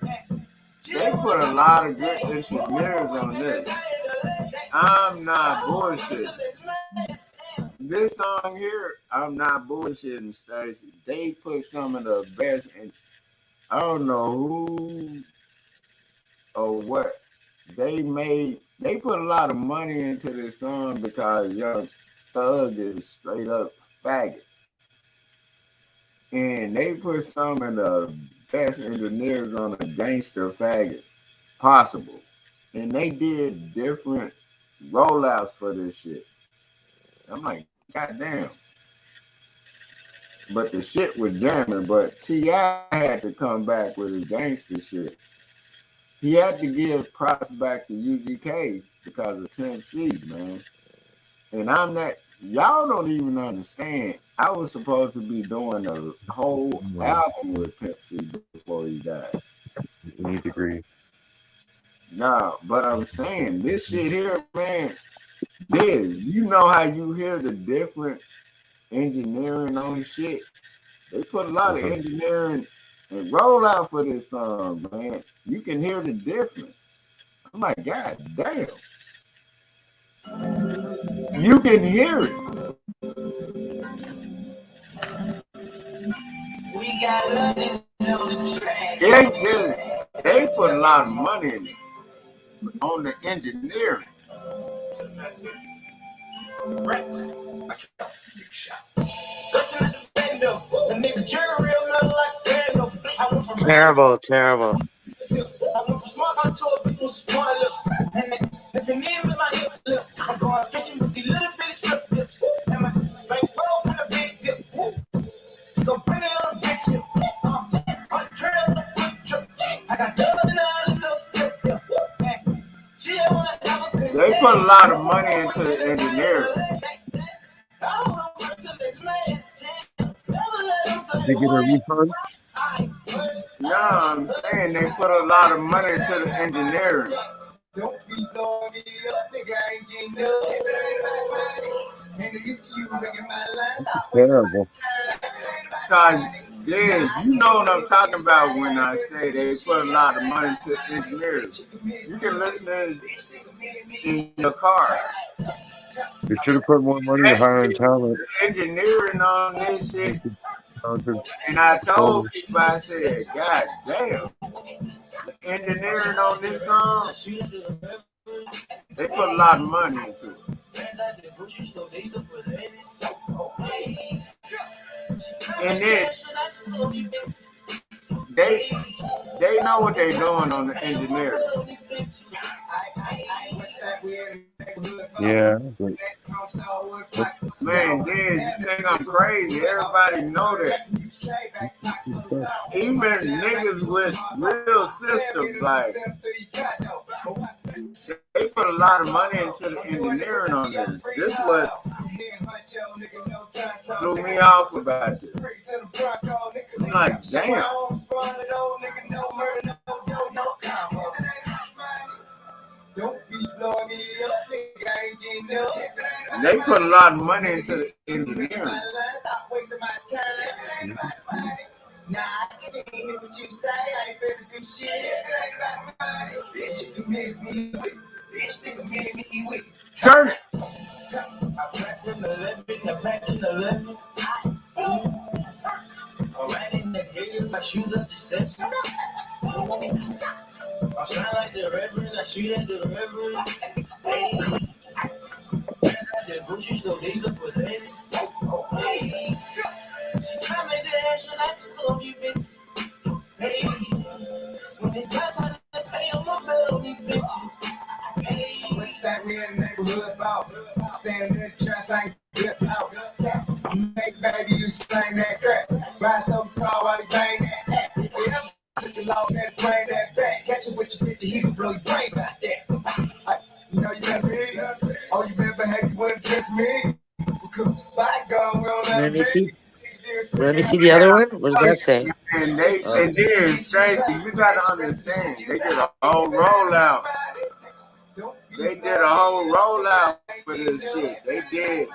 They put a lot of good engineers on this. I'm not bullshitting. This song here, I'm not bullshitting, Stacy. They put some of the best in. I don't know who or what. They put a lot of money into this song because Young Thug is straight up faggot. And they put some of the best engineers on a gangster faggot possible. And they did different rollouts for this shit. I'm like, goddamn. But the shit was jamming, but T.I. had to come back with his gangster shit. He had to give props back to UGK because of Pimp C, man. And I'm not, y'all don't even understand. I was supposed to be doing a whole album with Pimp C before he died. You need to agree. No, but I'm saying this shit here, man, Biz, you know how you hear the different engineering on shit? They put a lot of engineering and rollout for this song, man. You can hear the difference. I'm like, God damn. You can hear it. We got London on the track. It ain't just, they put a lot of money in it on the engineering. Rex, I count 6 shots. Listen to the bando. The nigga jury real nothing like bando. I went from Terrible. I went from smart on tour, people smart lips. And if you need with my hip lip, I'm going fishing with these little bitty strip lips. And my bankroll kind of big dip. So bring it on the big ship. On trail, quick trip. I got double in the little tip. They put a lot of money into the engineering. They get a refund? No, I'm saying they put a lot of money into the engineering. Don't be blowing me up, nigga, I ain't getting no. And they used to use my lines. Terrible. Because, yeah, you know what I'm talking about when I say they put a lot of money into engineers. You can listen to it in your car. They should have put more money to hiring talent. Engineering on this shit. And I told people, I said, God damn. Engineering on this song, they put a lot of money into it. And then they know what they're doing on the engineering. Yeah. Man, then you think I'm crazy. Everybody know that. Even niggas with real systems, like, they put a lot of money into the engineering on this. This what blew me off about this. I'm like, damn. They put a lot of money into the engineering. Nah, I can't hear what you say. I ain't finna do shit. Bitch, you can miss me with. Bitch, nigga miss me with. Turn it. Alright, in the gator, my shoes up the steps. I sound like the reverend, I shoot at the reverend. Hey, the grocery store, they look for ladies. Hey, she try me the action, I told you, bitch. Hey, when it's my time to pay, I'm catch you with your picture, he can blow your brain out there. You know you remember me? Oh, you remember how you wouldn't kiss me? Bygone, we don't Let me see. Let me see the other one. What does that say? And they did, Stacy, you gotta understand, they did a whole rollout. They did a whole rollout for this shit. They did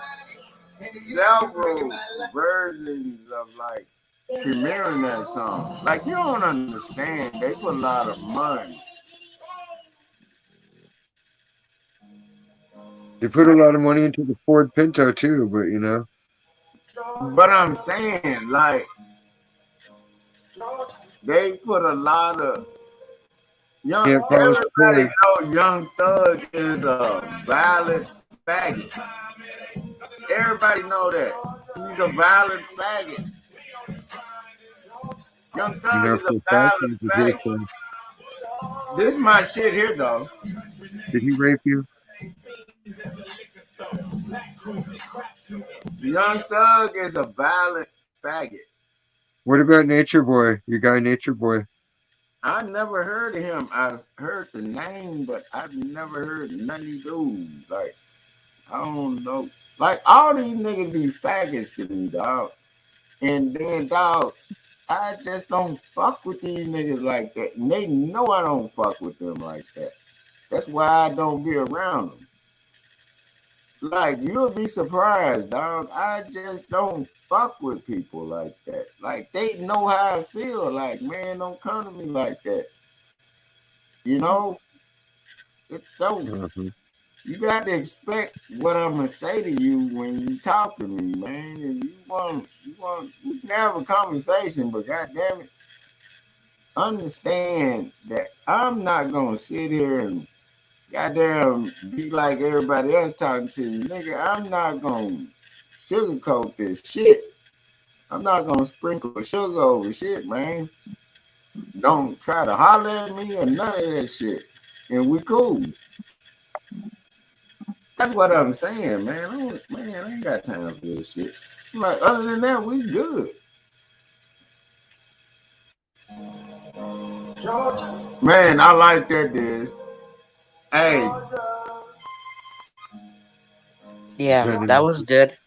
several versions of like premiering that song. Like, you don't understand. They put a lot of money. They put a lot of money into the Ford Pinto too, but you know. But I'm saying, like, they put a lot of everybody know Young Thug is a violent faggot. Everybody know that. He's a violent faggot. Young Thug is a violent faggot. This is my shit here, though. Did he rape you? Young Thug is a violent faggot. What about Nature Boy? Your guy Nature Boy? I never heard of him. I've heard the name, but I've never heard none of these dudes. Like, I don't know. Like, all these niggas be faggots to me, dog. And then, dog, I just don't fuck with these niggas like that. And they know I don't fuck with them like that. That's why I don't be around them. Like, you'll be surprised, dog. I just don't fuck with people like that. Like, they know how I feel. Like, man, don't come to me like that. You know? It don't. Mm-hmm. You got to expect what I'm gonna say to you when you talk to me, man. If you want, we can have a conversation, but goddamn it, understand that I'm not gonna sit here and goddamn be like everybody else talking to you, nigga. I'm not gonna sugarcoat this shit. I'm not gonna sprinkle sugar over shit, man. Don't try to holler at me or none of that shit, and we cool. That's what I'm saying, man. I ain't got time for this shit. Like, other than that, we good. Man, I like that, Diz. Hey. Yeah, that was good.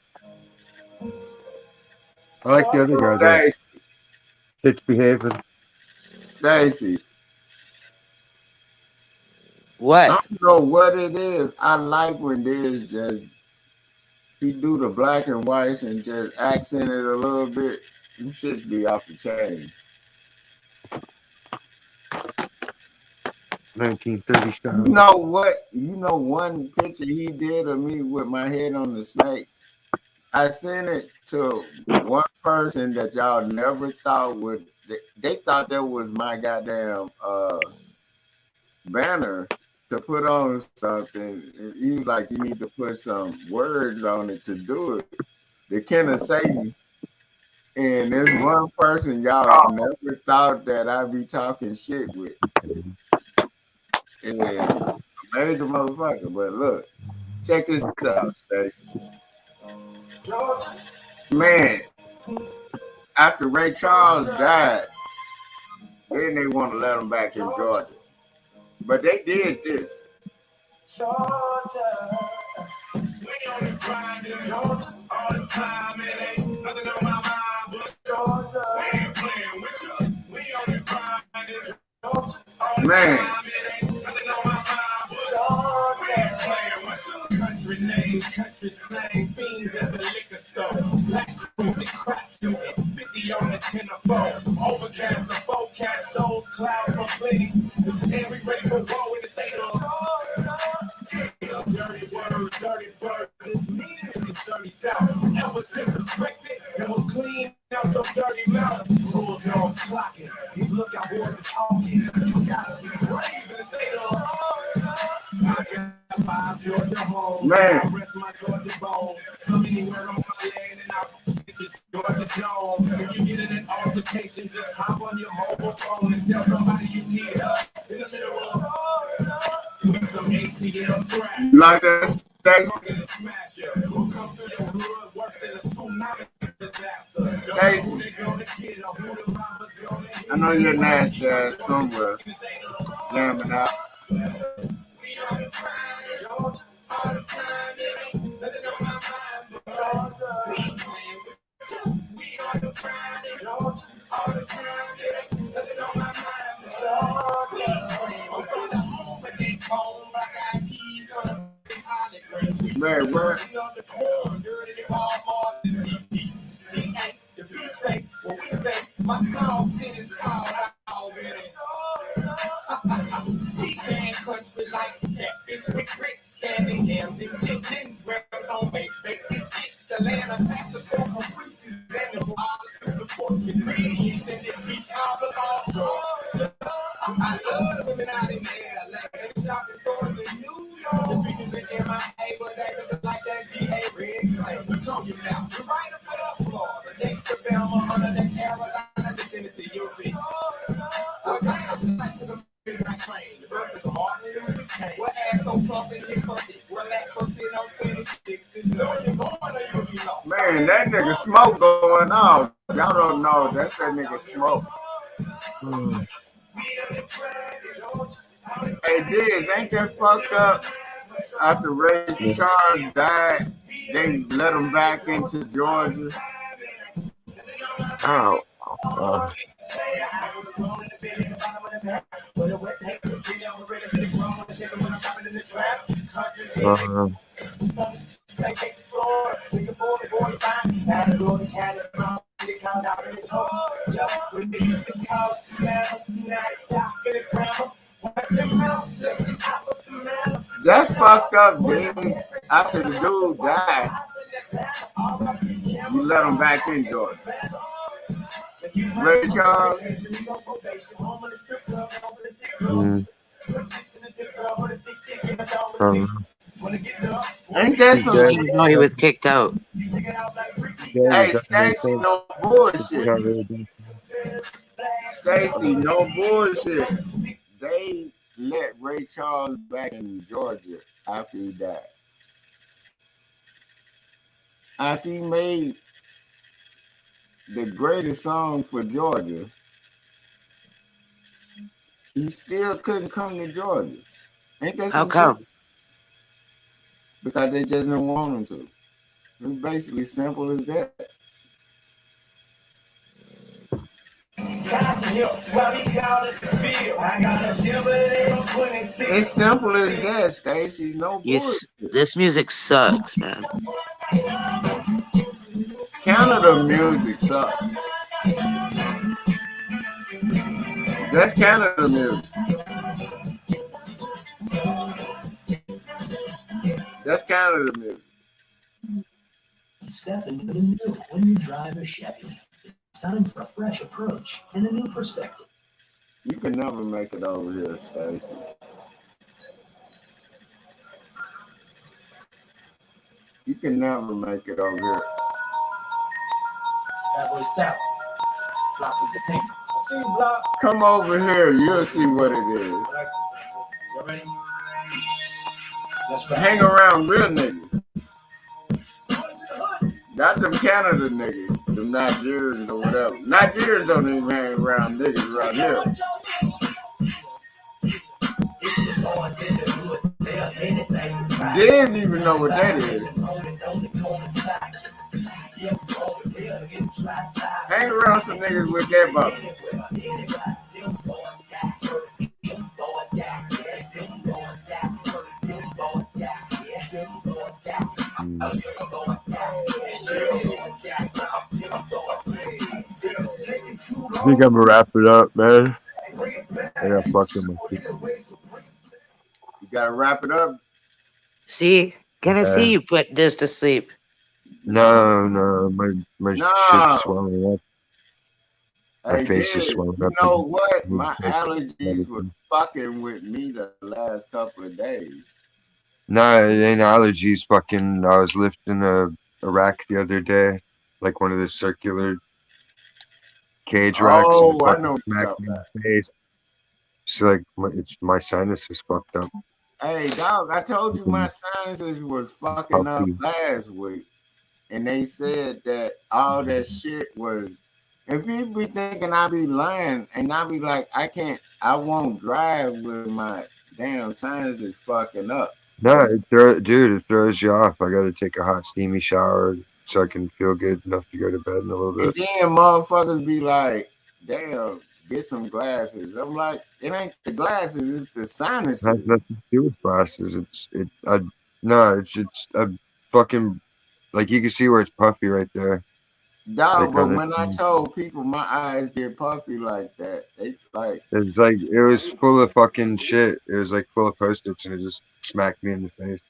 I like the other guy there. Bitch behaving. Stacy. What? I don't know what it is. I like when Diz just he do the black and whites and just accent it a little bit. You should be off the chain. 1930 style. You know what? You know one picture he did of me with my head on the snake? I sent it to one person that y'all never thought would. They thought that was my goddamn banner to put on something. You like you need to put some words on it to do it. The Ken of Satan. And there's one person y'all never thought that I'd be talking shit with. And major motherfucker. But look, check this out, Stacey. Man, after Ray Charles died, then they want to let him back in Georgia. But they did this. Georgia. We on the grind in Georgia all the time. It ain't nothing on my mind but Georgia. We ain't playing with you. We on the grind in Georgia all the time. It ain't nothing on my mind but Georgia. We ain't playing with you. Country name, country slang, beans at the liquor store. Black cruise and crap shooting. 50 on the 10-4. Overcast the forecast shows clouds for plenty. And we ready for war in the state of dirty words, dirty birds. It's me and it's dirty south. Ever disrespected and will clean out your dirty mouth. Bulldogs clocking. These lookout boys is talking. Gotta be brave in the state of I got 5 Georgia homes. Man. I rest my Georgia bones. Come anywhere on my land and I'll get you Georgia Jones. If you get in an altercation, just hop on your mobile phone and tell somebody you need help in the middle of with some ATM crack. Like that, we'll come through your hood worse than a tsunami disaster. I know you're nasty ass somewhere. jamming out. Man, what? My song is called already. He can't country like that. It's with bricks, candy, hams, and chicken. Wrapped on baked biscuits. The land of classical caprices and the super sports ingredients in this beach all along. I love the women out in there. Like they shopping stores in New York. The bitches in MIA, but they look like that GA red clay. We come you now. We're right up for Florida. Next to Belma, under the Carolina, the Tennessee, you'll see. We're right up to the midnight train. The birth is Martin Luther King. We're ass so pumping, hit something. Relax, I'm sitting on 26. It's no, you're going or you'll be lost. Man, that nigga Smoke going on. Y'all don't know. That's that nigga Smoke. Hey, Diz, ain't that fucked up? After Ray Charles died, they let him back into Georgia. Oh. That's fucked up, dude. After the dude died, you let him back in Georgia. Ray Charles. Ain't that some shit? No, he was kicked out. Hey, Stacey, no bullshit. Stacey, no bullshit. They let Ray Charles back in Georgia after he died. After he made the greatest song for Georgia, he still couldn't come to Georgia. Ain't that How come? Shit? Because they just didn't want him to. It's basically simple as that. It's simple as that, Stacey. No bullshit. This music sucks, man. Canada music sucks. That's Canada music. That's Canada music. Step into the new when you drive a Chevy. It's time for a fresh approach and a new perspective. You can never make it over here, Stacey. You can never make it over here. That boy South. Block Entertainment. I see you, Block. Come over here, you'll see what it is. You ready? Let's hang around real niggas. Not them Canada niggas, them Nigerians or whatever. Nigerians don't even hang around niggas around here. Diz even know what that is. Hang around some niggas with that bubble. I think I'm gonna wrap it up, man. I got fucking my feet. You gotta wrap it up. See? Can I see you put this to sleep? No, my shit's swelling up. My Hey, face Diz, is swelling you up. know what? My allergies was fucking with me the last couple of days. Nah, it ain't allergies. Fucking, I was lifting a rack the other day, like one of the circular cage racks. Oh, and I know what you're smacked talking me in about. the face. It's like it's my sinus is fucked up. Hey, dog, I told you my sinuses was fucking up last week. And they said that all that shit was And people be thinking I be lying, and I be like, I won't drive with my damn signs is fucking up. No, it throws you off. I got to take a hot, steamy shower so I can feel good enough to go to bed in a little bit. And then motherfuckers be like, damn, get some glasses. I'm like, it ain't the glasses, it's the sinuses. It has nothing to do with glasses. It's a fucking, like, you can see where it's puffy right there. Dog, but when I told people my eyes get puffy like that, they like it's like it was full of fucking shit. It was like full of Post-its, and it just smacked me in the face.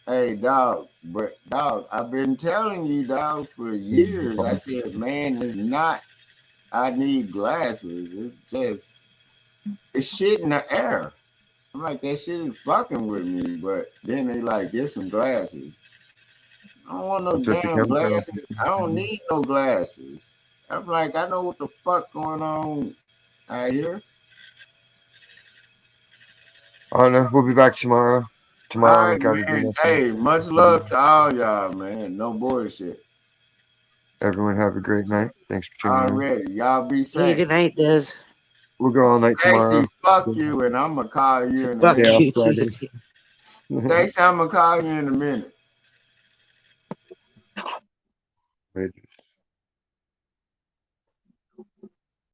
Hey, dog, but dog, I've been telling you, dog, for years. I said, man, it's not. I need glasses. It's shit in the air. I'm like, that shit is fucking with me. But then they like, get some glasses. I don't want no damn glasses. I don't need no glasses. I'm like, I know what the fuck going on out here. I don't know. We'll be back tomorrow. All right, man. Hey, much love to all y'all, man. No bullshit. Everyone have a great night. Thanks for tuning in. Already. Y'all be safe. Hey, good night, Des. We'll go all night tomorrow. Fuck you, and I'm going to call you in a Fuck minute. you, too. Stacey, I'm going to call you in a minute. Wait.